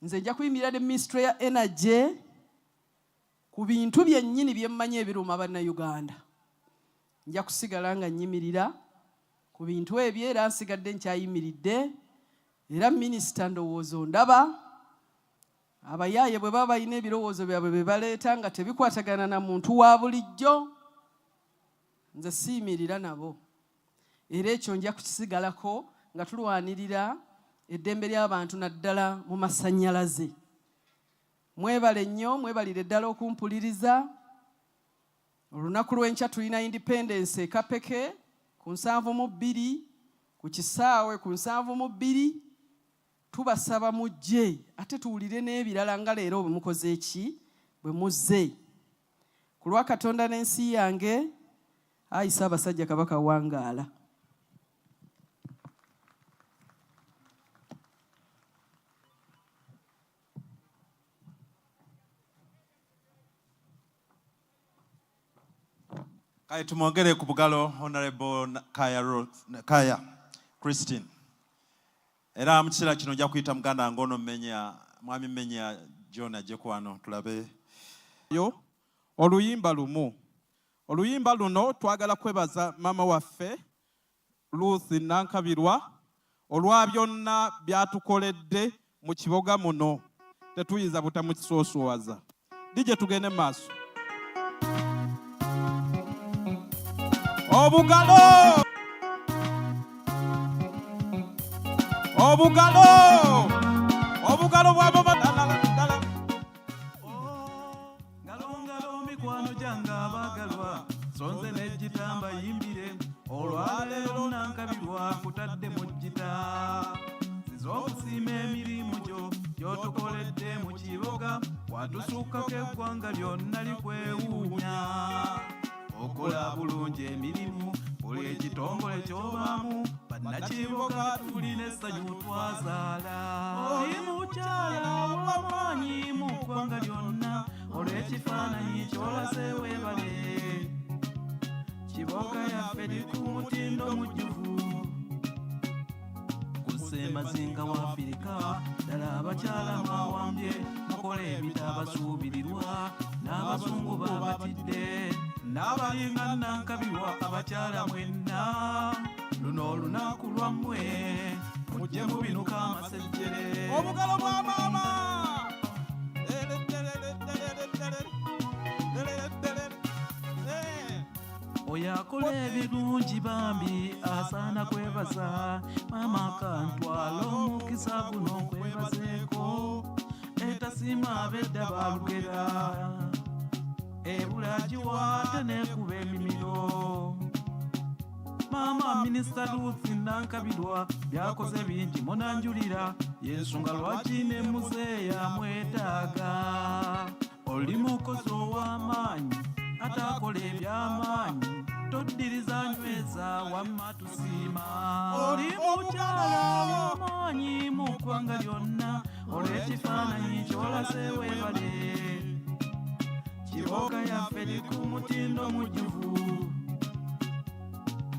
Nze nja kuyimirira ne ministry ya energy ku bintu byennyini bye mmanyi ebiruma bannayuganda. Nja kusigala nga nnyimirira ku bintu ebyo, era nsigadde nkyayimiridde. Era minisita ndowooza ondaba, abayaaye bwe baba balina ebirowoozo byabwe bye baleeta nga tebikwatagana na muntu wa bulijjo, nze siyimirira nabo. Era ekyo nja kukisigalako nga tulwanirira eddembe ly'abantu naddala mu masannyalaze. Mwebale nnyo, mwebalire ddala okumpuliriza. Olunaku lw'enkya tulina independence Kapeke ku 7/2, ku Kisaawe ku 7/2. Tubasaba mujje ate tuwulire n'ebirala nga leero bwe mukoze eki bwe muzze. Ku lwa Katonda n'ensi yange, ayi Ssaabasajja Kabaka wangaala. Kale tumwongere ku bugalo Honorable Kaya Christine. Era mu kiseera kino nja kuyita muganda ngono mwami Mmenya John ajje kwano tulabe. Oluyimba lumu. Oluyimba luno twagala kwebaza mama waffe Ruth Nankabirwa olwa byonna byatukoledde mu kiboga muno tetuyinza butamukisoosowaza. DJ tugende maaso. Obugalo! Obugalo! Obugalo bwa mama dala. Ngalo mikwano janga abagalwa sonze n'ejjitamba yimbire olwaleero nankabirwa kutadde mu jjita z'okusiima emirimu gyo gy'otukoledde mu kiboga watusukkako eggwanga lyonna likwewuunya okola bulungi emirimu buli ekitongole ky'obaamu bannakiboga tulina essanyu twazaala oli mukyala w'amaanyi mu ggwanga lyonna olw'ekifaananyi ky'olase weebale kiboga yaffe eri ku mutindo mujjuvu kusemazinga wa Afirika ddala abakyala mwawambye mukola ebitabasuubirirwa n'abazungu babatidde n'abalinga nankabirwa abakyala mwenna luno olunaku lwammwe mujje mubinuka amasejjere obugalo bwa maama oyo akola ebirungi bambi asaana kwebaza maama kantwala omukisa guno nkwebazeeko etasiima ab'edda balugera ebula giwaate n'ekuba emimiro maama minisita Ruth Nankabirwa byakoze bingi munanjulira y'ensonga lwaki ne muzeeya mwetaaga oli mukozi ow'amaanyi atakola eby'amaanyi toddiriza nyweza wamma tusiima oli mukyala w'amaanyi mu ggwanga lyonna olw'ekifaananyi ky'olase weebale kiboga yaffe eri ku mutindo mujjuvu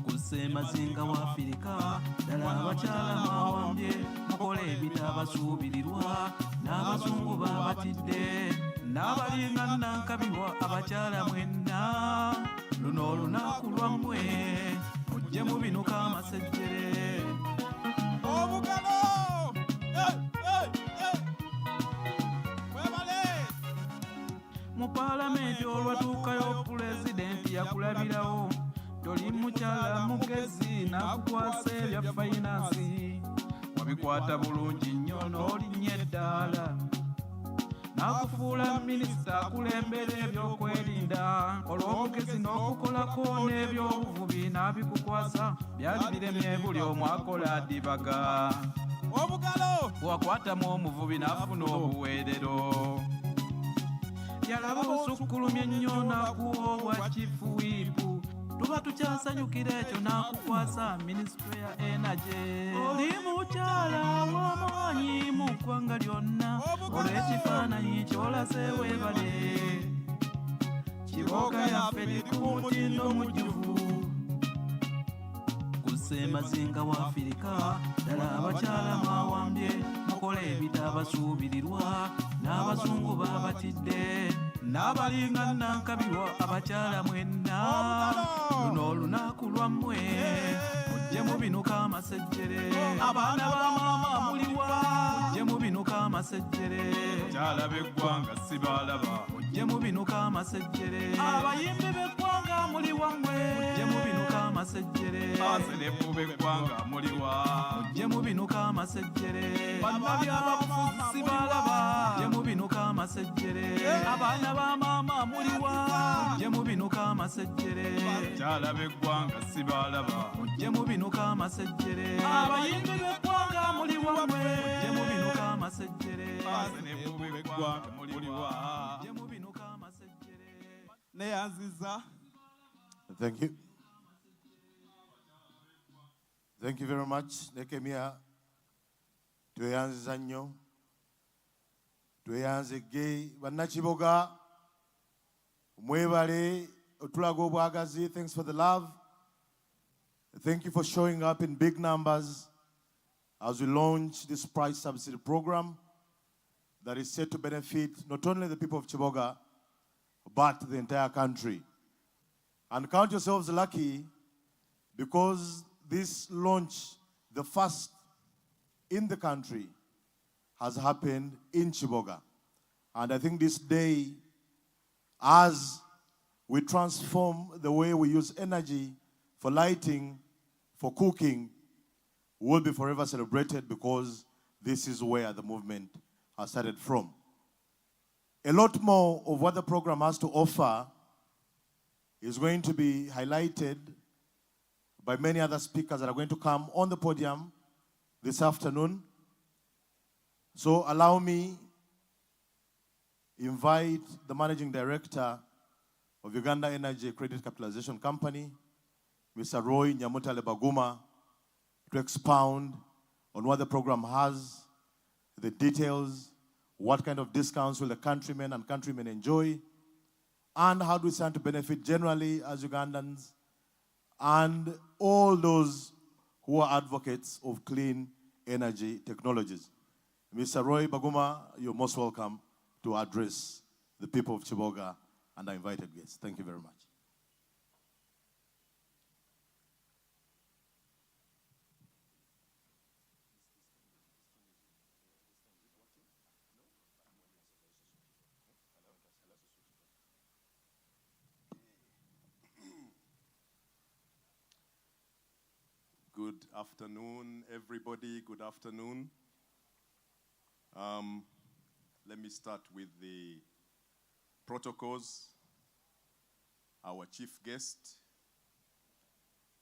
kusemazinga wa Afirika ddala abakyala mwawambye mukola ebitabasuubirirwa n'abazungu babatidde n'abalinga nankabirwa abakyala mwenna luno olunaku lwammwe mujje mubinuka amasejjere obugalo webale mu paalamenti olwatuukayo pulezidenti yakulabirawo toli mukyala mugezi n'akukwasa ebya fayinansi wabikwata bulungi nnyo n'olinnya eddaala n'akufuula minisita akulembera ebyokwerinda olw'obugezi n'okukolako n'ebyobuvubi n'abikukwasa byali biremye buli omu akola adibaga obugalo bwakwatamu omuvubi n'afuna obuweerero yalaba osukkulumya ennyo n'akuwa obwa kifuwiipu tuba tukyasanyukira ekyo n'akukwasa minisitule ya energy oli mukyala w'amaanyi mu ggwanga lyonna olw'ekifaananyi ky'olase weebale kiboga yaffe eri ku mutindo mujjuvu kusemazinga wa Afirika ddala abakyala mwawambye mukola ebitabasuubirirwa n'abazungu babatidde n'abalinga nankabirwa abakyala mwenna luno olunaku lwammwe mujje mubinuka amasejjere abaana ba maama muliwa mujje mubinuka amasejjere bakyala b'eggwanga si baalaba mujje mubinuka amasejjere abayimbi b'eggwanga muliwa mmwe mujje mubinuka amasejjere abaserefu b'eggwanga muliwa mujje mubinuka amasejjere bannabyabufuzi si baalaba mujje mubinuka amasejjere abaana ba maama muliwa mujje mubinuka amasejjere bakyala b'eggwanga si baalaba mujje mubinuka amasejjere abayimbi b'eggwanga muliwa mmwe mujje mubinuka amasejjere abaserefu b'eggwanga muliwa mujje mubinuka amasejjere neyanziza. Thank you. Thank you very much. Nekemia tweyanziza nnyo tweyanzege bannakiboga mwebale otulaga obwagazi. Thanks for the love. Thank you for showing up in big numbers as we launch this Price Subsidy Program that is set to benefit not only the people of Kiboga but the entire country. And count yourselves lucky because this launch, the first in the country has happened in Kiboga. And I think this day, as we transform the way we use energy for lighting, for cooking, will be forever celebrated because this is where the movement has started from. A lot more of what the program has to offer is going to be highlighted by many other speakers that are going to come on the podium this afternoon. So allow me invite the Managing Director of Uganda Energy Credit Capitalization Company, Mr. Roy Nyamutale Baguma, to expound on what the program has, the details, what kind of discounts will the countrymen and countrymen enjoy, and how do we stand to benefit generally as Ugandans, and all those who are advocates of clean energy technologies. Mr. Roy Baguma, you're most welcome to address the people of Kiboga and our invited guests. Thank you very much. Good afternoon, everybody. Good afternoon. Let me start with the protocols. Our chief guest,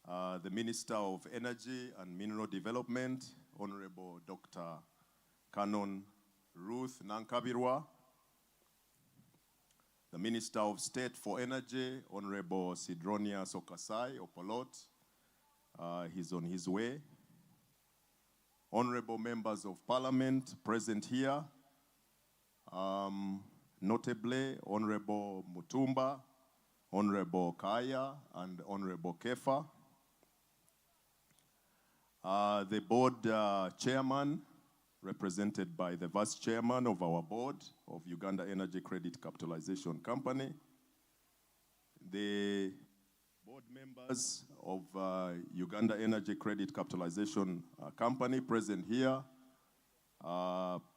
the Minister of Energy and Mineral Development, Honorable Dr. Canon Ruth Nankabirwa. The Minister of State for Energy, Honorable Sidronia Sokasai Opolot. He's on his way. Honorable members of parliament present here, notably Honorable Mutumba, Honorable Kaya, and Honorable Kefa. The board chairman, represented by the vice chairman of our board of Uganda Energy Credit Capitalization Company. The board members of Uganda Energy Credit Capitalization Company present here,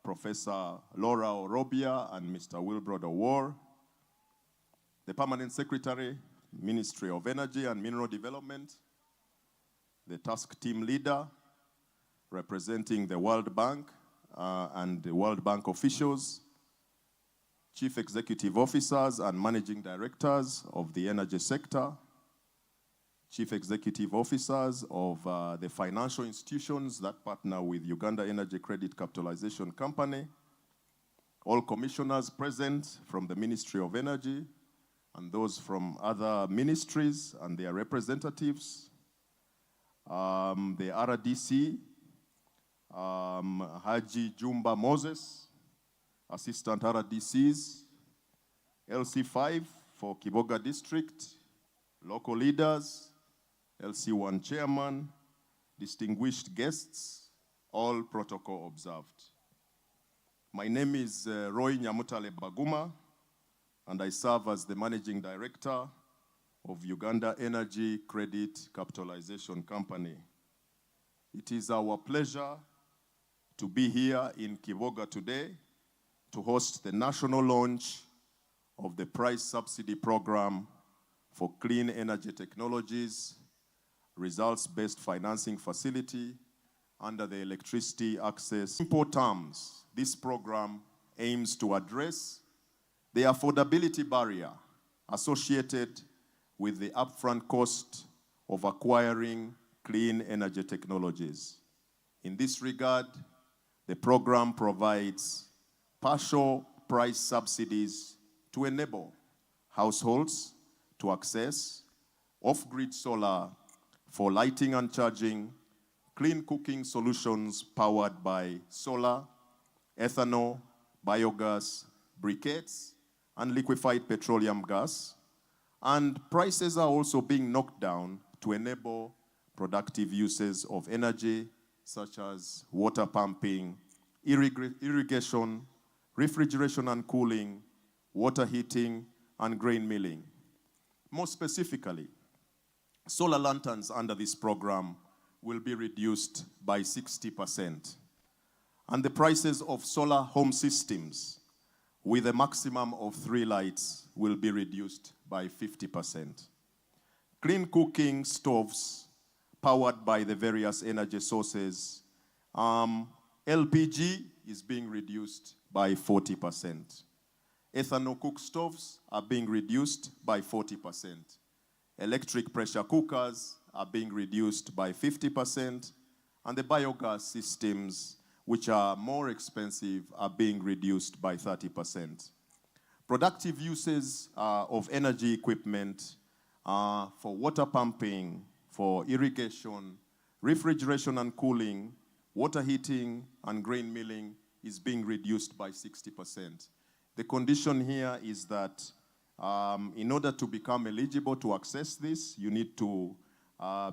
Professor Laura Orobia and Mr. Wilbrod Owar, the Permanent Secretary, Ministry of Energy and Mineral Development, the task team leader representing the World Bank and the World Bank officials, chief executive officers and managing directors of the energy sector, chief executive officers of the financial institutions that partner with Uganda Energy Credit Capitalization Company, all commissioners present from the Ministry of Energy, and those from other ministries and their representatives, the RDC, Haji Jumba Moses, Assistant RDCs, LC5 for Kiboga District, local leaders, LC1 chairman, distinguished guests, all protocol observed. My name is Roy Nyamutale Baguma, and I serve as the Managing Director of Uganda Energy Credit Capitalization Company. It is our pleasure to be here in Kiboga today to host the national launch of the Price Subsidy Program for Clean Energy Technologies, results-based financing facility under the Electricity Access. In simple terms, this program aims to address the affordability barrier associated with the upfront cost of acquiring clean energy technologies. In this regard, the program provides partial price subsidies to enable households to access off-grid solar for lighting and charging, clean cooking solutions powered by solar, ethanol, biogas, briquettes, and liquefied petroleum gas. And prices are also being knocked down to enable productive uses of energy, such as water pumping, irrigation, refrigeration and cooling, water heating, and grain milling. More specifically, solar lanterns under this program will be reduced by 60%. And the prices of solar home systems with a maximum of 3 lights will be reduced by 50%. Clean cooking stoves powered by the various energy sources, LPG is being reduced by 40%. Ethanol cook stoves are being reduced by 40%. Electric pressure cookers are being reduced by 50%. And the biogas systems, which are more expensive, are being reduced by 30%. Productive uses of energy equipment for water pumping, for irrigation, refrigeration and cooling, water heating, and grain milling is being reduced by 60%. The condition here is that in order to become eligible to access this, you need to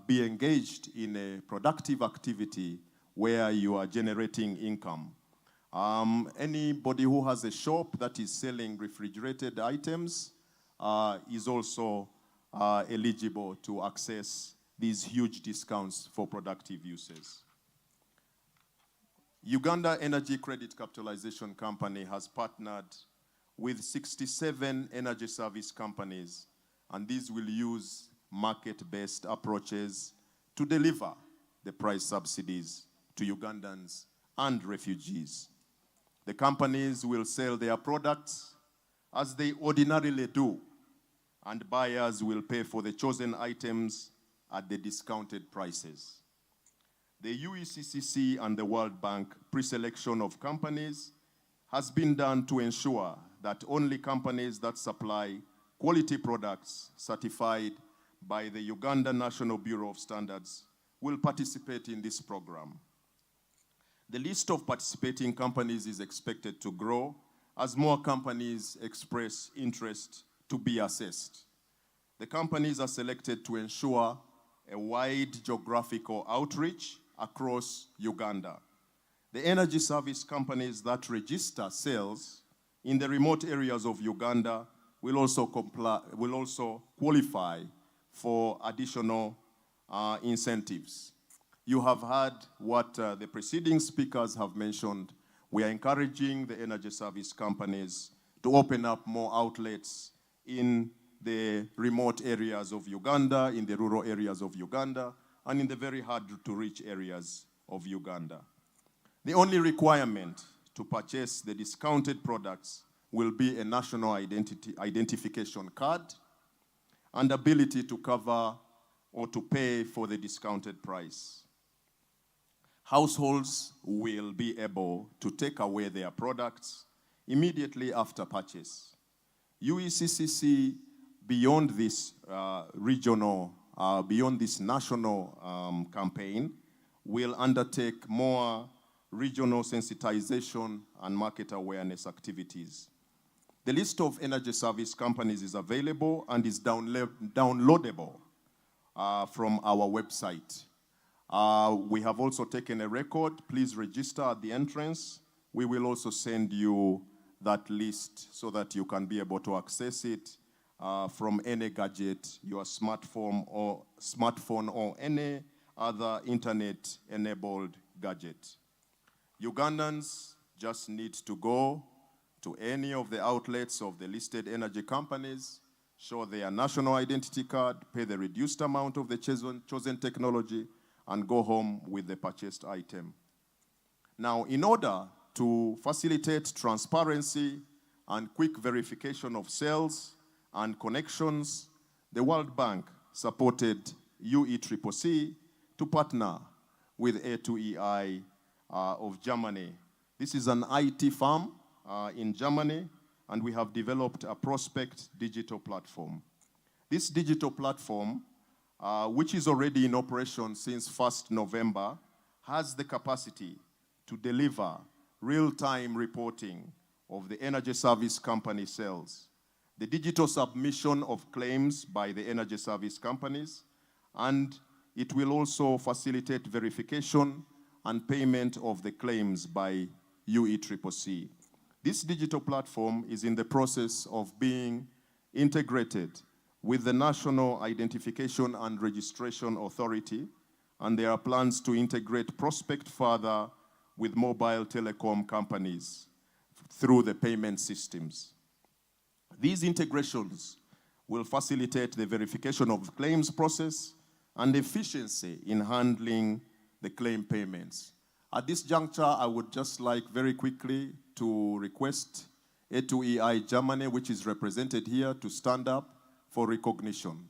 be engaged in a productive activity where you are generating income. Anybody who has a shop that is selling refrigerated items is also eligible to access these huge discounts for productive uses. Uganda Energy Credit Capitalization Company has partnered with 67 energy service companies, and these will use market-based approaches to deliver the price subsidies to Ugandans and refugees. The companies will sell their products as they ordinarily do, and buyers will pay for the chosen items at the discounted prices. The UECCC and the World Bank pre-selection of companies has been done to ensure that only companies that supply quality products certified by the Uganda National Bureau of Standards will participate in this program. The list of participating companies is expected to grow as more companies express interest to be assessed. The companies are selected to ensure a wide geographical outreach across Uganda. The energy service companies that register sales in the remote areas of Uganda will also qualify for additional incentives. You have heard what the preceding speakers have mentioned. We are encouraging the energy service companies to open up more outlets in the remote areas of Uganda, in the rural areas of Uganda, and in the very hard-to-reach areas of Uganda. The only requirement to purchase the discounted products will be a national identification card and ability to cover or to pay for the discounted price. Households will be able to take away their products immediately after purchase. UECCC, beyond this beyond this national campaign, will undertake more regional sensitization and market awareness activities. The list of energy service companies is available and is downloadable from our website. We have also taken a record. Please register at the entrance. We will also send you that list so that you can be able to access it from any gadget, your smartphone or any other internet-enabled gadget. Ugandans just need to go to any of the outlets of the listed energy companies, show their national identity card, pay the reduced amount of the chosen technology, and go home with the purchased item. Now, in order to facilitate transparency and quick verification of sales and connections, the World Bank supported UECCC to partner with A2EI of Germany. This is an IT firm in Germany, and we have developed a prospect digital platform. This digital platform, which is already in operation since 1st November, has the capacity to deliver real-time reporting of the energy service company sales, the digital submission of claims by the energy service companies, and it will also facilitate verification and payment of the claims by UECCC. This digital platform is in the process of being integrated with the National Identification and Registration Authority, and there are plans to integrate Prospect further with mobile telecom companies through the payment systems. These integrations will facilitate the verification of claims process and efficiency in handling the claim payments. At this juncture, I would just like very quickly to request A2EI Germany, which is represented here, to stand up for recognition.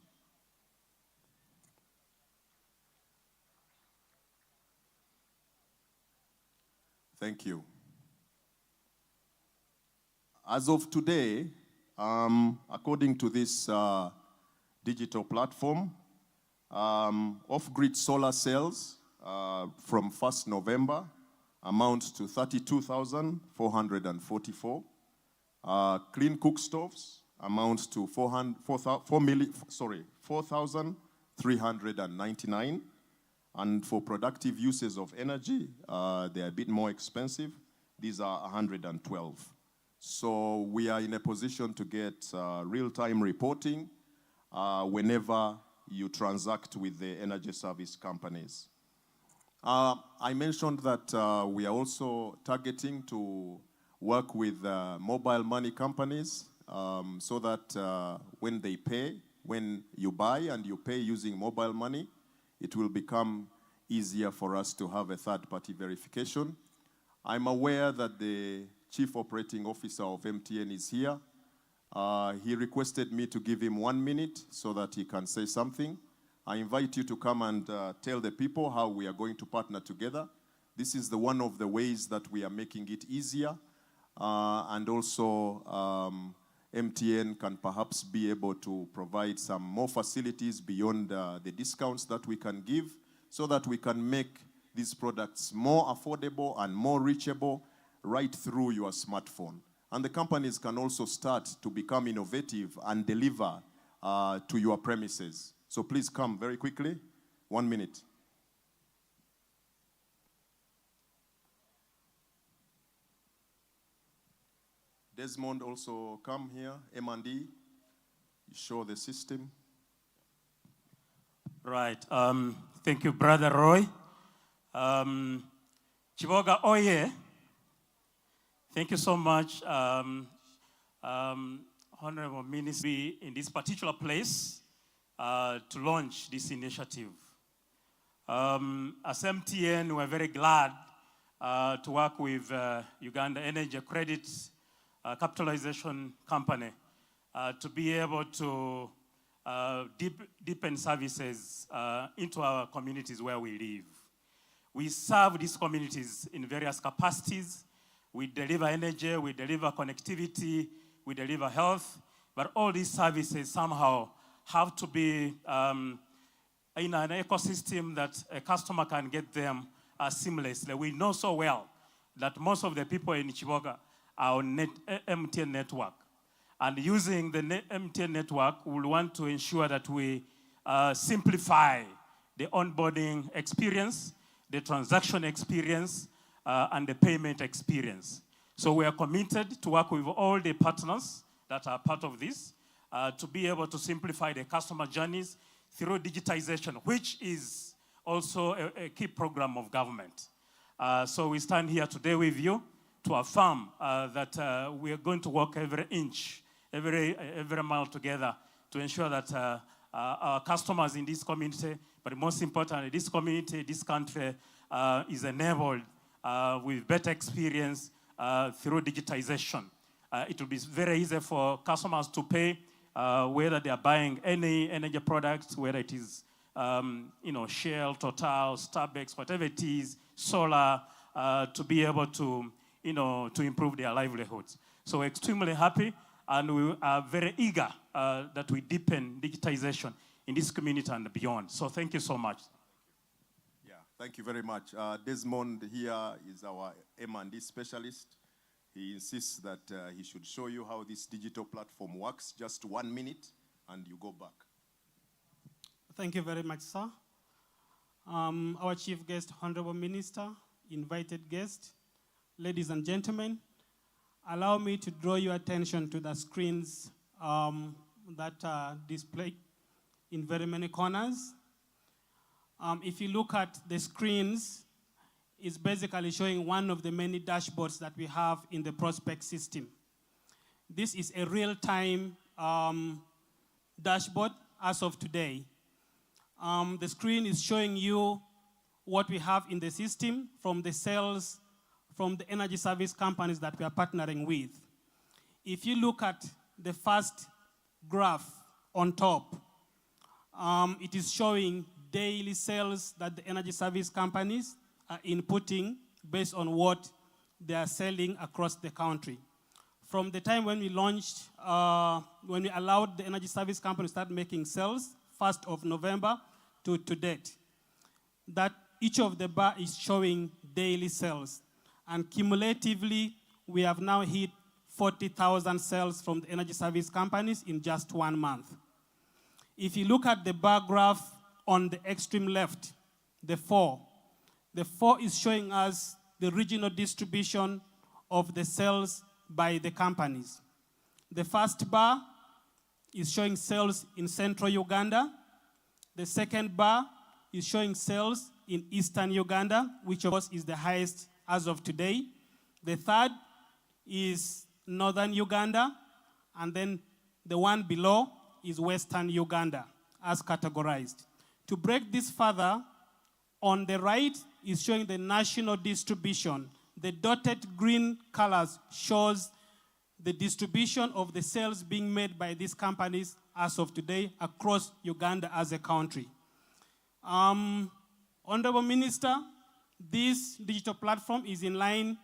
Thank you. As of today, according to this digital platform, off-grid solar cells from 1st November amount to 32,444. Clean cook stoves amount to 4,399. And for productive uses of energy, they're a bit more expensive. These are 112. So we are in a position to get real-time reporting whenever you transact with the energy service companies. I mentioned that we are also targeting to work with mobile money companies so that when they pay, when you buy and you pay using mobile money, it will become easier for us to have a third-party verification. I'm aware that the Chief Operating Officer of MTN is here. He requested me to give him 1 minute so that he can say something. I invite you to come and tell the people how we are going to partner together. This is one of the ways that we are making it easier. And also, MTN can perhaps be able to provide some more facilities beyond the discounts that we can give so that we can make these products more affordable and more reachable right through your smartphone. And the companies can also start to become innovative and deliver to your premises. So please come very quickly. 1 minute. Desmond, also come here. M&D, you show the system. Right. Thank you, Brother Roy. Kiboga Oye. Thank you so much, Honorable Minister, in this particular place to launch this initiative. As MTN, we're very glad to work with Uganda Energy Credit Capitalisation Company to be able to deepen services into our communities where we live. We serve these communities in various capacities. We deliver energy, we deliver connectivity, we deliver health, but all these services somehow have to be in an ecosystem that a customer can get them seamlessly. We know so well that most of the people in Kiboga are on MTN network. And using the MTN network, we want to ensure that we simplify the onboarding experience, the transaction experience, and the payment experience. So we are committed to work with all the partners that are part of this to be able to simplify the customer journeys through digitization, which is also a key program of government. So we stand here today with you to affirm that we are going to work every inch, every mile together to ensure that our customers in this community, but most importantly, this community, this country is enabled with better experience through digitization. It will be very easy for customers to pay whether they are buying any energy products, whether it is Shell, Total, Starbucks, whatever it is, solar, to be able to to improve their livelihoods. So we're extremely happy, and we are very eager that we deepen digitization in this community and beyond. So thank you so much. Yeah, thank you very much. Desmond here is our M&D specialist. He insists that he should show you how this digital platform works. Just 1 minute, and you go back. Thank you very much, sir. Our chief guest, Honorable Minister, invited guest, ladies and gentlemen, allow me to draw your attention to the screens that are displayed in very many corners. If you look at the screens is basically showing one of the many dashboards that we have in the prospect system. This is a real-time dashboard as of today. The screen is showing you what we have in the system from the sales from the energy service companies that we are partnering with. If you look at the first graph on top, it is showing daily sales that the energy service companies are inputting based on what they are selling across the country. From the time when we launched, when we allowed the energy service companies to start making sales, 1st of November to date, that each of the bar is showing daily sales. And cumulatively, we have now hit 40,000 sales from the energy service companies in just 1 month. If you look at the bar graph on the extreme left, the 4 is showing us the regional distribution of the sales by the companies. The first bar is showing sales in central Uganda. The second bar is showing sales in eastern Uganda, which of course is the highest as of today. The third is northern Uganda, and then the one below is western Uganda as categorized. To break this further, on the right is showing the national distribution. The dotted green colors shows the distribution of the sales being made by these companies as of today across Uganda as a country. Honorable Minister, this digital platform is in line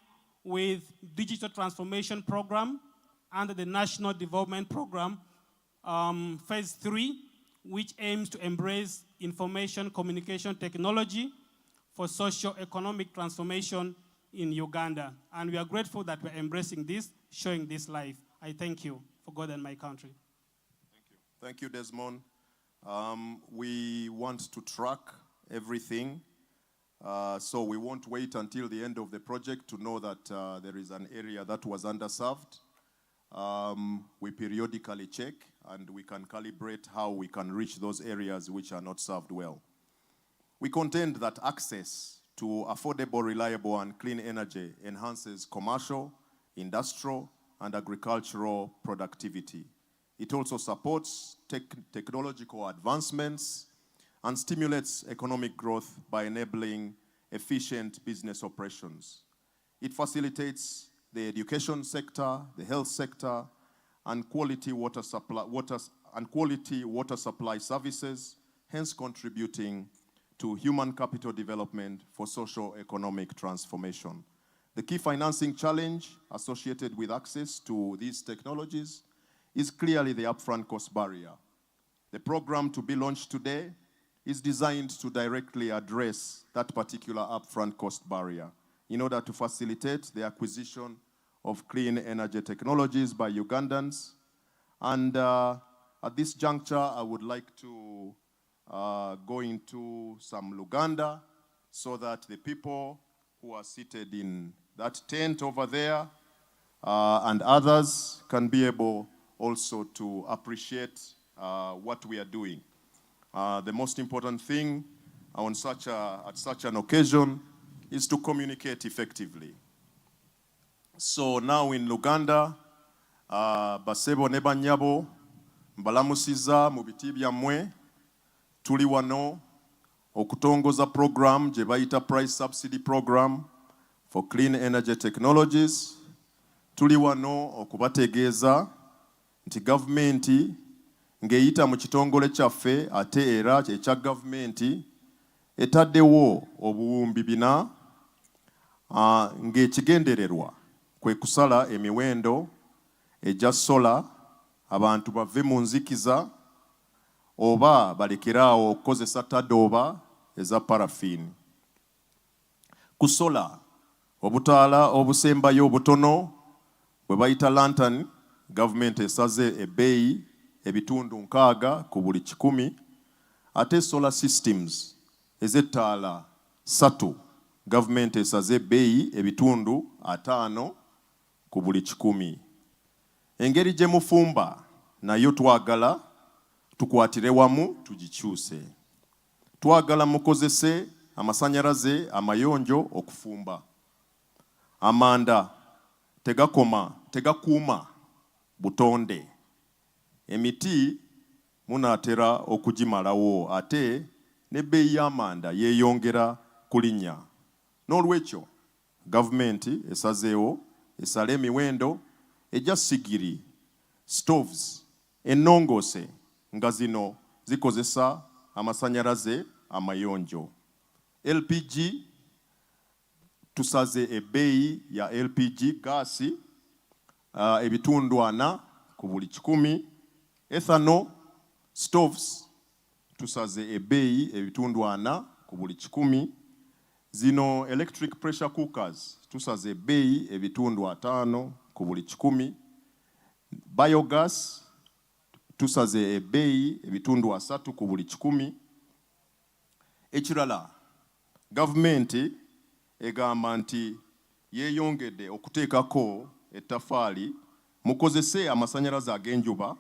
with Digital Transformation Program under the National Development Program, Phase 3, which aims to embrace information communication technology for socio-economic transformation in Uganda. And we are grateful that we're embracing this, showing this life. I thank you for God and my country. Thank you, Desmond. We want to track everything, so we won't wait until the end of the project to know that there is an area that was underserved. We periodically check, and we can calibrate how we can reach those areas which are not served well. We contend that access to affordable, reliable, and clean energy enhances commercial, industrial, and agricultural productivity. It also supports technological advancements and stimulates economic growth by enabling efficient business operations. It facilitates the education sector, the health sector, and quality water supply services, hence contributing to human capital development for socio-economic transformation. The key financing challenge associated with access to these technologies is clearly the upfront cost barrier. The program to be launched today is designed to directly address that particular upfront cost barrier in order to facilitate the acquisition of clean energy technologies by Ugandans. And at this juncture, I would like to go into some Luganda so that the people who are seated in that tent over there and others can be able also to appreciate what we are doing. The most important thing at such an occasion is to communicate effectively. So now in Luganda, basebo ne banyabo mbalamusiza mu biti byammwe, tuli wano okutongoza program gye bayita Price Subsidy Program for Clean Energy Technologies. Tuli wano okubategeeza nti gavumenti ng'eyita mu kitongole kyaffe ate era ekya gavumenti etaddewo obuwumbi 4 ng'ekigendererwa kwe kusala emiwendo egya sola abantu bave mu nzikiza oba balekeraawo okukozesa tadooba eza parafini. Ku sola obutaala obusembayo obutono bwe bayita lantern, gavumenti esaze ebbeeyi ebitundu 6 ku buli 100, ate solar systems ez'ettaala 3 gavumenti esaze ebbeeyi ebitundu 5 ku buli 100. Engeri gye mufumba nayo twagala tukwatire wamu tugikyuse. Twagala mukozese amasanyalaze amayonjo okufumba. Amanda tegakuuma butonde. Emiti munatera okugimalawo ate n'ebbeeyi y'amanda yeeyongera kulinnya. N'olwekyo gavumenti esazeewo esale emiwendo egya sigiri, stoves ennongoose nga zino zikozesa amasanyalaze amayonjo. LPG tusaze ebbeeyi ya LPG gaasi ebitundu 4 ku buli 100. Ethanol stoves tusaze ebbeeyi ebitundu 4 ku buli 100. Zino electric pressure cookers tusaze ebbeeyi ebitundu 5 ku buli 100. Biogas tusaze ebbeeyi ebitundu 3 ku buli 100. Ekirala gavumenti egamba nti yeeyongedde okuteekako ettafaali mukozese amasanyalaze ag'enjuba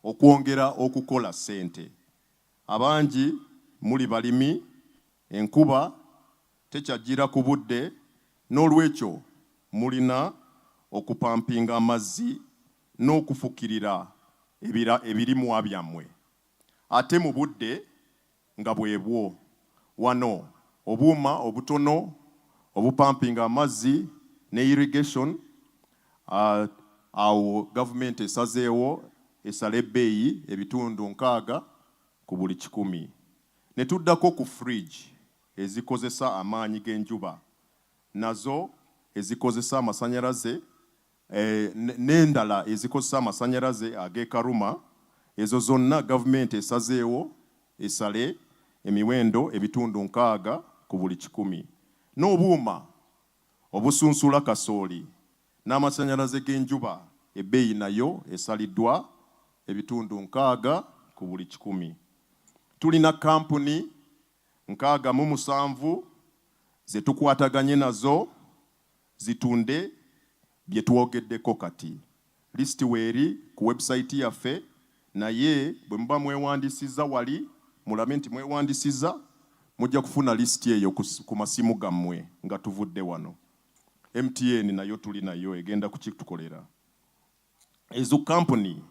okwongera okukola ssente. Abangi muli balimi, enkuba tekyajjira ku budde, n'olwekyo mulina okupampinga amazzi n'okufukirira ebirimwa byammwe. Ate mu budde nga bwebwo wano obuuma obutono obupampinga amazzi ne irrigation, awo gavumenti esazeewo esala ebbeeyi ebitundu 6 ku buli 100. Ne tuddako ku fridge ezikozesa amaanyi g'enjuba, nazo ezikozesa amasanyalaze n'endala ezikozesa amasanyalaze ag'ekaruma, ezo zonna gavumenti esazeewo esale emiwendo ebitundu 6 ku buli 100. N'obuuma obusunsula kasooli n'amasanyalaze g'enjuba ebbeeyi nayo esaliddwa ebitundu 6 ku buli 100. Tulina kampuni 67 ze tukwataganye nazo zitunde bye twogeddeko kati. Lisiti weeri ku website yaffe, naye bwe muba mwewandisiza wali mulabe nti mwewandisiza mujja kufuna lisiti eyo ku masimu gammwe nga tuvudde wano. MTN nayo tuli nayo egenda kukitukolera. Ezo kampuni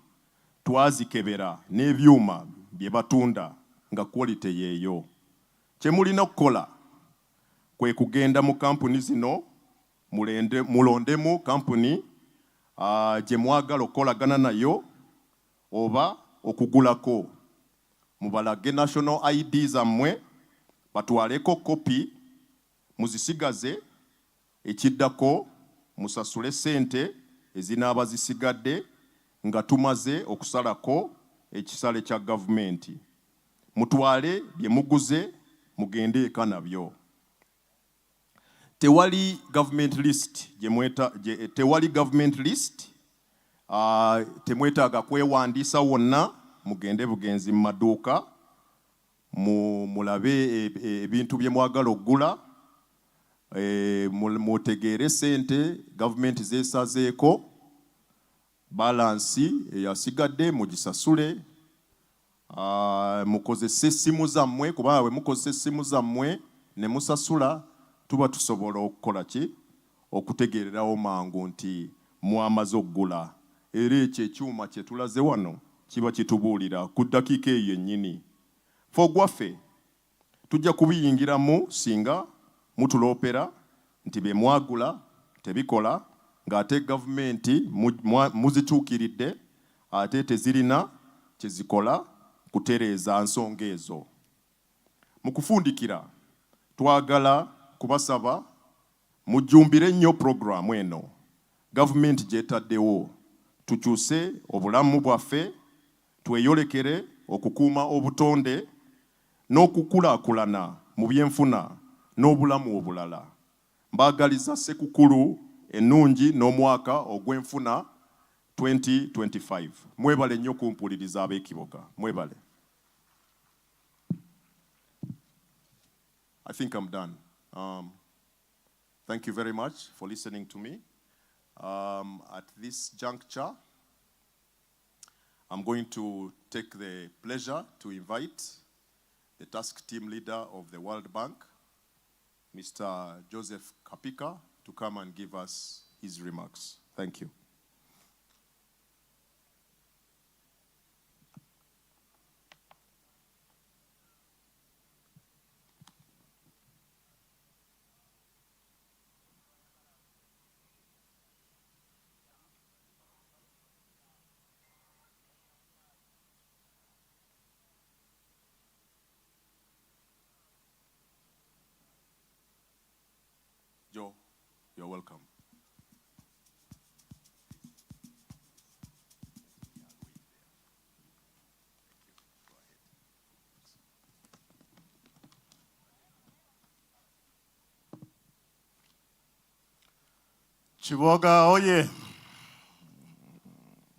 twazikebera n'ebyuma bye batunda nga quality yeeyo. Kye mulina okukola kwe kugenda mu kampuni zino mulondemu kampuni gye mwagala okukolagana nayo oba okugulako. Mubalage national ID zammwe, batwaleko kopi, muzisigaze, ekiddako musasule ssente ezinaaba zisigadde nga tumaze okusalako ekisale kya gavumenti. Mutwale bye muguze mugende eka nabyo. Tewali government list tewali government list, temwetaaga kwewandiisa wonna, mugende bugenzi mu maduuka mulabe ebintu bye mwagala okugula, mutegeere ssente gavumenti zeesazeeko, balansi eyasigadde mugisasule, mukozese essimu zammwe, kubanga bwe mukozesa essimu zammwe ne musasula tuba tusobola okukola ki? Okutegeererawo mangu nti mwamaze okugula. Era ekyo ekyuma kye tulaze wano kiba kitubuulira ku ddakiika eyo yennyini. Ffe ogwaffe tujja kubiyingiramu singa mutuloopera nti bye mwagula tebikola, ng'ate gavumenti muzituukiridde ate tezirina kye zikola kutereeza nsonga ezo. Mu kufundikira twagala kubasaba mujjumbire ennyo puroguramu eno gavumenti gy'etaddewo, tukyuse obulamu bwaffe, tweyolekere okukuuma obutonde n'okukulaakulana mu byenfuna n'obulamu obulala. Mbaagaliza Ssekukkulu ennungi n'omwaka ogw'enfuna 2025. Mwebale nnyo kumpuliriza ab'ekiboga. Mwebale. I think I'm done. Thank you very much for listening to me. At this juncture, I'm going to take the pleasure to invite the task team leader of the World Bank, Mr. Joseph Kapika to come and give us his remarks. Thank you. Joe, you're welcome. Kiboga oye!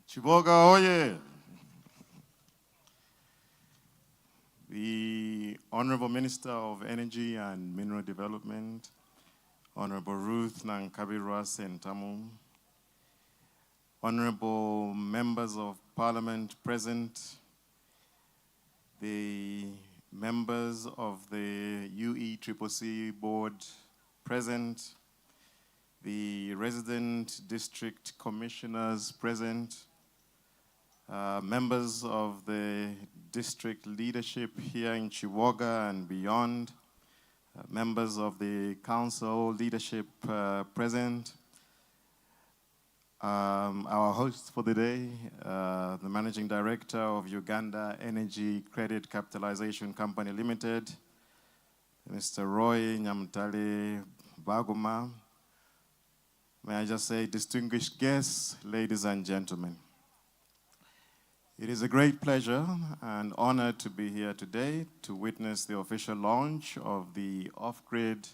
Kiboga oye! The Honorable Minister of Energy and Mineral Development, Honorable Ruth Nankabirwa Sentamu, Honorable Members of Parliament present, the members of the UECCC Board present, the resident district commissioners present, members of the district leadership here in Kiboga and beyond, members of the council leadership present, our host for the day, the Managing Director of Uganda Energy Credit Capitalisation Company Limited, Mr. Roy Nyamutale Baguma. May I just say, distinguished guests, ladies and gentlemen. It is a great pleasure and honor to be here today to witness the official launch of the off-grid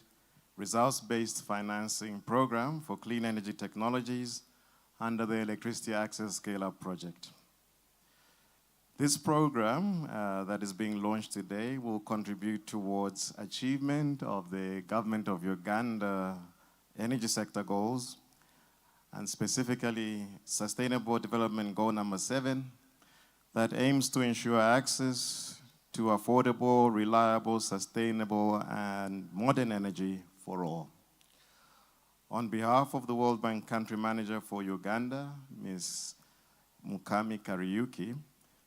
results-based financing program for clean energy technologies under the Electricity Access Scale-Up project. This program that is being launched today will contribute towards achievement of the government of Uganda energy sector goals, and specifically Sustainable Development Goal number 7, that aims to ensure access to affordable, reliable, sustainable, and modern energy for all. On behalf of the World Bank Country Manager for Uganda, Ms. Mukami Kariuki,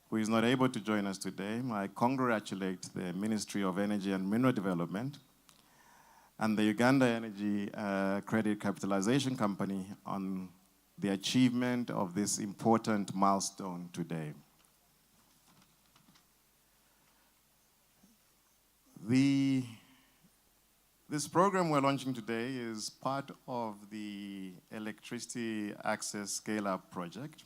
who is not able to join us today, I congratulate the Ministry of Energy and Mineral Development and the Uganda Energy Credit Capitalisation Company on the achievement of this important milestone today. This program we're launching today is part of the Electricity Access Scale-Up project.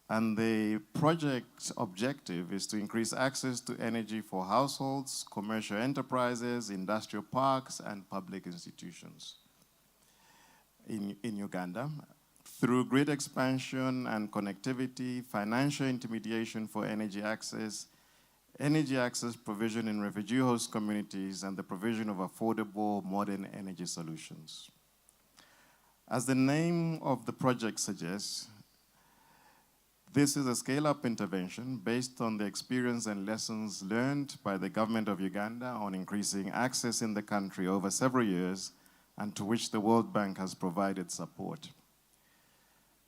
And the project's objective is to increase access to energy for households, commercial enterprises, industrial parks, and public institutions in Uganda through grid expansion and connectivity, financial intermediation for energy access provision in refugee host communities, and the provision of affordable modern energy solutions. As the name of the project suggests, this is a scale-up intervention based on the experience and lessons learned by the government of Uganda on increasing access in the country over several years, and to which the World Bank has provided support.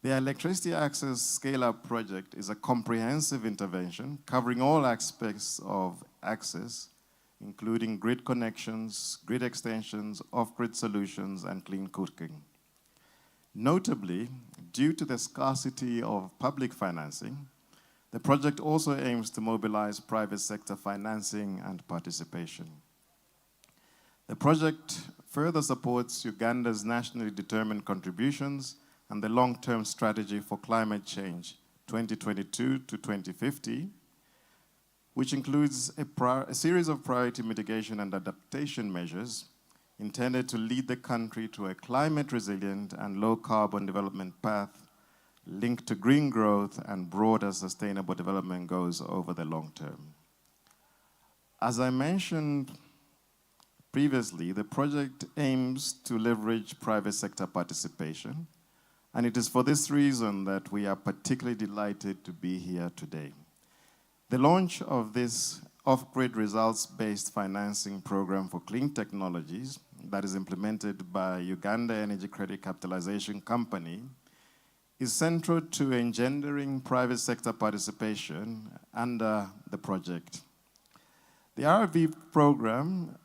The Electricity Access Scale-Up project is a comprehensive intervention covering all aspects of access, including grid connections, grid extensions, off-grid solutions, and clean cooking. Notably, due to the scarcity of public financing, the project also aims to mobilize private sector financing and participation. The project further supports Uganda's nationally determined contributions and the long-term strategy for climate change 2022 to 2050, which includes a series of priority mitigation and adaptation measures intended to lead the country to a climate-resilient and low-carbon development path linked to green growth and broader sustainable development goals over the long term. As I mentioned previously, the project aims to leverage private sector participation, and it is for this reason that we are particularly delighted to be here today. The launch of this off-grid results-based financing program for clean technologies that is implemented by Uganda Energy Credit Capitalisation Company is central to engendering private sector participation under the project. The RV program,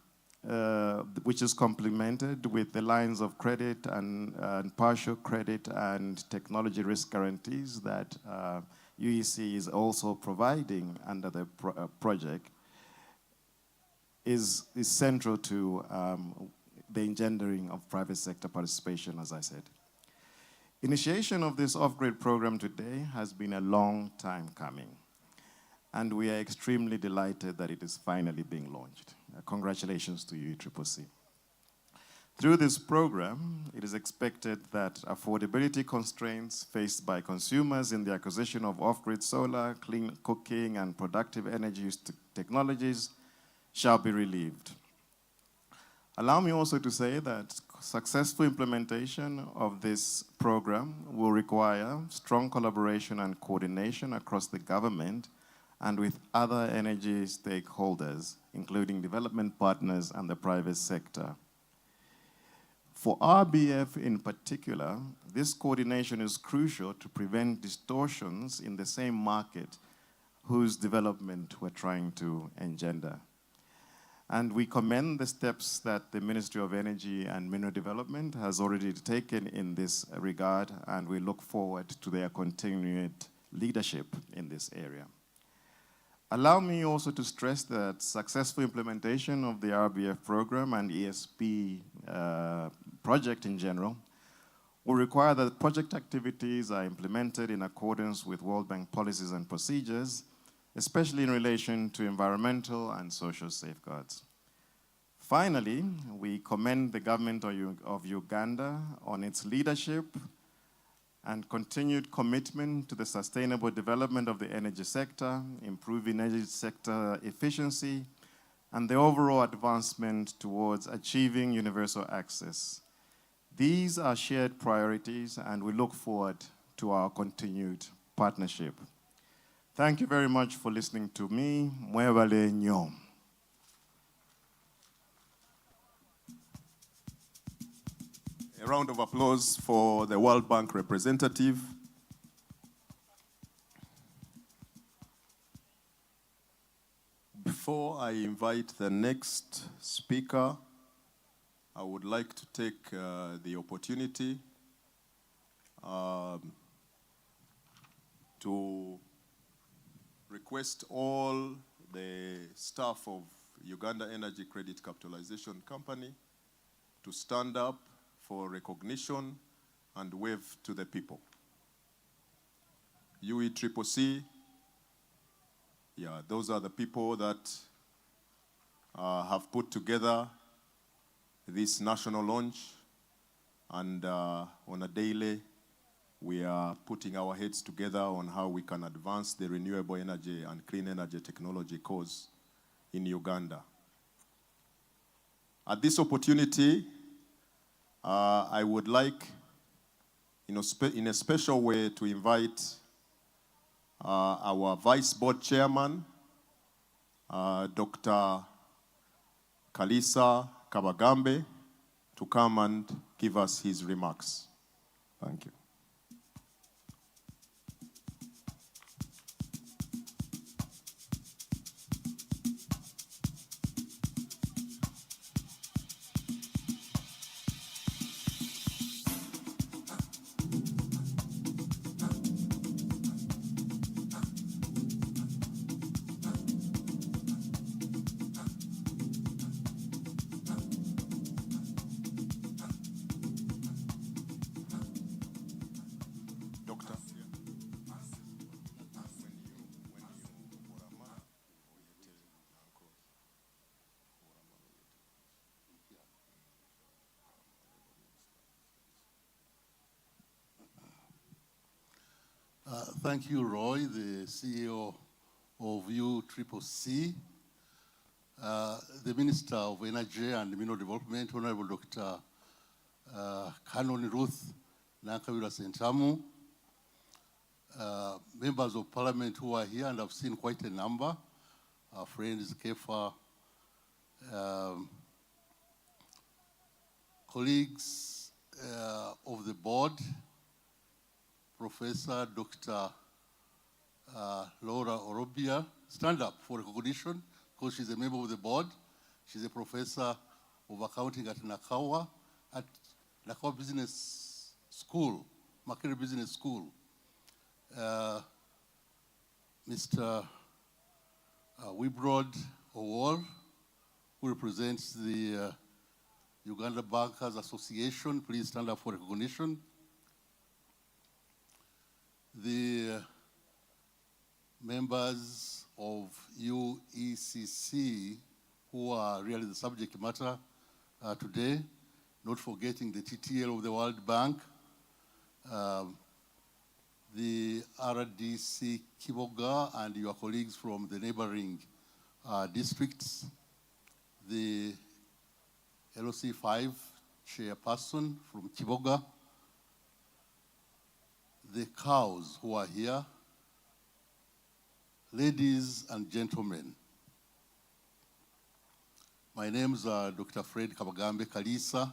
which is complemented with the lines of credit and partial credit and technology risk guarantees that UEC is also providing under the project, is central to the engendering of private sector participation, as I said. Initiation of this off-grid program today has been a long time coming, and we are extremely delighted that it is finally being launched. Congratulations to UECCC. Through this program, it is expected that affordability constraints faced by consumers in the acquisition of off-grid solar, clean cooking, and productive energy use technologies shall be relieved. Allow me also to say that successful implementation of this program will require strong collaboration and coordination across the government and with other energy stakeholders, including development partners and the private sector. For RBF in particular, this coordination is crucial to prevent distortions in the same market whose development we're trying to engender. And we commend the steps that the Ministry of Energy and Mineral Development has already taken in this regard, and we look forward to their continued leadership in this area. Allow me also to stress that successful implementation of the RBF program and ESP project in general will require that project activities are implemented in accordance with World Bank policies and procedures, especially in relation to environmental and social safeguards. Finally, we commend the government of Uganda on its leadership and continued commitment to the sustainable development of the energy sector, improving energy sector efficiency, and the overall advancement towards achieving universal access. These are shared priorities, and we look forward to our continued partnership. Thank you very much for listening to me. Mwebale nnyo. A round of applause for the World Bank representative. Before I invite the next speaker, I would like to take the opportunity to request all the staff of Uganda Energy Credit Capitalisation Company to stand up for recognition and wave to the people. UECCC, yeah, those are the people that have put together this national launch, and on a daily, we are putting our heads together on how we can advance the renewable energy and clean energy technology cause in Uganda. At this opportunity, I would like, in a special way, to invite our Vice Board Chairman, Dr. Kalisa Kabagambe, to come and give us his remarks. Thank you. Thank you, Roy, the CEO of UECCC, the Minister of Energy and Mineral Development, Honorable Dr. Canon Ruth Nankabira Sentamu, members of Parliament who are here, and I've seen quite a number, our friends Kefa, colleagues of the board, Professor Dr. Laura Orobia, stand up for recognition because she's a member of the board. She's a professor of accounting at Nakawa Business School, Makere Business School. Mr. Wibrod Owol, who represents the Uganda Bankers Association, please stand up for recognition. The members of UECC, who are really the subject matter today, not forgetting the TTL of the World Bank, the RDC Kiboga and your colleagues from the neighboring districts, the LOC5 chairperson from Kiboga, the cows who are here, ladies and gentlemen. My name is Dr. Fred Kabagambe Kalisa.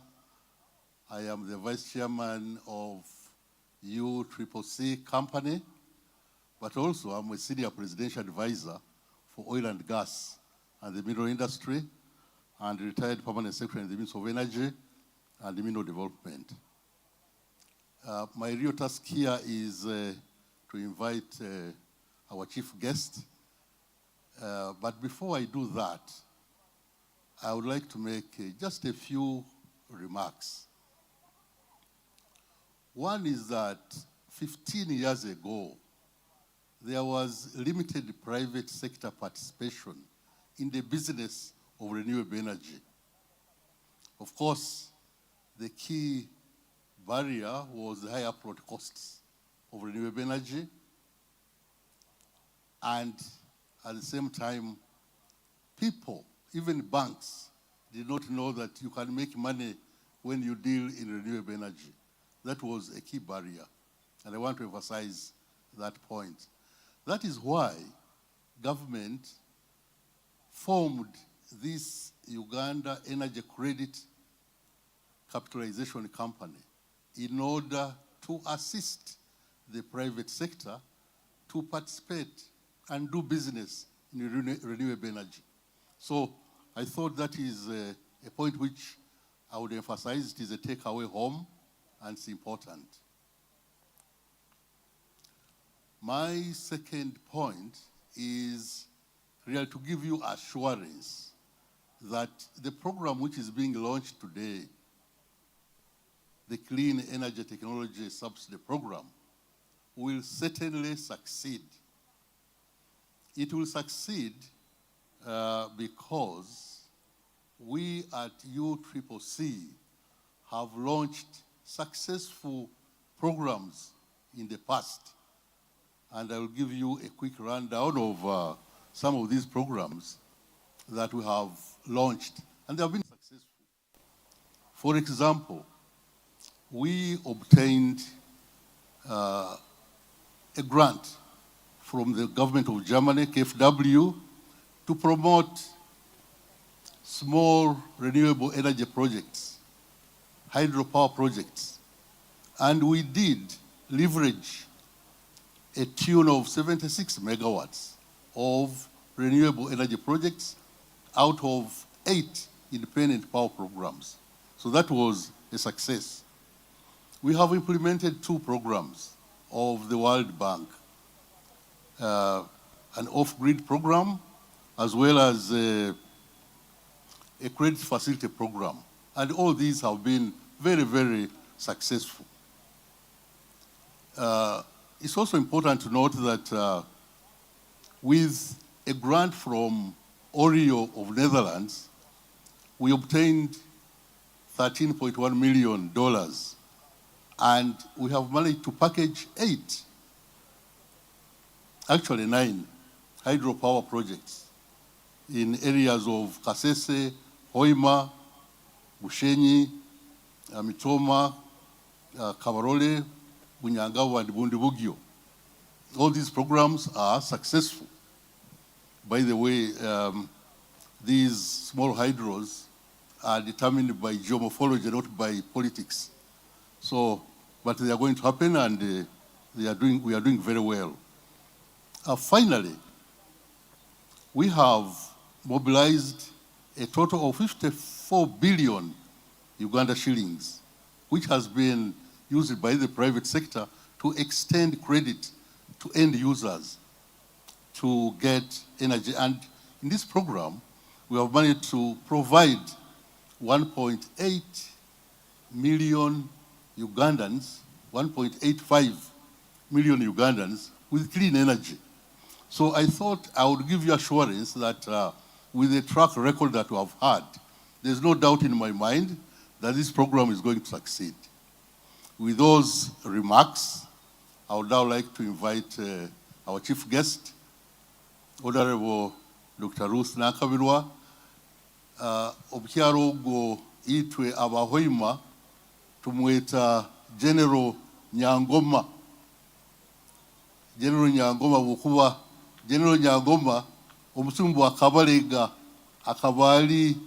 I am the vice chairman of UCCC company, but also I'm a senior presidential advisor for oil and gas and the mineral industry, and retired permanent secretary in the Ministry of Energy and Mineral Development. My real task here is to invite our chief guest. But before I do that, I would like to make just a few remarks. One is that 15 years ago, there was limited private sector participation in the business of renewable energy. Of course, the key barrier was the high upfront costs of renewable energy, and at the same time, people, even banks, did not know that you can make money when you deal in renewable energy. That was a key barrier, and I want to emphasize that point. That is why government formed this Uganda Energy Credit Capitalisation Company in order to assist the private sector to participate and do business in renewable energy. So I thought that is a point which I would emphasize. It is a takeaway home, and it's important. My second point is really to give you assurance that the program which is being launched today, the Clean Energy Technology Subsidy Program, will certainly succeed. It will succeed because we at UCCC have launched successful programs in the past. And I will give you a quick rundown of some of these programs that we have launched, and they have been successful. For example, we obtained a grant from the government of Germany, KfW, to promote small renewable energy projects, hydropower projects. And we did leverage a tune of 76 megawatts of renewable energy projects out of 8 independent power programs. So that was a success. We have implemented 2 programs of the World Bank, an off-grid program, as well as a credit facility program. And all these have been very, very successful. It's also important to note that with a grant from Oreo of Netherlands, we obtained $13.1 million, and we have managed to package 8, actually 9, hydropower projects in areas of Kasese, Hoima, Bushenyi, Mitoma, Kabarole, Bunyangabo, and Bundibugyo. All these programs are successful. By the way, these small hydros are determined by geomorphology, not by politics. So, but they are going to happen, and we are doing very well. Finally, we have mobilized a total of 54 billion Uganda shillings, which has been used by the private sector to extend credit to end users to get energy. And in this program, we have managed to provide 1.8 million Ugandans, 1.85 million Ugandans with clean energy. So I thought I would give you assurance that with the track record that we have had, there's no doubt in my mind that this program is going to succeed. With those remarks, I would now like to invite our chief guest, Honorable Dr. Ruth Nakabirwa, omukyalo ogwo itwe abahoima tumweta General Nyangoma. General Nyangoma bwokuba General Nyangoma omusumbu akabalega akabali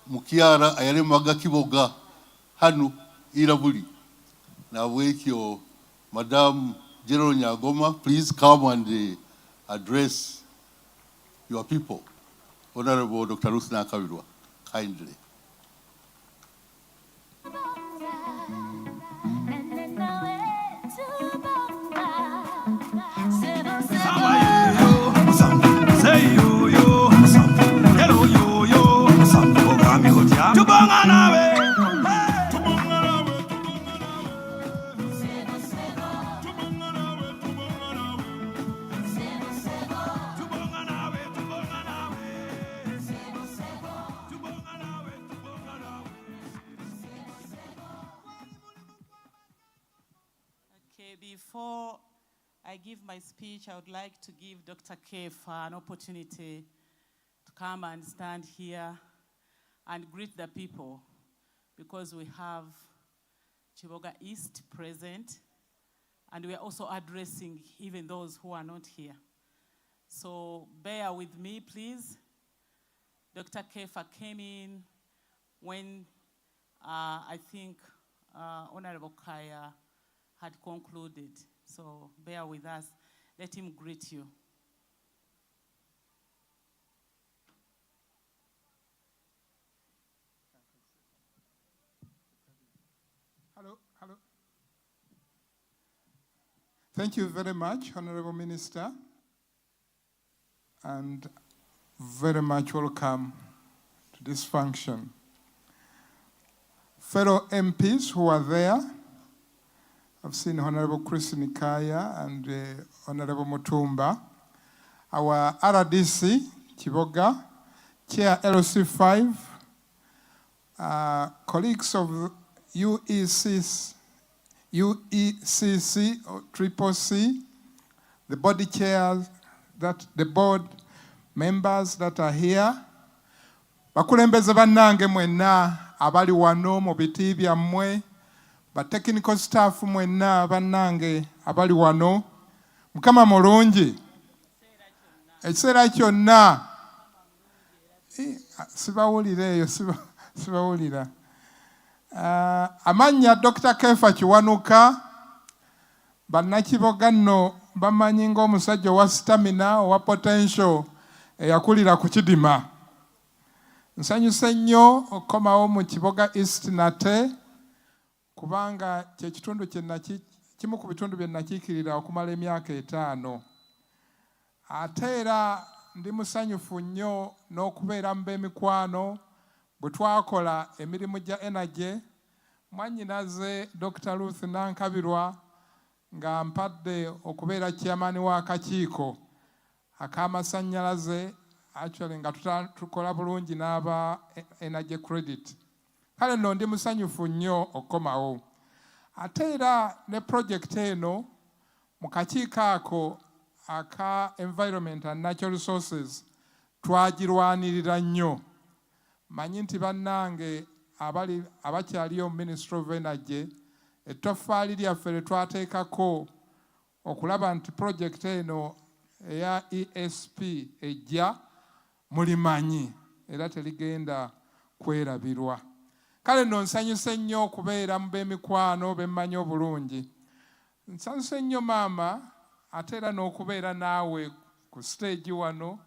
mukyara ayalemaga Kiboga hanu irabuli. Nabwekyo Madam General Nyangoma, please come and address your people. Honorable Dr. Ruth Nakabirwa, kindly. Before I give my speech, I would like to give Dr. Kefa an opportunity to come and stand here and greet the people, because we have Kiboga East present, and we are also addressing even those who are not here. So bear with me, please. Dr. Kefa came in when I think Honorable Kaya had concluded. So bear with us. Let him greet you. Hello. Thank you very much, Honorable Minister, and very much welcome to this function. Fellow MPs who are there, I've seen Honorable Chris Nikaya and Honorable Mutumba, our RDC, Kiboga, Chair LC5, colleagues of UECC or Triple C, the body chairs, the board members that are here, bakulembeze bannange mwenna abali wano mu biti byammwe, ba technical staff mwenna bannange abali wano, Mukama mulungi ekiseera kyonna sibawulira eyo sibawulira. Amannya Dr. Kefa Kiwanuka, bannakiboga nno bamanyi ng'omusajja owa stamina owa potential eyakulira ku kidima. Nsanyuse nnyo okukomawo mu Kiboga East nate, kubanga kyekitundu kimu ku bitundu bye nakiikirira okumala emyaka 5. Ate era ndi musanyufu nnyo n'okubeera mu b'emikwano bwe twakola emirimu gya energy. Mwannyinaze Dr. Ruth Nankabirwa nga mpadde okubeera chairman w'akakiiko ak'amasannyalaze, actually nga tukola bulungi n'aba energy credit. Kale nno ndi musanyufu nnyo okukomawo. Ate era ne project eno mu kakiiko ako aka environment and natural resources twagirwanirira nnyo. Manyi nti bannange abakyaliyo mu Ministry of Energy, ettoffaali lyaffe lye twateekako okulaba nti project eno eya ESP ejja mulimanyi era teligenda kwerabirwa. Kale nno nsanyuse nnyo okubeera mu b'emikwano bemmanyi obulungi. Nsanyuse nnyo maama ate era n'okubeera naawe ku stage wano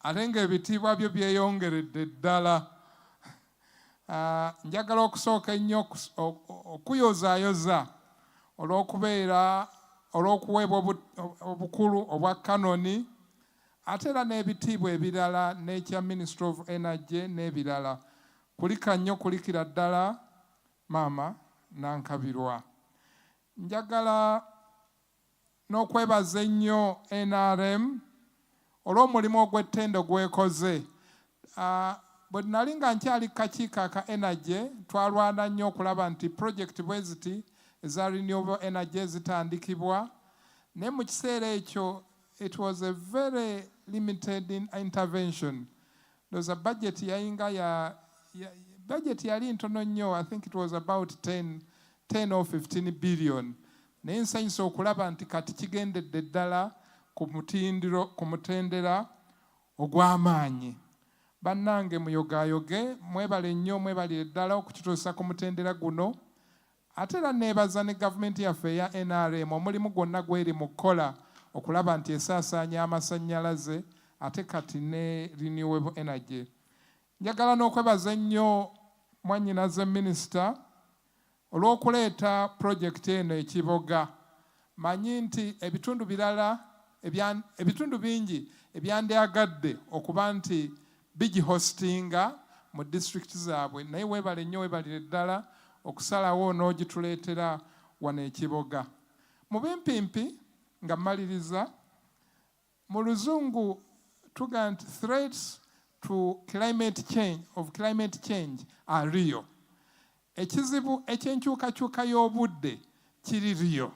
ate ng'ebitiibwa byo byeyongeredde ddala. Njagala okusooka ennyo okuyozaayoza olw'okuweebwa obukulu obwa kanoni ate era n'ebitiibwa ebirala n'ekya Ministry of Energy n'ebirala. Kulika nnyo kulikira ddala maama Nankabirwa. Njagala n'okwebaza ennyo NRM olw'omulimu ogw'ettendo gwekoze. Bwe nali nga nkyali kakiiko aka energy twalwana nnyo okulaba nti project bwe ziti eza renewable energy zitandikibwa, naye mu kiseera ekyo it was a very limited intervention. There was a budget budget yali ntono nnyo, I think it was about 10 or 15 billion. Naye nsanyusa okulaba nti kati kigendedde ddala ku mutendera ogw'amaanyi. Bannange muyogayoge, mwebale nnyo mwebalire ddala okukituusa ku mutendera guno. Ate era neebaza ne gavumenti yaffe eya NRM omulimu gwonna gweri mu kukola okulaba nti esaasaanya amasannyalaze ate kati ne renewable energy. Njagala n'okwebaza ennyo mwannyinaze minisita olw'okuleeta projekiti eno e Kiboga. Manyi nti ebitundu bingi ebyandyagadde okuba nti bigihostinga mu disitulikiti zaabwe, naye weebale nnyo weebalire ddala okusalawo n'ogituleetera wano e Kiboga. Mu bimpimpi nga mmaliriza, mu luzungu tuga nti threats to climate change are real. Ekizibu eky'enkyukakyuka y'obudde kiri real.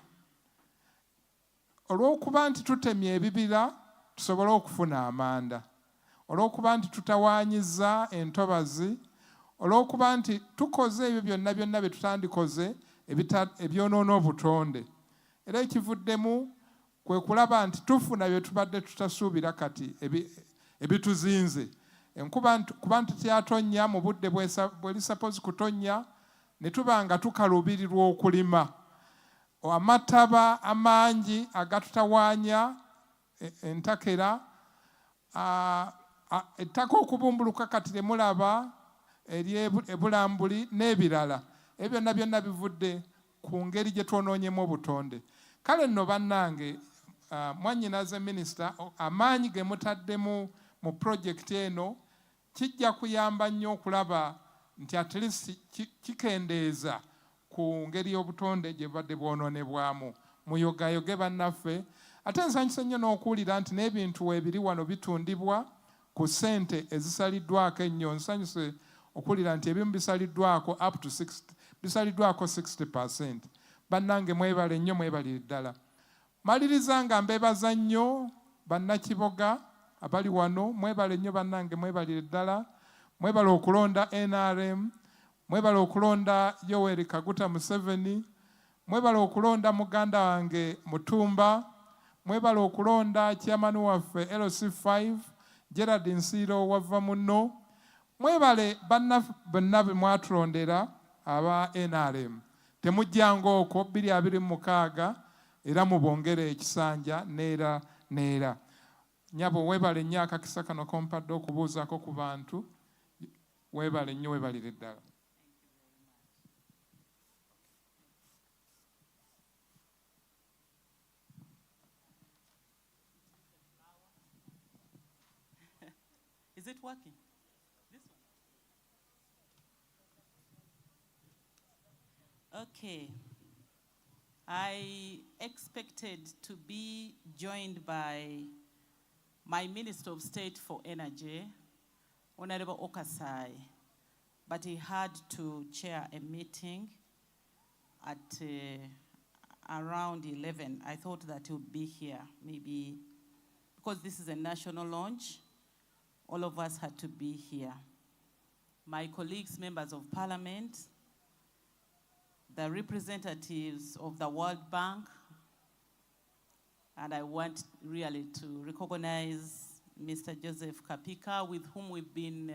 Olw'okuba nti tutemye ebibira tusobole okufuna amanda, olw'okuba nti tutawaanyiza entobazi, olw'okuba nti tukoze ebyo byonna bye tutandikoze ebyonoona obutonde. Era ekivuddemu kwe kulaba nti tufuna bye tubadde tutasuubira kati ebituzinze. Kuba nti tyatonnya mu budde bw'eri suppose kutonnya, ne tuba nga tukaluubirirwa okulima. Amataba amangi agatutawaanya entakera, ettaka okubumbuluka kati temulaba eri ebulambuli n'ebirala. Ebyo byonna bivudde ku ngeri gye twonoonyemu obutonde. Kale nno bannange, mwannyinaze minisita, amaanyi ge mutaddemu mu projekiti eno kijja kuyamba nnyo okulaba nti at least kikendeeza ku ngeri y'obutonde gye badde bwonoonebwamu. Muyogayoge bannaffe. Ate nsanyusa nnyo n'okuwulira nti n'ebintu weebiri wano bitundibwa ku ssente ezisaliddwako ennyo. Nsanyuse okuwulira nti ebimu bisaliddwako up to 60%. Bannange mwebale nnyo mwebalire ddala. Maliriza nga mbeebaza nnyo bannakiboga abali wano, mwebale nnyo bannange mwebalire ddala. Mwebale okulonda NRM, mwebale okulonda Yoweri Kaguta Museveni, mwebale okulonda muganda wange Mutumba, mwebale okulonda chairman waffe LC5 Gerard Nsiro wava muno, mwebale bonna be mwatulondera aba NRM. Temujjanga okwo 2026 era mubongere ekisanja neera. Nyabo weebale nnyo akakisa kano kompadde okubuuzaako ku bantu. Weebale nnyo weebalire ddala. Is it working? This one? Okay. I expected to be joined by my Minister of State for Energy, Honorable Okasai, but he had to chair a meeting at around 11. I thought that he would be here, maybe because this is a national launch, all of us had to be here. My colleagues, members of parliament, the representatives of the World Bank, And I want really to recognize Mr. Joseph Kapika, with whom we've been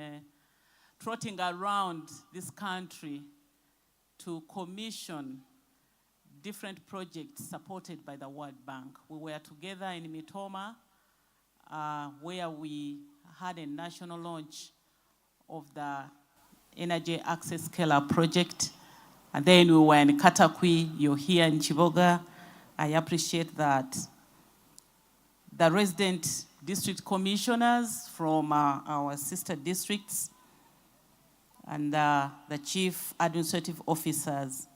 trotting around this country to commission different projects supported by the World Bank. We were together in Mitoma, where we had a national launch of the Energy Access Scale-Up project. And then we were in Katakwi, you're here in Kiboga. I appreciate that. The resident district commissioners from our sister districts and the chief administrative officers,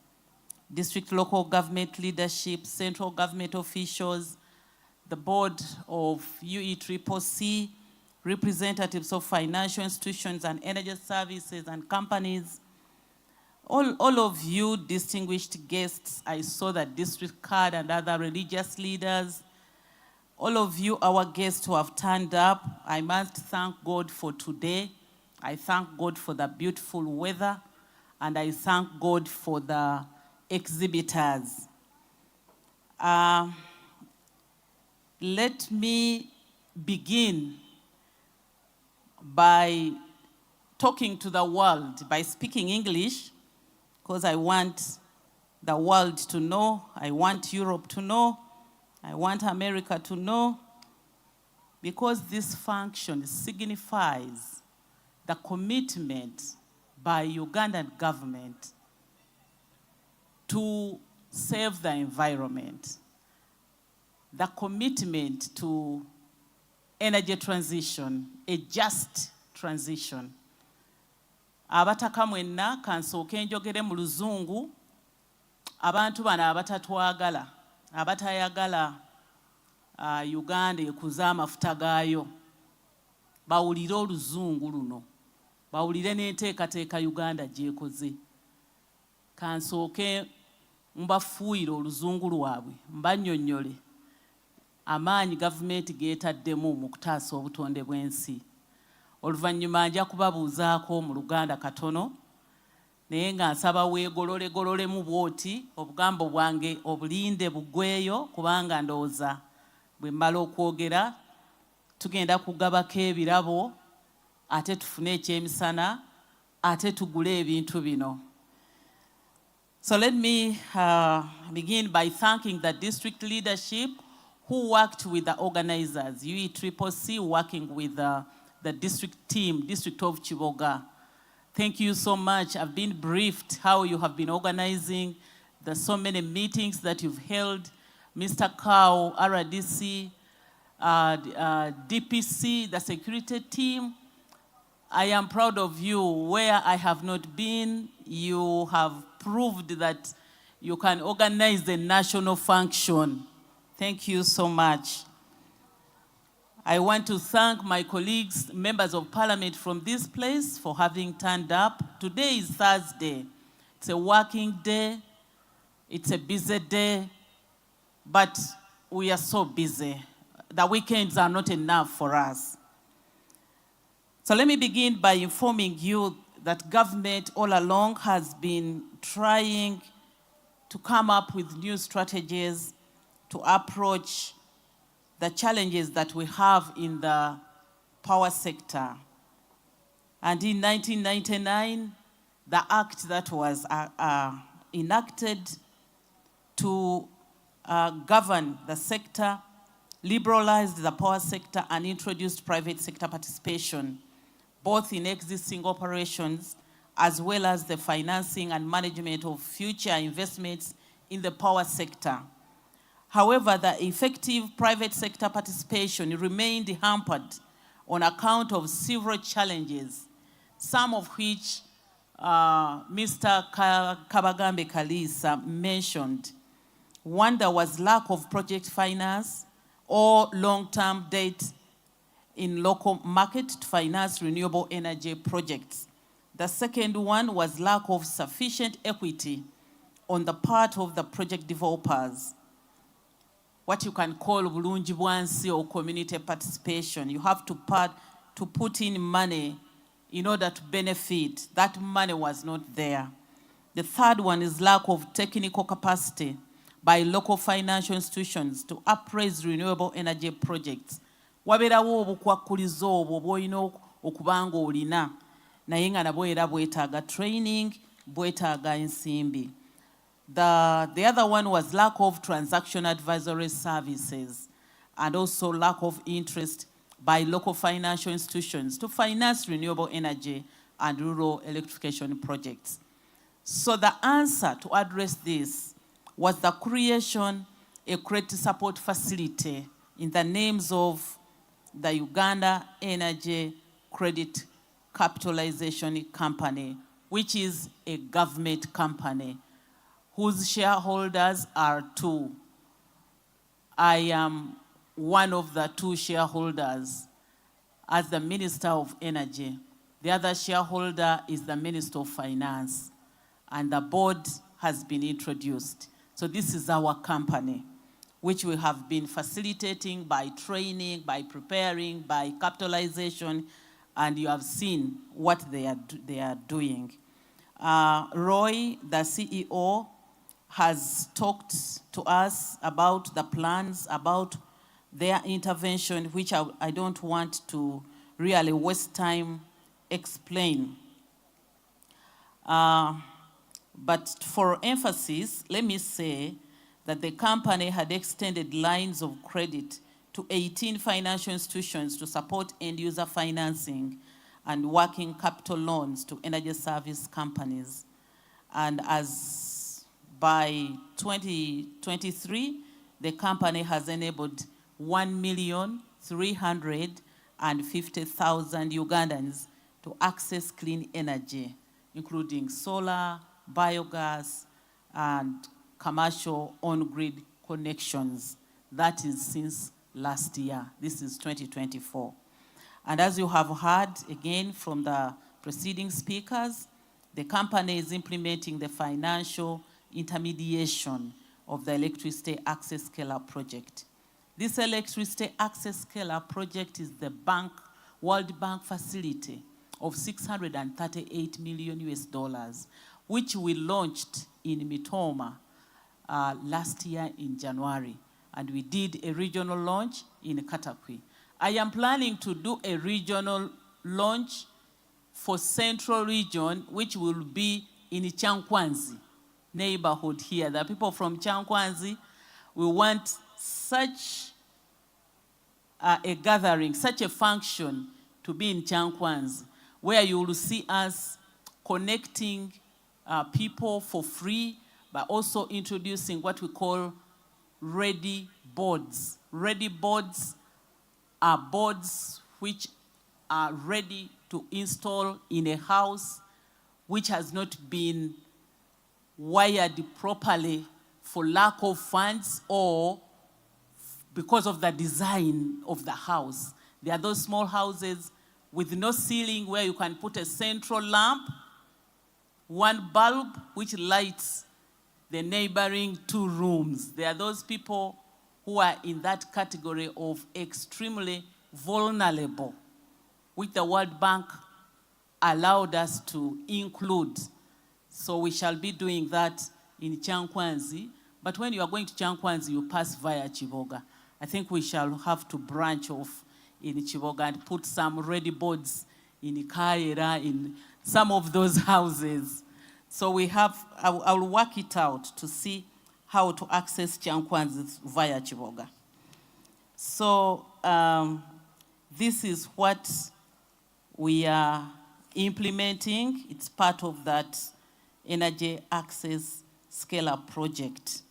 district local government leadership, central government officials, the board of UECCC, representatives of financial institutions and energy services and companies, all of you distinguished guests, I saw the district card and other religious leaders, all of you, our guests who have turned up, I must thank God for today. I thank God for the beautiful weather, and I thank God for the exhibitors. Let me begin by talking to the world, by speaking English, because I want the world to know, I want Europe to know, I want America to know, because this function signifies the commitment by Ugandan government to save the environment, the commitment to energy transition, a just transition. Abataka mwenna kansooke njogere mu Luzungu, abantu bano abatatwagala, abatayagala Uganda ekuza amafuta gaayo, bawulire Oluzungu luno, bawulire n'enteekateeka Uganda gy'ekoze. Kansooke mbafuuyire Oluzungu lwabwe, mbannyonnyole amaanyi gavumenti geetaddemu mu kutaasa obutonde bw'ensi. Oluvannyuma nja kubabuuzaako mu Luganda katono, naye nga nsaba weegololegololemu bw'oti, obugambo bwange obulinde buggweyo, kubanga ndowooza bwe mmala okwogera tugenda kugabako ebirabo, ate tufune ekyemisana, ate tugule ebintu bino. So let me begin by thanking the district leadership who worked with the organizers, UECCC working with the district team, District of Kiboga. Thank you so much. I've been briefed how you have been organizing. There's so many meetings that you've held. Mr. Cow, RDC, DPC, the security team. I am proud of you. Where I have not been, you have proved that you can organize the national function. Thank you so much. I want to thank my colleagues, members of parliament from this place for having turned up. Today is Thursday. It's a working day. It's a busy day, but we are so busy. The weekends are not enough for us. So let me begin by informing you that government all along has been trying to come up with new strategies to approach the challenges that we have in the power sector. And in 1999, the act that was enacted to govern the sector liberalized the power sector and introduced private sector participation, both in existing operations as well as the financing and management of future investments in the power sector. However, the effective private sector participation remained hampered on account of several challenges, some of which Mr. Kabagambe Kalisa mentioned. One, there was lack of project finance or long-term debt in local market to finance renewable energy projects. The second one was lack of sufficient equity on the part of the project developers. What you can call bulungi bwansi or community participation. You have to put in money in order to benefit. That money was not there. The third one is lack of technical capacity, by local financial institutions to appraise renewable energy projects. Wabeerawo obukwakkulizo obwo bw'olina okuba nga olina naye nga nabwo era bwetaaga training, bwetaaga ensimbi. The other one was lack of transaction advisory services and also lack of interest by local financial institutions to finance renewable energy and rural electrification projects. So the answer to address this was the creation of a credit support facility in the names of the Uganda Energy Credit Capitalisation Company, which is a government company whose shareholders are two. I am one of the two shareholders as the Minister of Energy. The other shareholder is the Minister of Finance, and the board has been introduced. So this is our company, which we have been facilitating by training, by preparing, by capitalization, and you have seen what they are doing. Roy, the CEO, has talked to us about the plans, about their intervention, which I don't want to really waste time explain. But for emphasis, let me say that the company had extended lines of credit to 18 financial institutions to support end-user financing and working capital loans to energy service companies. And as by 2023, the company has enabled 1,350,000 Ugandans to access clean energy, including solar, biogas, and commercial on-grid connections. That is since last year. This is 2024. And as you have heard again from the preceding speakers, the company is implementing the financial intermediation of the Electricity Access Scale-Up project. This Electricity Access Scale-Up project is the World Bank facility of $638 million US, which we launched in Mitoma last year in January. And we did a regional launch in Katakwi. I am planning to do a regional launch for Central Region, which will be in Chankwanzi neighborhood here. The people from Chankwanzi, we want such a gathering, such a function to be in Chankwanzi, where you will see us connecting people for free, but also introducing what we call ready boards. Ready boards are boards which are ready to install in a house which has not been wired properly for lack of funds or because of the design of the house. There are those small houses with no ceiling where you can put a central lamp, one bulb which lights the neighboring 2 rooms. There are those people who are in that category of extremely vulnerable, which the World Bank allowed us to include. So we shall be doing that in Chankwanzi. But when you are going to Chankwanzi, you pass via Kiboga. I think we shall have to branch off in Kiboga and put some ready boards in Kaira, in some of those houses. So we have, I will work it out to see how to access Chankwanzi via Kiboga. So this is what we are implementing. It's part of that Energy Access Scale-Up project.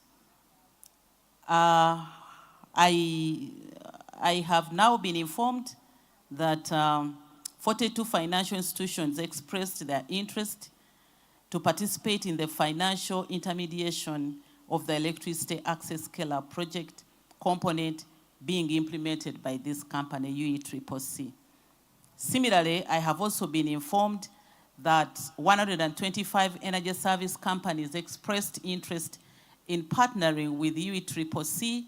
I have now been informed that 42 financial institutions expressed their interest to participate in the financial intermediation of the Electricity Access Scale-Up project component being implemented by this company, UECCC. Similarly, I have also been informed that 125 energy service companies expressed interest in partnering with UECCC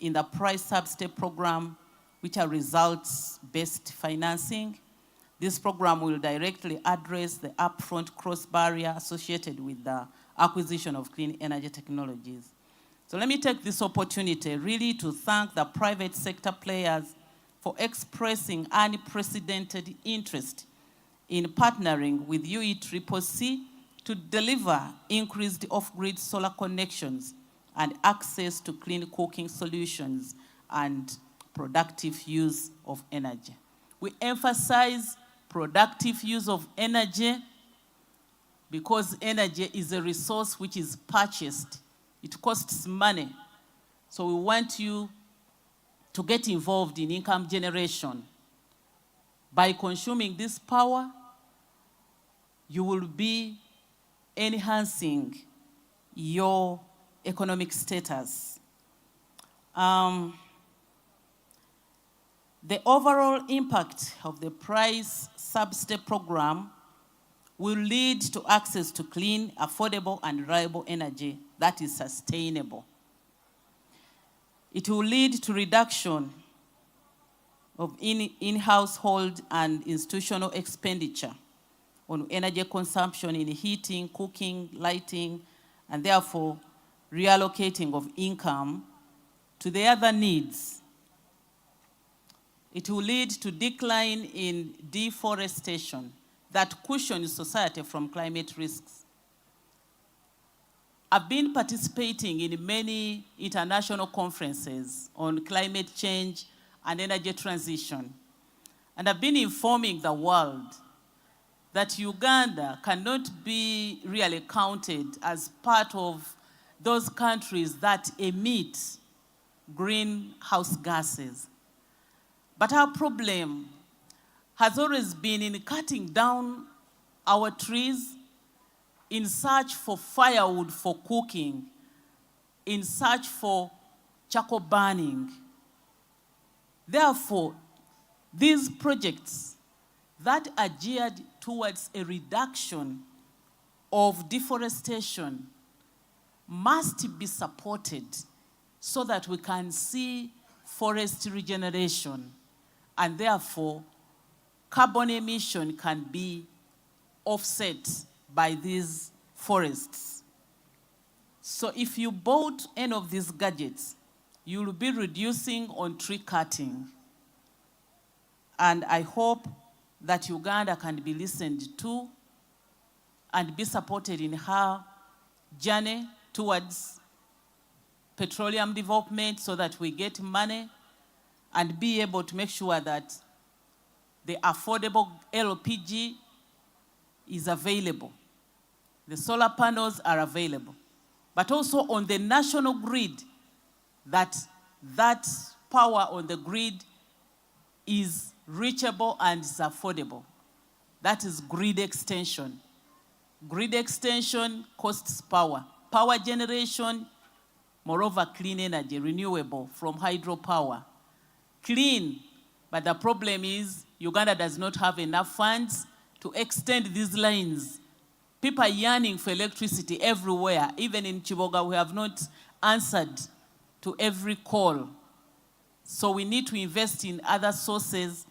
in the Price Subsidy Program, which are results-based financing. This program will directly address the upfront cross-barrier associated with the acquisition of clean energy technologies. So let me take this opportunity really to thank the private sector players for expressing unprecedented interest in partnering with UECCC to deliver increased off-grid solar connections and access to clean cooking solutions and productive use of energy. We emphasize productive use of energy because energy is a resource which is purchased. It costs money. So we want you to get involved in income generation. By consuming this power, you will be enhancing your economic status. The overall impact of the Price Subsidy Program will lead to access to clean, affordable, and reliable energy that is sustainable. It will lead to reduction of in-household and institutional expenditure on energy consumption in heating, cooking, lighting, and therefore reallocating of income to the other needs. It will lead to decline in deforestation that cushions society from climate risks. I've been participating in many international conferences on climate change and energy transition, and I've been informing the world that Uganda cannot be really counted as part of those countries that emit greenhouse gases. But our problem has always been in cutting down our trees in search for firewood for cooking, in search for charcoal burning. Therefore, these projects that are geared towards a reduction of deforestation must be supported so that we can see forest regeneration, and therefore carbon emission can be offset by these forests. So if you bought any of these gadgets, you will be reducing on tree cutting. And I hope that Uganda can be listened to and be supported in her journey towards petroleum development so that we get money and be able to make sure that the affordable LPG is available. The solar panels are available. But also on the national grid, that power on the grid is reachable and is affordable. That is grid extension. Grid extension costs power. Power generation, moreover, clean energy, renewable from hydropower. Clean, but the problem is Uganda does not have enough funds to extend these lines. People are yearning for electricity everywhere. Even in Kiboga, we have not answered to every call. So we need to invest in other sources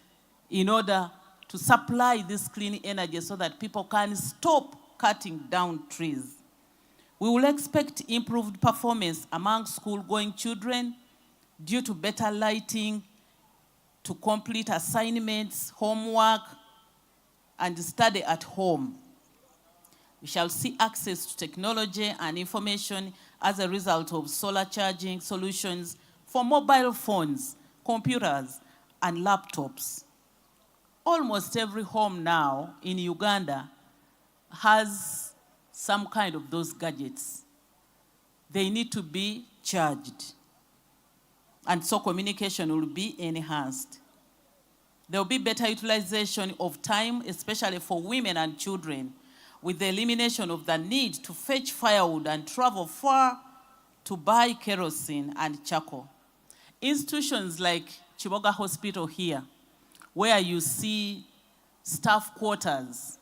in order to supply this clean energy so that people can stop cutting down trees. We will expect improved performance among school-going children due to better lighting, to complete assignments, homework, and study at home. We shall see access to technology and information as a result of solar charging solutions for mobile phones, computers, and laptops. Almost every home now in Uganda has some kind of those gadgets. They need to be charged. And so communication will be enhanced. There will be better utilization of time, especially for women and children, with the elimination of the need to fetch firewood and travel far to buy kerosene and charcoal. Institutions like Kiboga Hospital here, where you see staff quarters,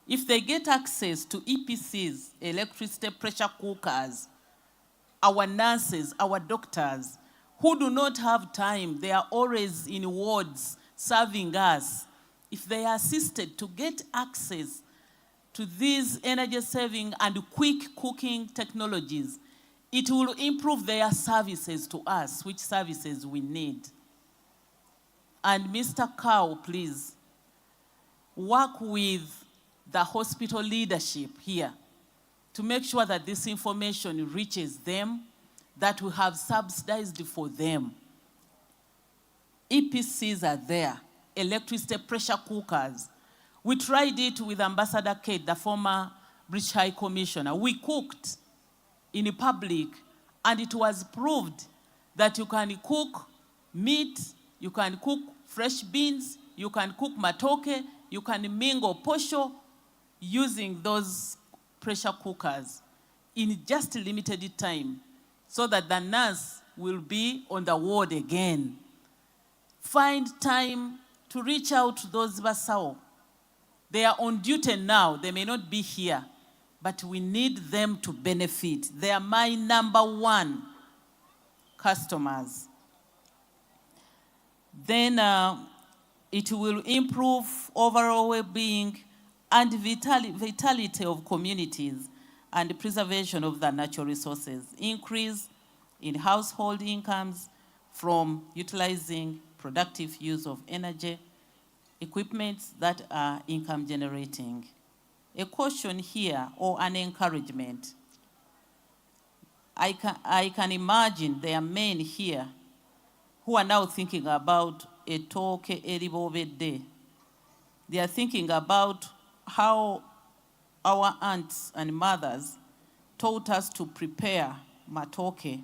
if they get access to EPCs, electricity pressure cookers, our nurses, our doctors, who do not have time, they are always in wards serving us. If they are assisted to get access to these energy-saving and quick cooking technologies, it will improve their services to us, which services we need. And Mr. Cow, please, work with the hospital leadership here to make sure that this information reaches them, that we have subsidized for them. EPCs are there, electricity pressure cookers. We tried it with Ambassador Kate, the former British High Commissioner. We cooked in public, and it was proved that you can cook meat, you can cook fresh beans, you can cook matoke, you can mingle posho using those pressure cookers in just a limited time, so that the nurse will be on the ward again. Find time to reach out to those Basao. They are on duty now, they may not be here, but we need them to benefit. They are my #1 customers. Then it will improve overall well-being and vitality of communities and preservation of the natural resources. Increase in household incomes from utilizing productive use of energy, equipment that are income generating. A caution here, or an encouragement. I can imagine there are men here who are now thinking about a toke eribobede. They are thinking about how our aunts and mothers taught us to prepare matoke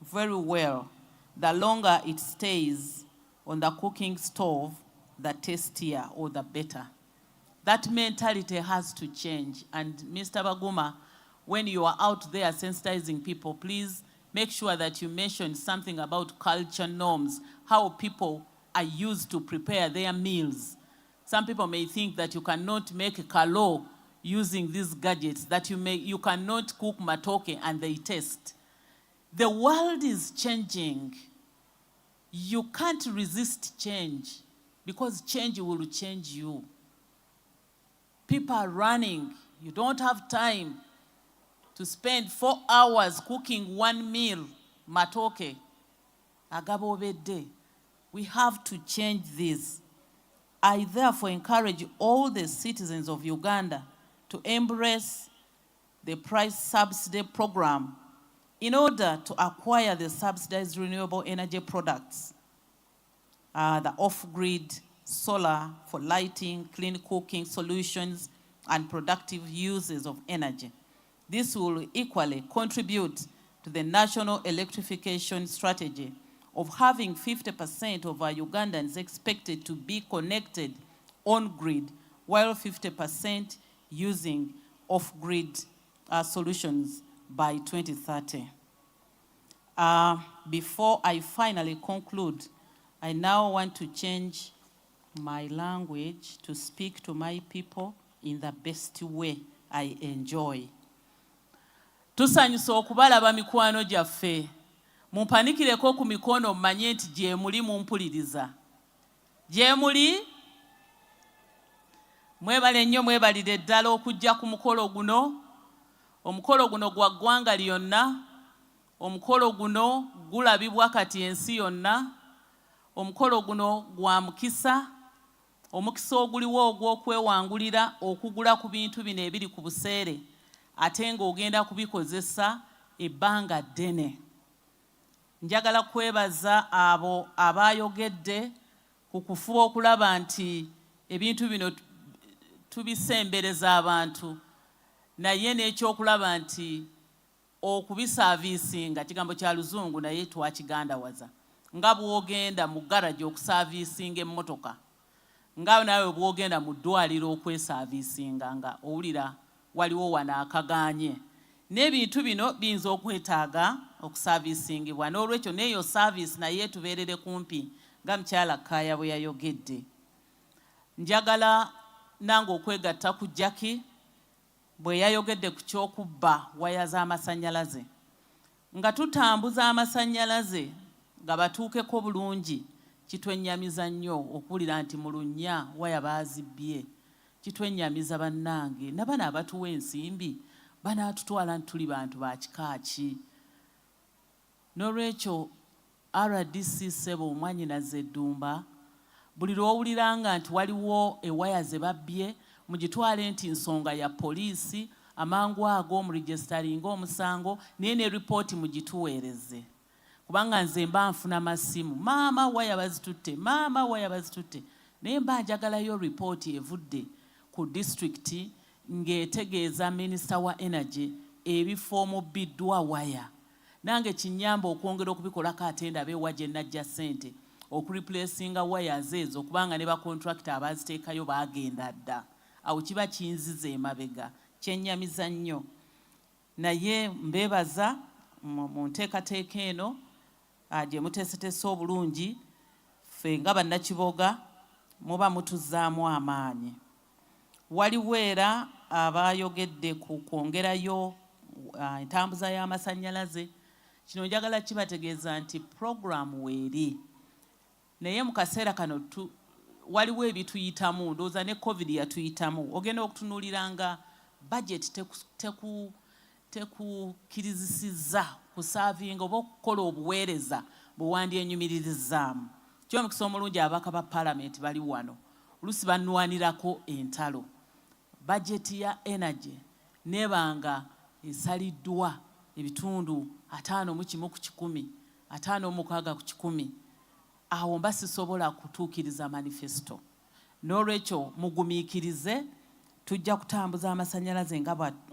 very well. The longer it stays on the cooking stove, the tastier or the better. That mentality has to change. And Mr. Baguma, when you are out there sensitizing people, please make sure that you mention something about culture norms, how people are used to prepare their meals. Some people may think that you cannot make a kalo using these gadgets, that you cannot cook matoke and they taste. The world is changing. You can't resist change, because change will change you. People are running. You don't have time to spend 4 hours cooking one meal, matoke, agabobede. We have to change this. I therefore encourage all the citizens of Uganda to embrace the Price Subsidy Program in order to acquire the subsidized renewable energy products, the off-grid solar for lighting, clean cooking solutions, and productive uses of energy. This will equally contribute to the national electrification strategy of having 50% of our Ugandans expected to be connected on-grid, while 50% using off-grid solutions by 2030. Before I finally conclude, I now want to change my language to speak to my people in the best way I enjoy. Tusanyusa okubalaba mikwano gyaffe. Mumpanikireko ku mikono mmanye nti gye muli mumpuliriza. Gye muli? Mwebale nnyo, mwebalire ddala okujja ku mukolo guno. Omukolo guno gwa ggwanga lyonna. Omukolo guno gulabibwa kati ensi yonna. Omukolo guno gwa mukisa. Omukisa oguliwo ogw'okwewangulira okugula ku bintu bino ebiri ku buseere, ate ng'ogenda kubikozesa ebbanga ddene. Njagala kwebaza abo abayogedde ku kufuba okulaba nti ebintu bino tubisembereza abantu, naye n'ekyokulaba nti okubisaaviisinga, kigambo kya Luzungu naye twakigandawaza. Nga bw'ogenda mu garaji okusaaviisinga emmotoka, nga nawe bw'ogenda mu ddwaliro okwesaaviisinga nga owulira waliwo wano akagaanye. N'ebintu bino biyinza okwetaaga okusaaviisingibwa. N'olwekyo n'eyo saaviisi naye tubeerere kumpi, nga mukyala Kaaya bwe yayogedde. Njagala nange okwegatta ku Jackie bwe yayogedde ku ky'okubba waya z'amasannyalaze. Nga tutambuza amasannyalaze nga batuukeko bulungi, kitwennyamiza nnyo okuwulira nti mu Lunya waya baazibbye. Kitwennyamiza bannange. Nabano abatuwa ensimbi banaatutwala nti tuli bantu ba kika ki? N'olwekyo RDC ssebo omwanyinaze eddumba buli lw'owuliranga nti waliwo ewaya ze babbye mugitwale nti nsonga ya poliisi amangu ago mu registeringa omusango naye ne ripooti mugituweereze kubanga nze mba nfuna masimu maama waya bazitutte maama waya bazitutte naye mba njagalayo ripooti evudde ku disitulikiti ng'etegeeza minisita wa energy ebifo omubbiddwa waya nange kinyamba okwongera okubikolako ate ndabe ewa gye najja ssente okureplacinga wires ezo kubanga ne bacontractor abaziteekayo baagenda dda awo kiba kinziza emabega kyennyamiza nnyo naye mbeebaza mu nteekateeka eno gye muteeseteese obulungi ffe nga bannakiboga muba mutuzaamu amaanyi waliwo era abayogedde ku kwongerayo entambuza y'amasannyalaze kino njagala kibategeeza nti puroguramu weeri naye mu kaseera kano waliwo ebituyitamu ndowooza ne covid yatuyitamu ogenda okutunuuliranga budget tekukkirizisizza kusaavinga oba okukola obuweereza bwewandyenyumiririzaamu ky'omukisa omulungi ababaka ba paalamenti bali wano oluusi bannwanirako entalo bajeti ya energy nebanga esaliddwa ebitundu 51 ku 100 56 ku 100 awo mba sisobola kutuukiriza manifesto n'olwekyo mugumiikirize tujja kutambuza amasannyalaze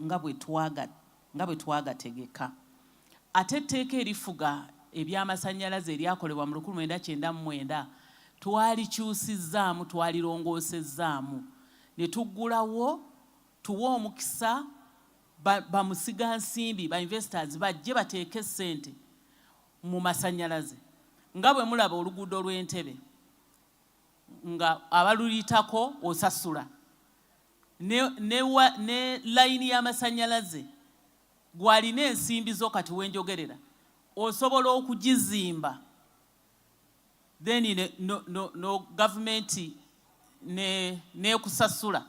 nga bwe twagategeka ate etteeka erifuga ebyamasannyalaze eryakolebwa mu 1999 twalikyusizzaamu twalirongoosezaamu ne tuggulawo tuwa omukisa bamusiga nsimbi ba investors bajje bateeke ssente mu masannyalaze nga bwe mulaba oluguudo lw'Entebbe nga abaluyitako osasula ne layini y'amasannyalaze gwalina ensimbi zo kati wenjogerera osobola okugizimba then no gavumenti nekusasula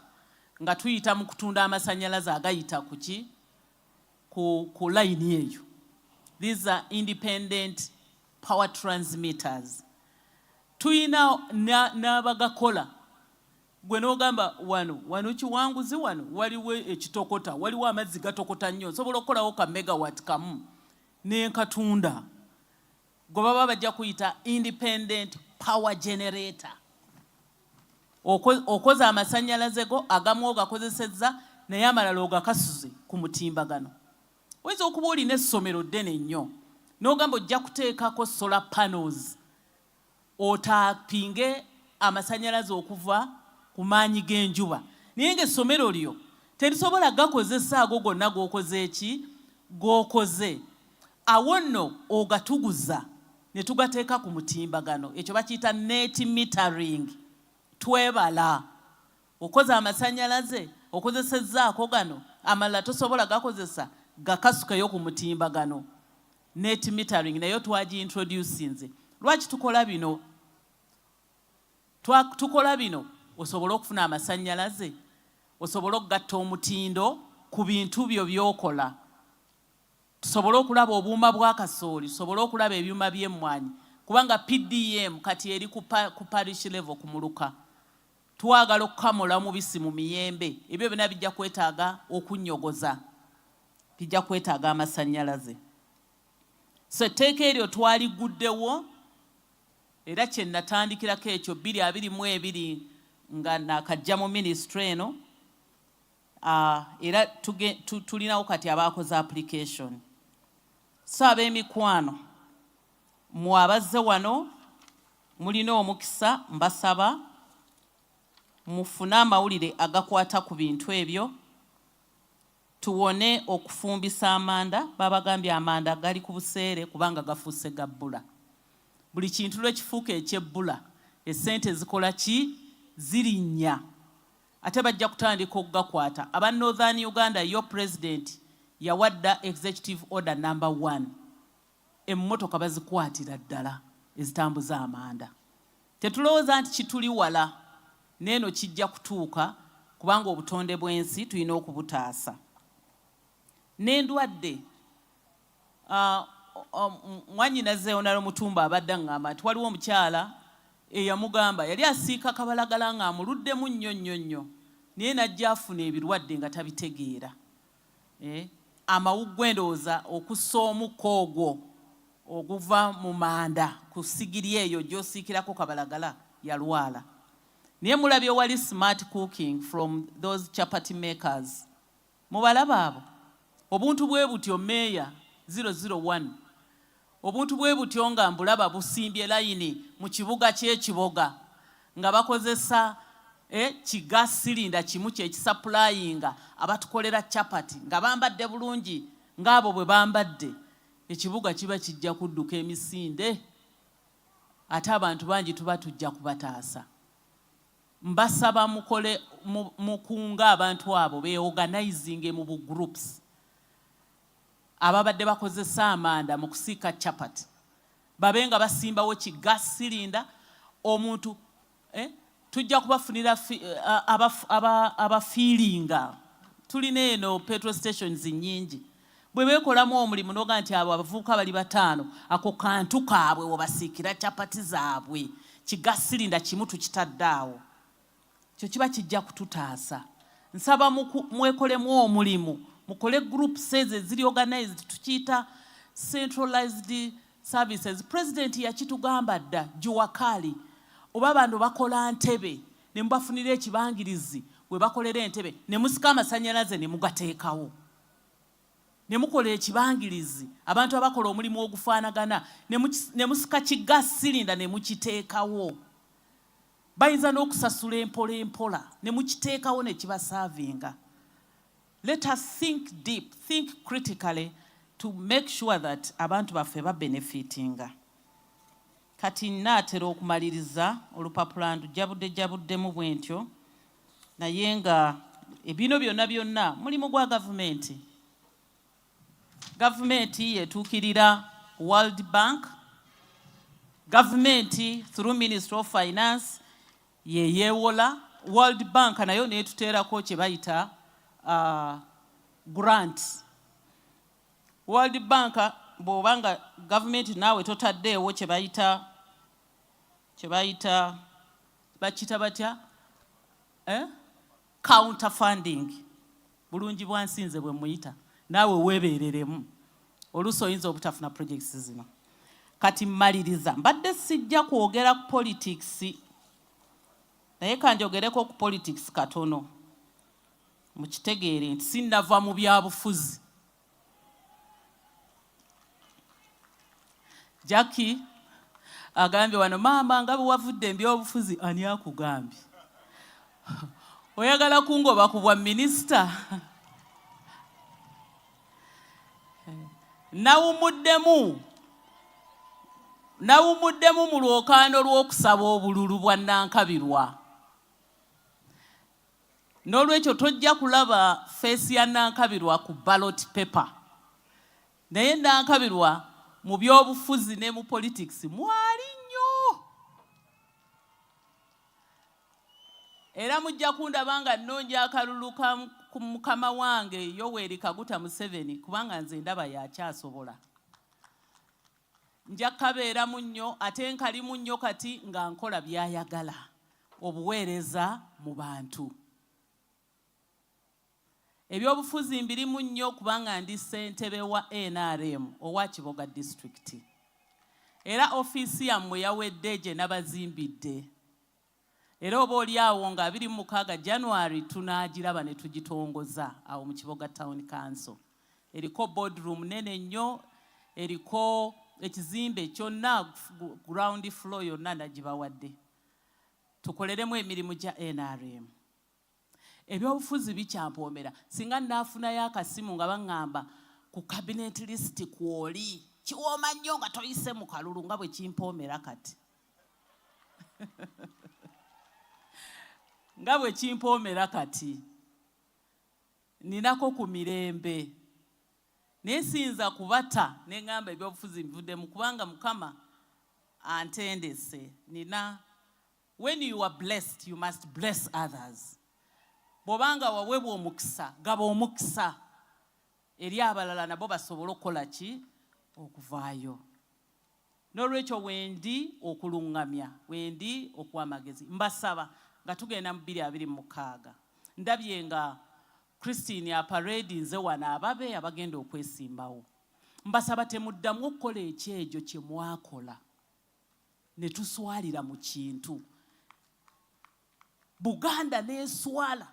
nga tuyita mu kutunda amasannyalaze agayita ku layini eyo. These are independent power transmitters. Tuyina n'abagakola gwe n'ogamba wano kiwanguzi wano waliwo ekitokota waliwo amazzi gatokota nnyo nsobola okukolawo ka megawatt kamu n'enkatunda gwe baba bajja kuyita independent power generator. Okoza amasannyalaze go agamu ogakozesezza naye amalala ogakasuze ku mutimbagano. Oyinza okuba olina essomero ddene nnyo n'ogamba ojja kuteekako solar panels otaapinge amasannyalaze okuva ku maanyi g'enjuba naye ng'essomero lyo terisobola gakozesa ago gonna g'okoze awo nno ogatuguza ne tugateeka ku mutimbagano. Ekyo bakiyita net metering. Twebala okoza amasannyalaze okozesezzaako gano amalala tosobola gakozesa gakasukeyo ku mutimbagano. Net metering nayo twagiintroducinze. Lwaki tukola bino? Tukola bino osobola okufuna amasannyalaze, osobola okugatta omutindo ku bintu byo by'okola, tusobola okulaba obuuma bwa kasooli, tusobola okulaba ebyuma by'emmwanyi kubanga PDM kati eri ku parish level ku muluka. Twagala okukamula mubisi mu miyembe, ebyo byonna bijja kwetaaga okunnyogoza, bijja kwetaaga amasannyalaze. So etteeka eryo twaliguddewo era kye natandikirako ekyo 2022 nga nakajja mu ministry eno era tulinawo kati abakoze application. So ab'emikwano mwabazze wano mulina omukisa mbasaba mufune amawulire agakwata ku bintu ebyo tuwone okufumbisa amanda. Babagambye amanda gali ku buseere kubanga gafuuse gabbula. Buli kintu lwekifuuka ekyebbula essente zikola ki? Zirinnya. Ate bajja kutandika okugakwata. Aba Northern Uganda yo president yawadda executive order number 1. Emmotoka bazikwatira ddala ezitambuza amanda. Tetulowooza nti kituli wala neeno kijja kutuuka kubanga obutonde bw'ensi tulina okubutaasa. N'endwadde mwannyinaze Onaro Mutumba abadde ngamba nti waliwo omukyala eyamugamba yali asiika kabalagala ng'amuluddemu nnyo naye najja afuna ebirwadde nga tabitegeera. Amawuggwe ndowooza okussa omukko ogwo oguva mu manda ku sigiri eyo gy'osiikirako kabalagala yalwala. Naye mulabye wali smart cooking from those chapati makers. Mubalaba abo. Obuntu bwe butyo meya 001. Obuntu bwe butyo nga mbulaba busimbye layini mu kibuga ky'Ekiboga nga bakozesa kigas silinda kimu ky'ekisupplyinga abatukolera chapati nga bambadde bulungi ng'abo bwe bambadde. Ekibuga kiba kijja kudduka emisinde ate abantu bangi tuba tujja kubataasa. Mbasaba mukole mukunga abantu abo beorganizing mu groups ababadde bakozesa amanda mu kusiika chapati babenga basimbawo kigas silinda omuntu tujja kubafunira abafiiringa. Tulina eno petrol stations nyingi bwe beekolamu omulimu noga nti abo abavubuka bali 5 ako kantu kaabwe webasiikira chapati zaabwe kigas silinda kimu tukitadde awo. Kyo kiba kijja kututaasa. Nsaba mwekolemu omulimu mukole groups eziri organized tukiyita centralized services. President yakitugamba dda Juwakali oba bantu bakola Ntebe ne mubafunira ekibangirizi we bakolera Entebe ne musika amasannyalaze ne mugateekawo ne mukola ekibangirizi abantu abakola omulimu ogufaanagana ne musika kigas silinda ne mukiteekawo. Bayinza n'okusasula empola ne mukiteekawo ne kibasaavinga. Let us think deep, think critically to make sure that abantu baffe benefitinga. Kati nnaatera okumaliriza olupapula ndujjabuddemu bwentyo naye nga ebino byonna mulimu gwa gavumenti. Gavumenti yetuukirira World Bank. Gavumenti through Ministry of Finance yeyewola. World Bank nayo netuteerako kye bayita grant. World Bank bw'obanga gavumenti naawe totaddeewo kye bakita batya counter funding bulungi bwansinze bwe muyita naawe weebeereremu oluusi oyinza obutafuna projects zino. Kati mmaliriza mbadde sijja kwogera ku politics naye kanjogereko ku politics katono mukitegeere nti sinnava mu byabufuzi. Jackie agambye wano maama nga bwe wavudde mbyobufuzi ani akugambye oyagala kungoba ku bwa minisita. Nawumuddemu mu lwokaano lw'okusaba obululu bwa Nankabirwa. N'olwekyo tojja kulaba feesi ya Nankabirwa ku ballot paper. Naye Nankabirwa mu byobufuzi ne mu politics mwali nnyo. Era mujja kundaba nga nnonja akalulu ku mukama wange Yoweri Kaguta Museveni kubanga nze ndaba yakyasobola. Nja kabeera munnyo ate nkali munnyo kati nga nkola byayagala obuweereza mu bantu. Ebyobufuzi mbirimu nnyo kubanga ndi ssentebe wa NRM owa Kiboga District. Era ofiisi yammwe yawedde gye nabazimbidde. Era oba oli awo nga 26 January tunaagiraba ne tugitongoza awo mu Kiboga Town Council. Eriko boardroom nene nnyo, eriko ekizimbe kyonna ground floor yonna nagibawadde. Tukoleremu emirimu gya NRM. Ebyobufuzi bikyampoomera singa naafunayo akasimu nga baŋŋamba ku cabinet list kwoli kiwooma nnyo nga toyise mu kalulu nga bwe kimpoomera kati. Nga bwe kimpoomera kati ninako ku mirembe naye siyinza kubata ne ŋŋamba ebyobufuzi bivuddemu kubanga Mukama antendese. When you are blessed you must bless others. Bw'obanga waweebwa omukisa gaba omukisa eri abalala nabo basobole okukola ki okuvaayo. N'olwekyo wendi okulungamya, wendi okw'amagezi. Mbasaba nga tugenda mu 2026 ndabye nga Christine aparedi nze wano ababe abagenda okwesimbawo. Mbasaba temuddamu okukola ekyejo kye mwakola ne tuswalira mu kintu. Buganda n'eswala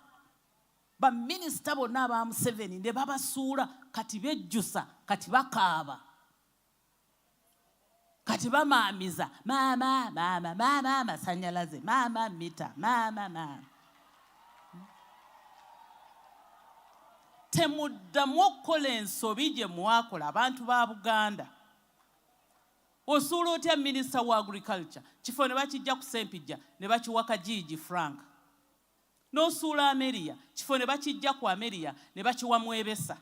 baminisita bonna aba Museveni ne babasuula kati bejjusa kati bakaaba kati bamaamiza maama masanyalaze maama mita maama. Temuddamu okukola ensobi gye mwakola abantu ba Buganda. Osuula otya minisita wa agriculture kifo ne bakijja ku Sempijja ne bakiwa Kajiiji Frank. N'osuula Ameriya kifo ne bakijja ku Ameriya ne bakiwa Mwebesa.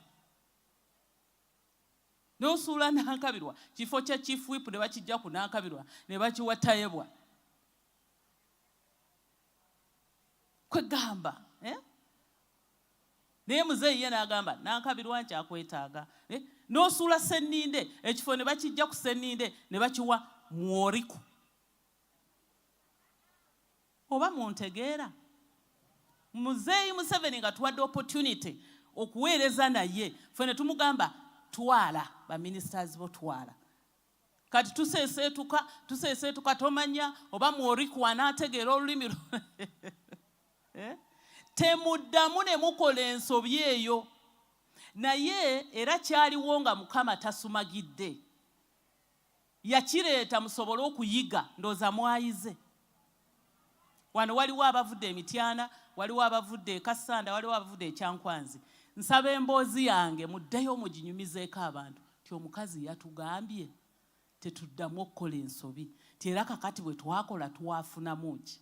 N'osuula Nankabirwa kifo kya Chief Whip ne bakijja ku Nankabirwa ne bakiwa Tayebwa. Kwegamba naye muzeeyi ye n'agamba Nankabirwa nkyakwetaaga. N'osuula Senninde ekifo ne bakijja ku Senninde ne bakiwa Mworiku. Oba muntegeera? Muzeeyi Museveni nga tuwadde opportunity okuweereza naye ffe ne tumugamba twala baministers bo twala. Kati tuseeseetuka tomanya oba Mworiku anaategeera olulimi temuddamu ne mukola ensobi eyo. Naye era kyaliwo nga Mukama tasumagidde. Yakireeta musobole okuyiga ndooza mwayize. Wano waliwo abavudde Emityana, waliwo abavudde Kasanda, waliwo abavudde Kyankwanzi. Nsaba emboozi yange muddeyo muginyumizeeko abantu ti omukazi yatugambye tetuddamu okukola ensobi. Ti era kakati bwe twakola twafunamu ki?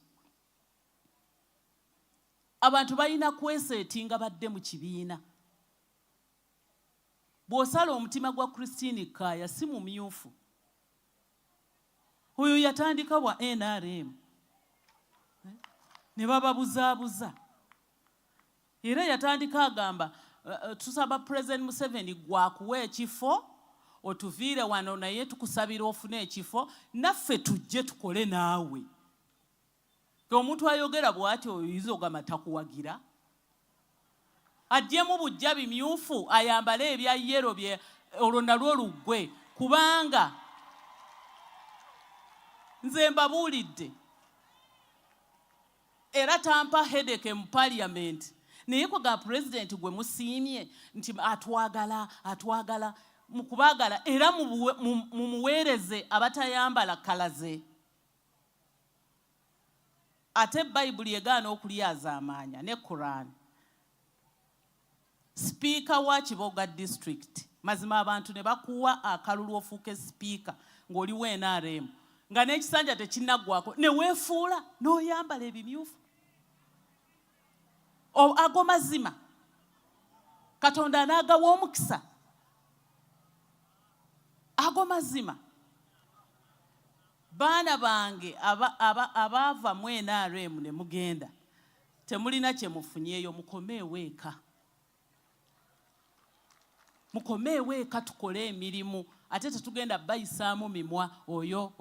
Abantu balina kweseetinga badde mu kibiina. Bw'osala omutima gwa Christine Kaaya si mumyufu. Oyo yatandika bwa NRM ne bababuzaabuza. Era yatandika agamba tusaba President Museveni gwakuwa ekifo otuviire wano naye tukusabira ofune ekifo naffe tujje tukole naawe. Omuntu ayogera bw'atyo oyinza ogamba takuwagira. Ajjemu bujja bimyufu ayambale ebya yero bye olwo nalwo luggwe kubanga nze mbabuulidde era tampa headache mu parliament naye kwa president gwe musiimye nti atwagala mu kubaagala era mumuweereze abatayambala kalaze. Ate Bayibuli egaana okulyaza amaanya ne Quran. Speaker wa Kiboga district mazima abantu ne bakuwa akalulu ofuuke speaker ng'oliwo NRM nga n'ekisanja tekinnaggwako ne weefuula n'oyambala ebimyufu. Ago mazima Katonda anaagawa omukisa. Ago mazima baana bange abaava mu NRM ne mugenda temulina kye mufunyeeyo mukomeewo eka. Mukomeewo eka tukole emirimu ate tetugenda bayisaamu mimwa oyo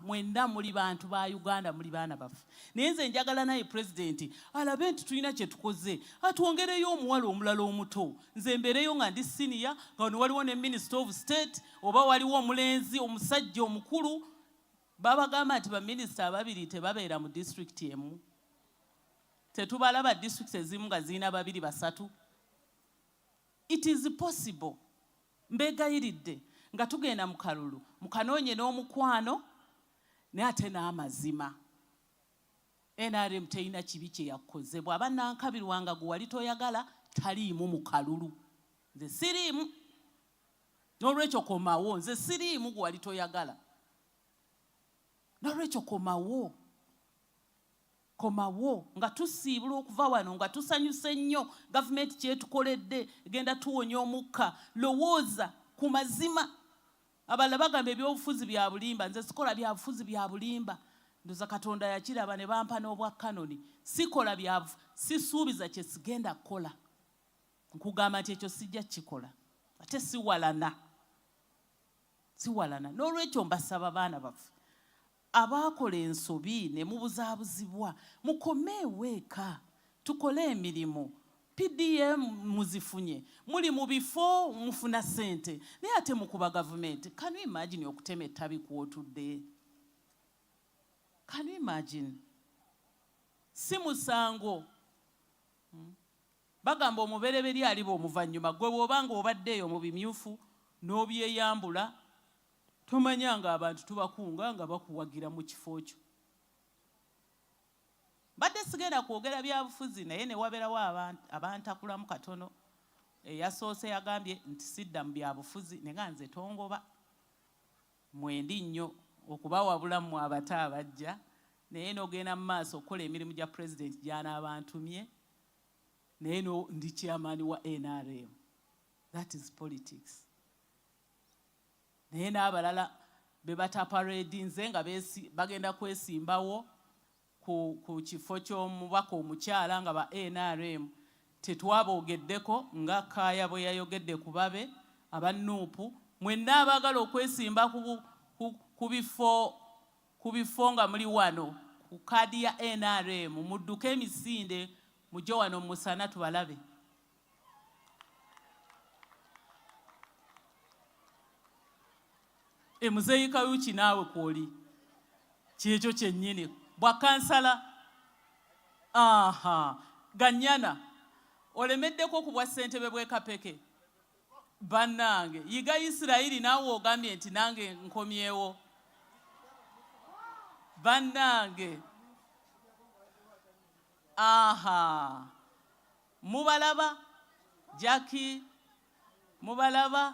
mwenna muli bantu ba Uganda muli baana baffe. Naye nze njagala naye President alabe nti tulina kye tukoze atwongereyo omuwala omulala omuto. Nze mbeereyo nga ndi senior nga wano waliwo ne Minister of State oba waliwo omulenzi omusajja omukulu. Babagamba nti baminisita ababiri tebabeera mu district emu. Tetubalaba district ezimu nga zirina babiri basatu. It is possible. Mbegayiridde nga tugenda mu kalulu mukanoonye n'omukwano ne ate n'amazima. NRM terina kibi kye yakoze. Bw'aba Nankabirwa nga gwe wali toyagala taliimu mu kalulu. Nze siriimu. N'olwekyo komawo nze siriimu gwe wali toyagala. N'olwekyo komawo nga tusiibula okuva wano nga tusanyuse nnyo gavumenti kyetukoledde egenda tuwonya omukka. Lowooza ku mazima. Abalala bagamba ebyobufuzi bya bulimba. Nze sikola byabufuzi bya bulimba. Ndoza Katonda yakiraba ne bampa n'obwa kanoni. Sikola sisuubiza kye sigenda kukola. Nkugamba nti ekyo sijja kikola. Ate siwalana. siwalana. N'olwekyo mbasaba baana baffe abaakola ensobi ne mubuzaabuzibwa mukomeewo eka tukole emirimu. PDM muzifunye muli mu bifo mufuna ssente naye ate mukuba gavumenti. Can you imagine okutema ettabi kw'otudde? Can you imagine? Si musango. Bagamba omubereberi aliba omuvannyuma gwe bw'obanga obaddeeyo mu bimyufu n'obyeyambula tomanya nga abantu tubakunga nga bakuwagira mu kifo kyo. Badde sigenda kwogera byabufuzi naye ne wabeerawo abantakulamu katono eyasoose yagambye nti sidda mu byabufuzi ne nga nze tongoba mwendi nnyo okubawabulamu abato abajja naye n'ogenda mu maaso okukola emirimu gya pulezidenti gy'anaabantumye naye ndi chairman wa NRM. That is politics. Naye n'abalala be bataparedi nze nga bagenda kwesimbawo ku kifo ky'omubaka omukyala nga ba NRM tetwaboogeddeko nga Kaaya bwe yayogedde ku babe abannuupu. Mwenna abaagala okwesimba ku bifo nga muli wano ku kaadi ya NRM mudduke emisinde mujje wano musana tubalabe. Muzeeyi Kayuki naawe kwoli kyekyo kyennyini bwakansala Ganyana olemeddeko ku bwa ssentebe bw'e Kapeke bannange yiga Isirayiri naawe ogambye nti nange nkomyewo bannange. Mubalaba Jackie mubalaba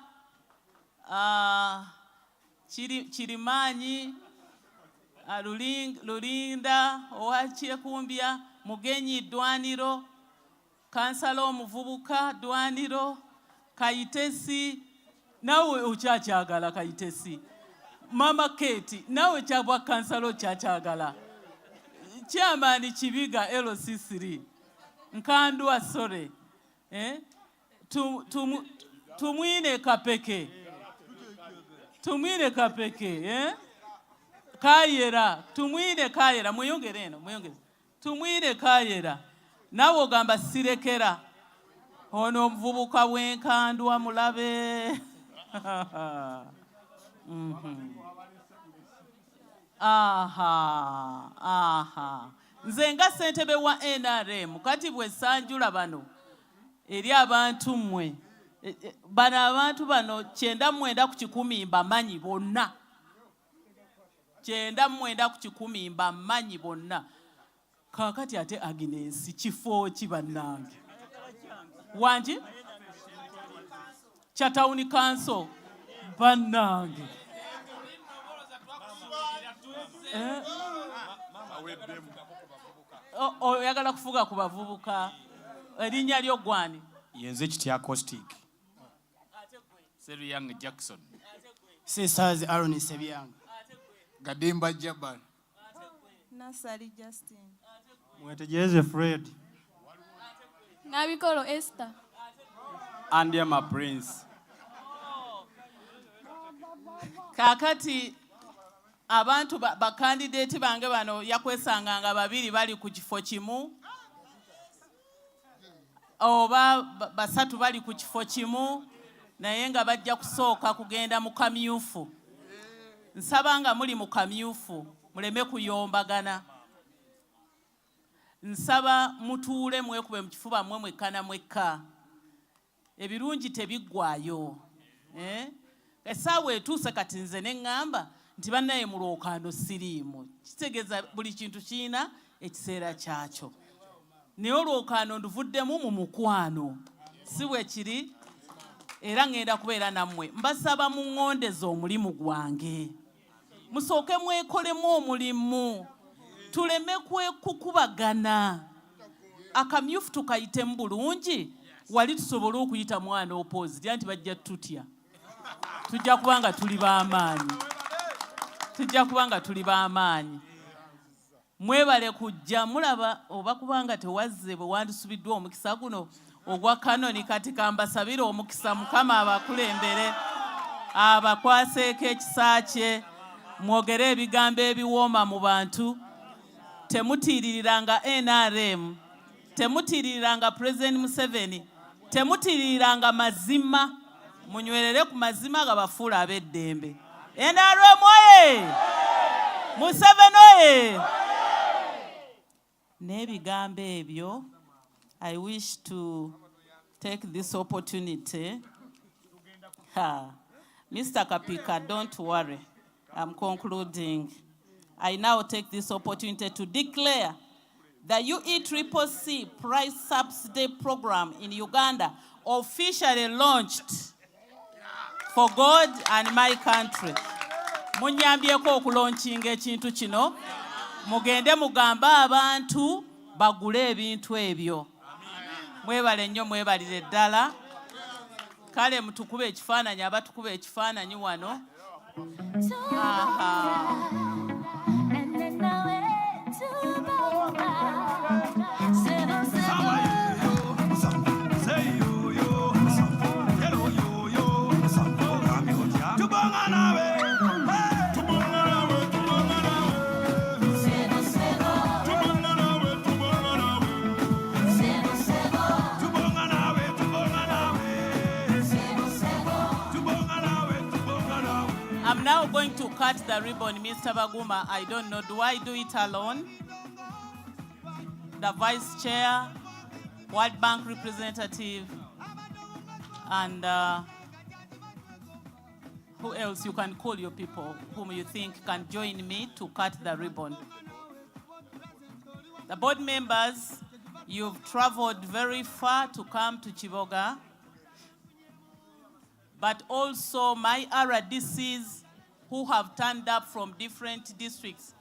Kirimanyi Lulinda Owakyekumbya Mugenyi Ddwaniro kansala omuvubuka Ddwaniro Kayitesi nawe okyakyagala Kayitesi Mama Kate nawe kyabwa kansala okyakyagala Chairman Kibiga LC3 Nkandwa Sore tumwine Kapeke Kayera tumwine Kayera muyongere eno muyongere tumwine Kayera nawe ogamba sirekera ono omuvubuka w'Enkandwa mulabe. Nze nga ssentebe wa NRM kati bwe sanjula bano eri abantu mmwe bano abantu bano 99 ku 100 mbamanyi bonna 99 ku 100 mbamanyi bonna. Kaakati ate Agnes kifo ki bannange wangi Chatawuni Council bannange oyagala kufuga ku bavubuka erinnya lyo gwani? Yenze kitya Caustic Seruyang Jackson Sisters Aaron Sebyang Gadimba Jabbar Nasari Justin Mwetegeze Fred Nabikolo Esther Andiama Prince. Kakati abantu bakandidate bange bano yakwesanganga babiri bali ku kifo kimu oba basatu bali ku kifo kimu naye nga bajja kusooka kugenda mu kamyufu. Nsaba nga muli mu kamyufu muleme kuyombagana. Nsaba mutuule mwekube mu kifuba mmwe mwekana mwekka. Ebirungi tebiggwayo. Essaawa etuuse kati nze ne ŋŋamba nti bannaye mu lwokaano siriimu. Kitegeeza buli kintu kiina ekiseera kyakyo. Naye olwokaano nduvuddemu mu mukwano. Si bwe kiri era ŋŋenda kubeera nammwe. Mbasaba muŋŋondeze omulimu gwange. Musooke mwekolemu omulimu. Tuleme kukubagana. Akamyufu tukayitemu bulungi. Wali tusobole okuyita mwana opposite anti bajja tutya. Tujja kubanga tuli b'amaanyi. Tujja kubanga tuli b'amaanyi. Mwebale kujja mulaba oba kubanga tewazze bwe wandisubiddwa omukisa guno ogwa kanoni kati kambasabira omukisa Mukama abakulembere. abakwaseeko ekisa kye mwogere ebigambo ebiwooma mu bantu. Temutiiriranga NRM, temutiiriranga President Museveni, temutiiriranga mazima. Munywerere ku mazima gabafuula ab'eddembe. NRM oye! Museveni oye! N'ebigambo ebyo, I wish to take this opportunity. Mr. Kapika, don't worry. I'm concluding. I now take this opportunity to declare the UECCC Price Subsidy Program in Uganda officially launched for God and my country. Munyambyeko okulaunchinga ekintu kino. Mugende mugamba abantu bagule ebintu ebyo. Mwebale nnyo, mwebalire ddala. Kale mutukube ekifaananyi, abatukuba ekifaananyi wano. I'm now going to cut the ribbon, Mr. Baguma. I don't know, do I do it alone? The Vice Chair, World Bank representative, and who else? You can call your people whom you think can join me to cut the ribbon. The board members, you've traveled very far to come to Kiboga, but also my RDCs who have turned up from different districts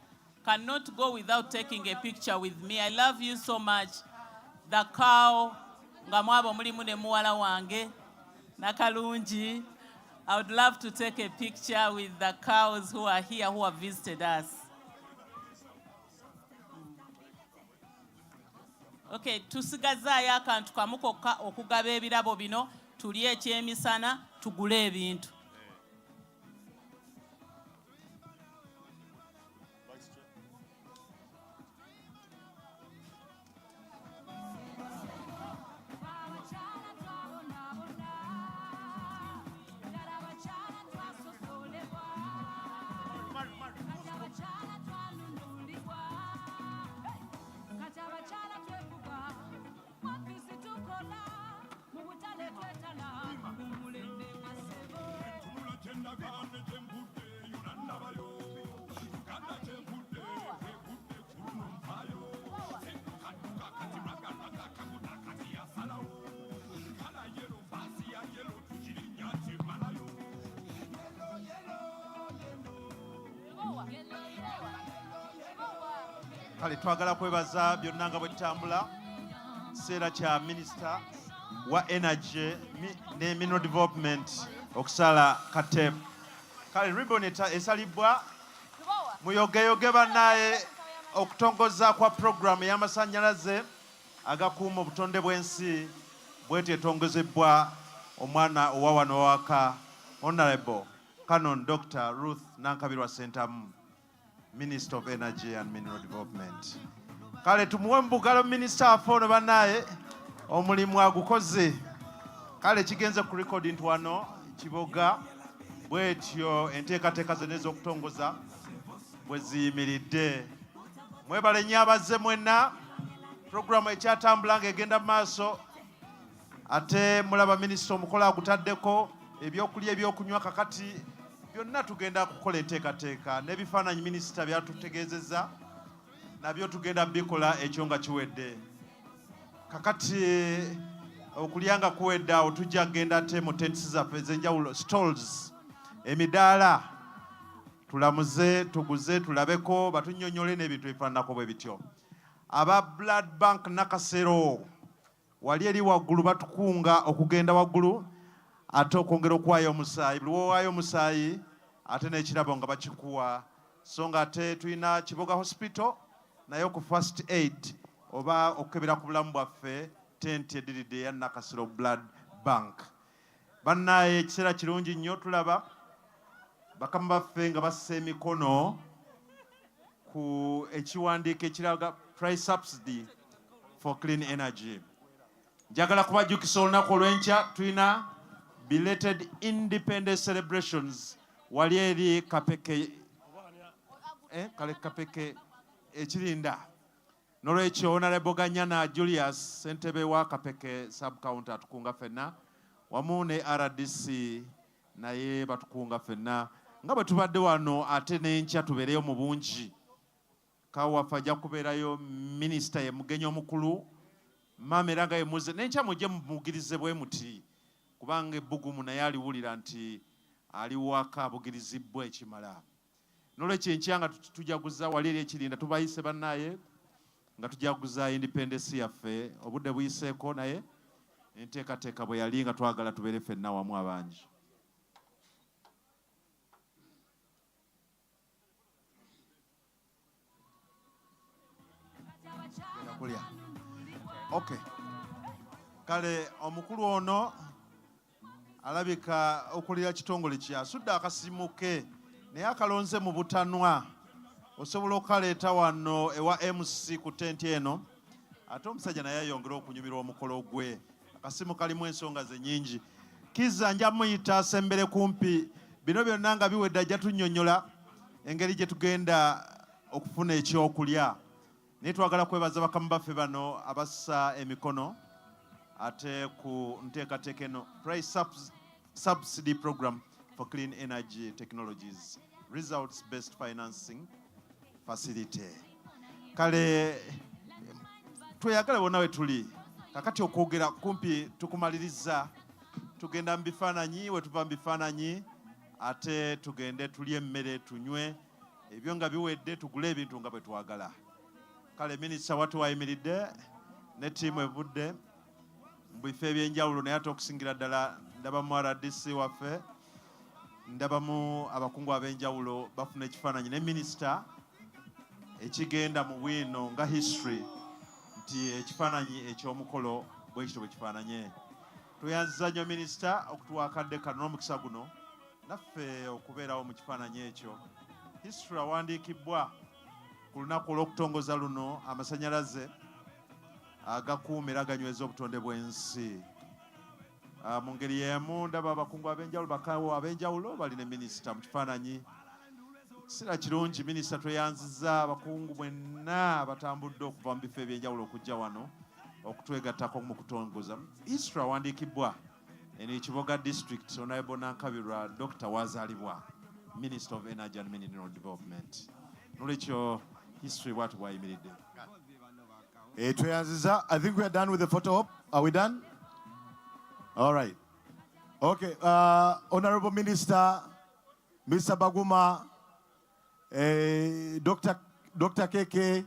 cannot go without taking a picture with me. I love you so much. The cow, ngamwabo mulimu ne muwala wange, nakalungi. I would love to take a picture with the cows who are here, who have visited us. Okay, tusigazaayo akantu kamu kokka okugaba ebirabo bino, tulye ekyemisana, tugule ebintu. Kale twagala kwebaza byonna nga bwe tutambula. Kiseera kya Minister wa Energy ne Mineral Development okusala katepu. Kale ribbon esalibwa muyogeyoge bannaye okutongoza kwa programu y'amasannyalaze agakuuma obutonde bw'ensi bwetyo etongozebwa omwana owa wano waka Honorable Canon Dr. Ruth Nankabirwa Sentamu, Minister of Energy and Mineral Development. Kale tumuwe mbugalo Minister afono bannaye omulimu agukoze. Kale kigenze ku record nti wano Kiboga bwetyo enteekateeka zonna ez'okutongoza bwe ziyimiridde. Mwebale nnyo abazze mwenna. Programu ekyatambula ng'egenda mu maaso. Ate mulaba Minisita omukolo agutaddeko ebyokulya ebyokunywa kakati byonna tugenda kukola enteekateeka. N'ebifaananyi Minisita byatutegeezezza nabyo tugenda bikola ekyo nga kiwedde. Kakati okulya nga kuwedde awo tujja kgenda ate mu tents zaffe ez'enjawulo, stalls, emidaala tulamuze, tuguze, tulabeko, batunnyonnyole n'ebintu ebifaananako bwe bityo. Aba Blood Bank Nakasero wali eri waggulu batukunga okugenda waggulu ate okwongera okuwaayo omusaayi. Buli wowaayo omusaayi ate n'ekirabo nga bakikuwa. So nga ate tulina Kiboga Hospital naye ku first aid oba okukebera ku bulamu bwaffe tenti ediridde ya Nakasero Blood Bank. Bannaye ekiseera kirungi nnyo tulaba bakama baffe nga bassa emikono ku ekiwandiiko ekiraga Price Subsidy for Clean Energy. Njagala kubajjukisa olunaku olw'enkya tulina belated independence celebrations wali eri kapeke kale kapeke ekirinda. N'olwekyo Honorable Ganyana Julius ssentebe wa Kapeke sub-counter atukunga ffenna wamu ne RDC naye batukunga ffenna nga bwe tubadde wano ate n'enkya tubeereyo mu bungi. Kawaffe ajja kubeerayo minisita ye mugenyi omukulu maama era nga ye muze n'enkya mujje mumugirize bwe muti kubanga ebbugumu naye aliwulira nti ali waka abugirizibwa ekimala. N'olwekyo enkya nga tujaguza wali eri ekirinda tubayise bannaye nga tujaguza independence yaffe obudde buyiseeko naye enteekateeka bwe yali nga twagala tubeere ffenna wamu abangi. Okay. Kale omukulu ono alabika okulira kitongole kyasudde akasimu ke naye akalonze mu butanwa. Osobola okaleeta wano ewa MC ku tenti eno ate omusajja naye ayongera okunyumirwa omukolo gwe. Akasimu kalimu ensonga ze nnyingi. Kizza nja muyita asembere kumpi bino byonna nga biwedde ajja tunnyonnyola engeri gye tugenda okufuna ekyokulya. Naye twagala kwebaza bakamu baffe bano abassa emikono ate ku nteekateeka eno Price Subsidy Program for Clean Energy Technologies Results-Based Financing Facility. Kale tweyagala bonna we tuli kakati okwogera kumpi tukumaliriza tugenda mu bifaananyi we tuva mu bifaananyi ate tugende tulye emmere tunywe ebyo nga biwedde tugule ebintu nga bwe twagala. Kale minisita watu wayimiridde ne ttiimu evudde mu bifo ebyenjawulo naye ate okusingira ddala ndabamu RDC waffe ndabamu abakungu ab'enjawulo bafuna ekifaananyi ne minisita ekigenda mu bwino nga history nti ekifaananyi eky'omukolo bwe kityo bwe kifaananye. Tuyanziza nnyo minisita okutuwa akadde kano n'omukisa guno naffe okubeerawo mu kifaananyi ekyo. History awandiikibbwa ku lunaku olw'okutongoza luno amasannyalaze agakuuma era ganyweza obutonde bw'ensi. Mu ngeri y'emu ndaba abakungu ab'enjawulo bakawo ab'enjawulo bali ne minisita mu kifaananyi. Sira kirungi minisita tweyanziza abakungu mwenna batambudde okuva mu bifo ebyenjawulo okujja wano okutwegattako mu kutongoza. History awandiikibbwa eno Kiboga District Honorable Nankabirwa Dr. Wazalibwa Minister of Energy and Mineral Development. N'olwekyo history bwatu bwayimiridde. Tweyanziza. I think we are done with the photo op. Are we done? All right. Okay. Honorable Minister, Mr. Baguma, Dr. KK,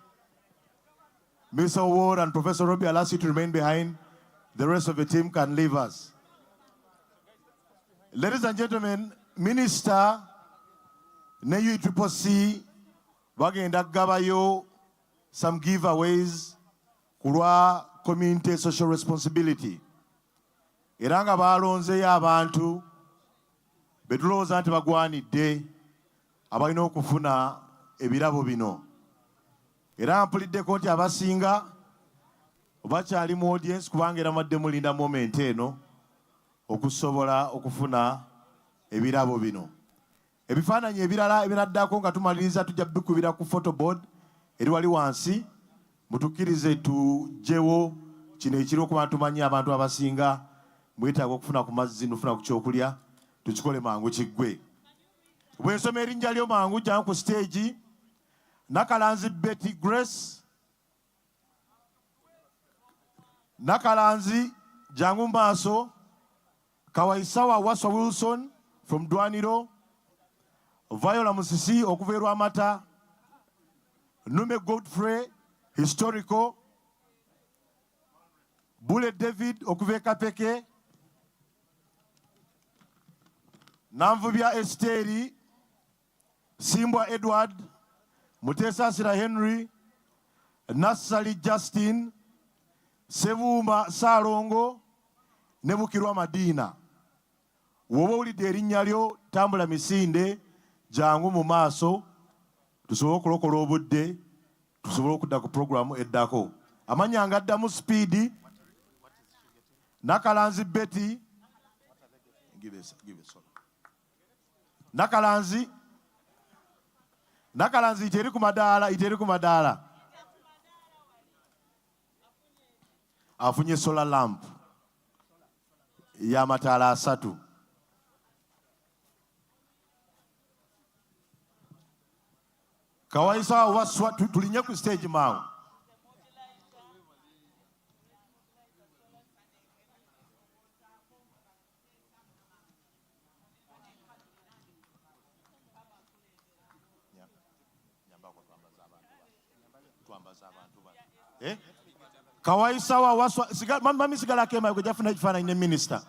Mr. Ward, and Professor Robbie, I'll ask you to remain behind. The rest of the team can leave us. Ladies and gentlemen, Minister, ne UCCC bagenda kugabayo some giveaways kulwa community social responsibility. Era nga balonzeyo abantu betulowooza nti bagwanidde abalina okufuna ebirabo bino. Era mpuliddeko nti abasinga bakyali mu audience kubanga era madde mulinda moment eno okusobola okufuna ebirabo bino. Ebifaananyi ebirala ebiraddako nga tumaliriza tujja bikubira ku photoboard eri wali wansi mutukkirize tujjewo kino ekiro kuba tumanyi abantu abasinga mwetaaga okufuna ku mazzi nufuna ku kyokulya tukikole mangu kiggwe. Bwe nsoma erinnya lyo mangu jangu ku stage Nakalanzi Betty Grace, Nakalanzi jangu maaso, Kawaisawa Waswa Wilson from Dwaniro, Viola Musisi okuva Amata, Nume Godfrey historical, Bullet David okuva Kapeke, Namvubya Esteri, Simbwa Edward, Mutesa Sira Henry, Nassali Justin, Sevuma Salongo, Nebukirwa Madina. Woba olidde erinnya lyo tambula misinde jangu mu maaso tusobole okulokola obudde tusobole okudda ku programu eddako. Amannya ngaddamu Speed, Nakalanzi Betty, Nakalanzi iteri ku madaala. Afunye solar lamp y'amataala 3. Kawaisa waswa tulinye ku stage mangu. Kawaisa wa waswa mami sigala kema kujafuna kifana ine minister.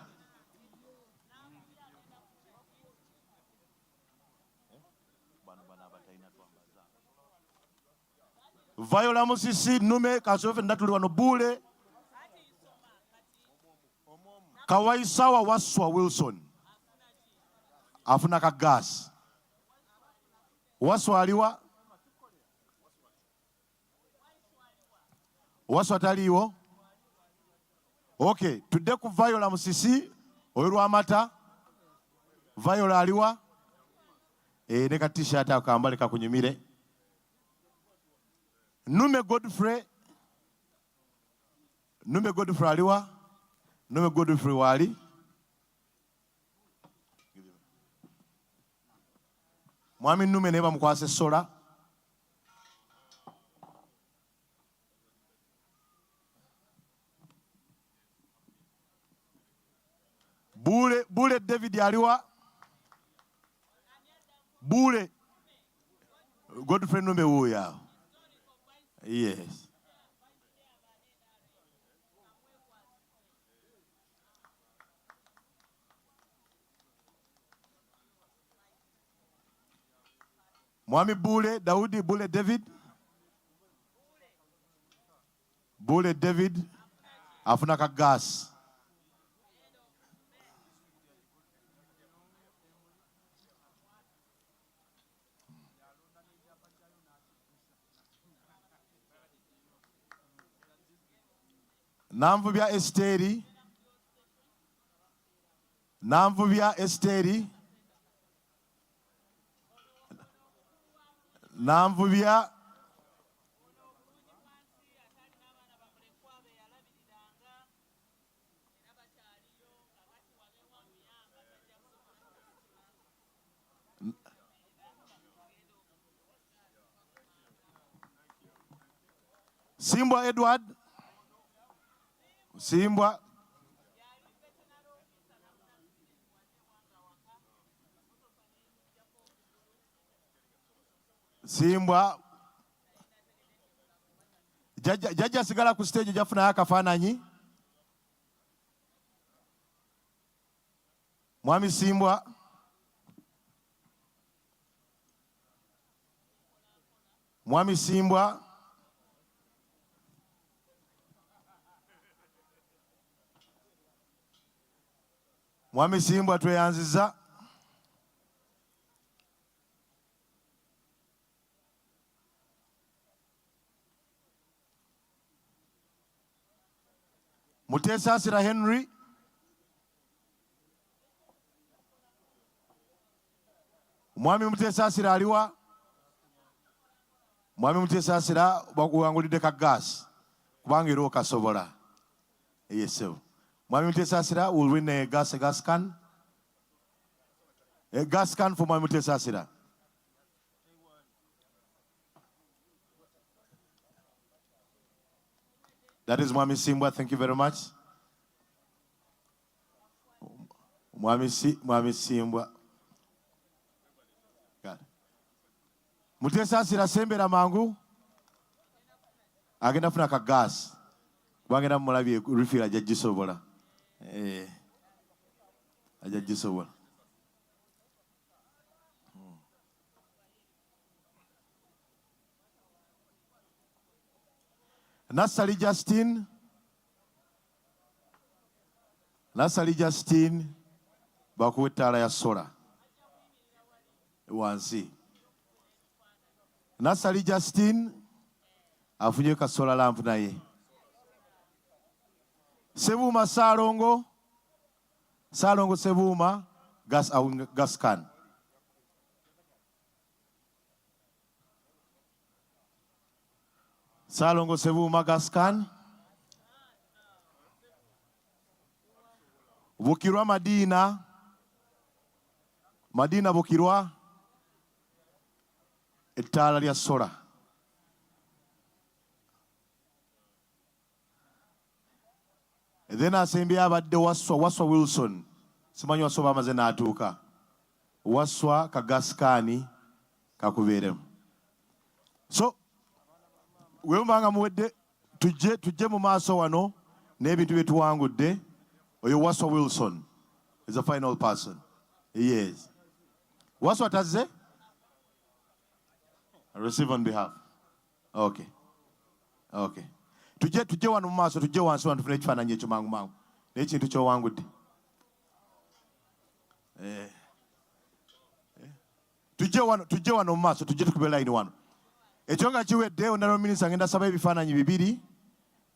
Viola Musisi Nume kasofe ndatuli wano Bule. Kawaisa wa waswa Wilson afuna ka gas. Waswa aliwa waswa taliwo. Okay, tudde ku Viola Musisi oyirwa amata. Viola aliwa ne ka t-shirt akambale kakunyumire. Nume Godfrey aliwa. Nume Godfrey wali. Mwami Nume neba mukwase sola. Bule David aliwa. Bule Godfrey Nume wuya. Yes. Mwami Bule Daudi Bule David. Bule David afuna ka gas. Namvubya Esteri. Namvubya Simbwa Edward. Simbwa Jaja sigala ku stage jafuna akafananyi. Mwami Simbwa Mwami Simbwa tweyanziza. Mutesasira Henry. Mwami Mutesasira aliwa. Mwami Mutesasira bakuwangulide ka gas kubanga ero kasobola. Yes. Mwami Mutesasira will win a gas can. A gas can for Mwami Mutesasira. That is Mwami Simbwa. Thank you very much. Mwami Simbwa. Mutesasira sembera mangu. Agenda funa ka gas. Kubanga mulabye refill ajagisobola. Ajagisobola. Nasali Justin bakuwa ettaala ya sola. wansi. Nasali Justin afunye ka solar lamp naye. Sebuma Salongo Sebuma gas can. Salongo Sebuma gas can. Bukirwa Madina Bukirwa ettala lya sola. Then asembye abadde Waswa Wilson. Simanyi Waswa bamaze n'atuuka. Waswa kagaskaani kakubeeremu. So wembanga muwedde tujje mu maaso wano n'ebintu bye tuwangudde. Oyo Waswa Wilson is the final person. Yes. Waswa tazze? Receive on behalf. Okay. Okay. Tujje wano mu maaso, tujje wansi wano tufune ekifaananyi ekyo mangu. N'ekintu ky'owangudde. Tujje wano mu maaso, tujje tukube line wano. Ekyo nga kiwedde, Honorable Minister ngenda saba ebifaananyi bibiri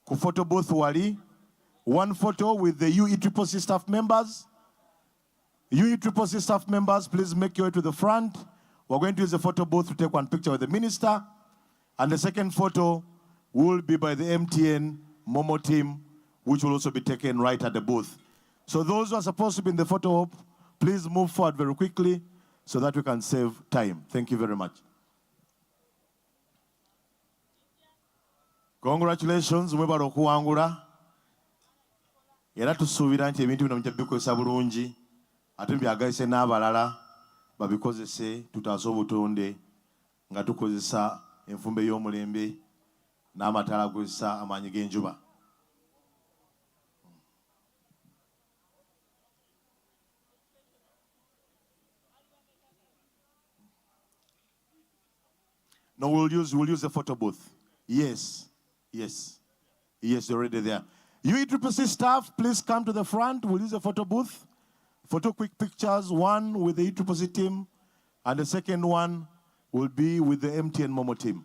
ku photo booth wali. One photo with the UECCC staff members. UECCC staff members, please make your way to the front. We're going to use the photo booth to take one picture with the minister. And the second photo will be by the MTN Momo team, which will also be taken right at the booth. So those who are supposed to be in the photo op, please move forward very quickly so that we can save time. Thank you very much. Congratulations, mwebala okuwangula. Era tusuubira nti ebintu bino mujja bikozesa bulungi ate byagayise n'abalala babikozese tutaase obutonde nga tukozesa enfumbe y'omulembe n'amataala akozesa amaanyi g'enjuba. No, we'll use the photo booth. Yes, you're already there. UECCC staff, please come to the front. We'll use a photo booth. Photo quick pictures, one with the UECCC team, and the second one will be with the MTN Momo team.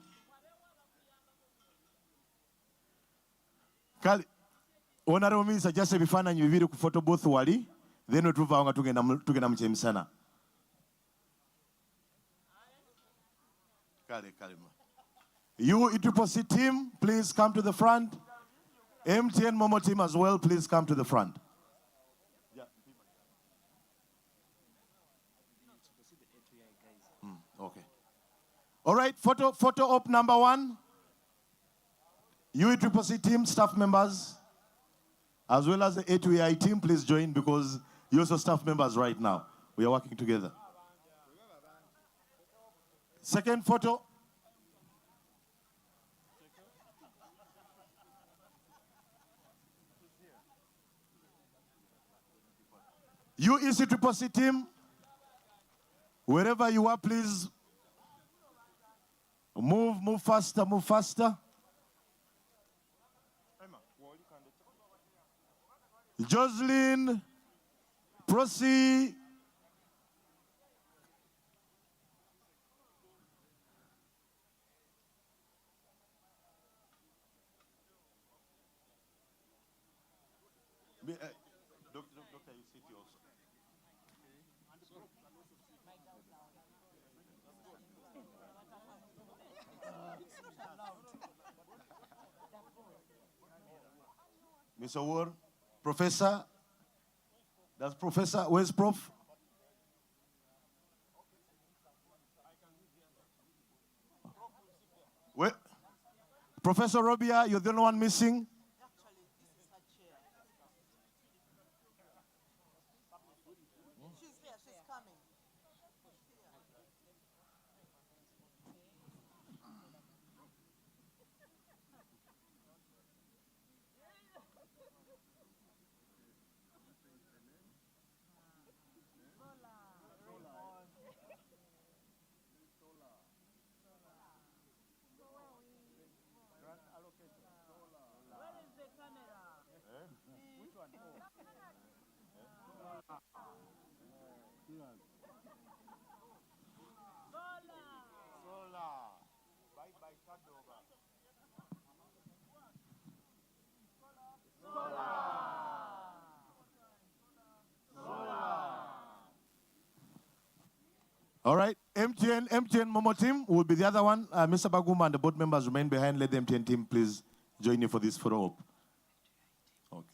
Honorable Minister, just a bifaananyi bibiri ku photo booth wali, then wetuva nga tugenda mu kyemisana. UECCC team, please come to the front. MTN Momo team as well, please come to the front. Okay. All right, photo op number 1. UECCC team, staff members, as well as the A2AI team, please join because you're also staff members right now. We are working together. Second photo. UECCC team, wherever you are, please move faster. Jocelyn, proceed. Doctor, you sit here also. Mr. Ward, Professor, that's Professor, where's Prof? Where? Professor Robia, you're the only one missing. All right, MTN Momo team will be the other one. Mr. Baguma and the board members remain behind. Let the MTN team please join you for this photo op. Okay.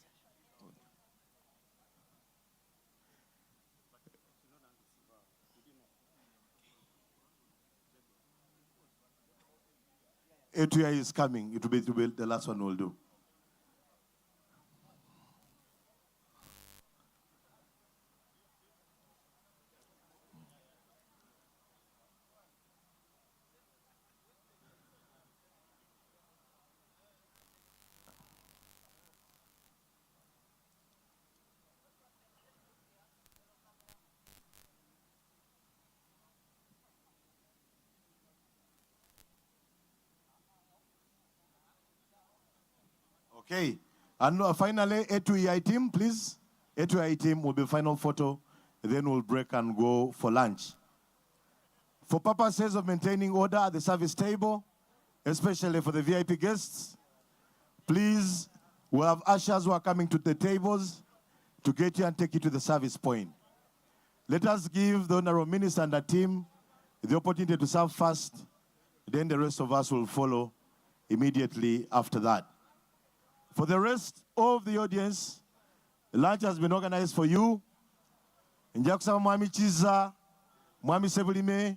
A2I is coming. It will be the last one we'll do. Okay, and finally, A2EI team, please. A2EI team will be final photo, then we'll break and go for lunch. For purposes of maintaining order at the service table, especially for the VIP guests, please, we'll have ushers who are coming to the tables to get you and take you to the service point. Let us give the Honorable Minister and the team the opportunity to serve first, then the rest of us will follow immediately after that. For the rest of the audience, lunch has been organized for you. Nja kusaba Mwami Kiza, Mwami Sebulime,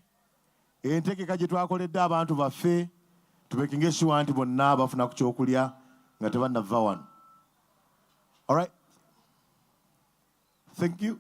entegeka gye twakoledde abantu baffe, tubekinge sure nti bonna bafuna ku kyokulya nga tebannava wano. All right. Thank you.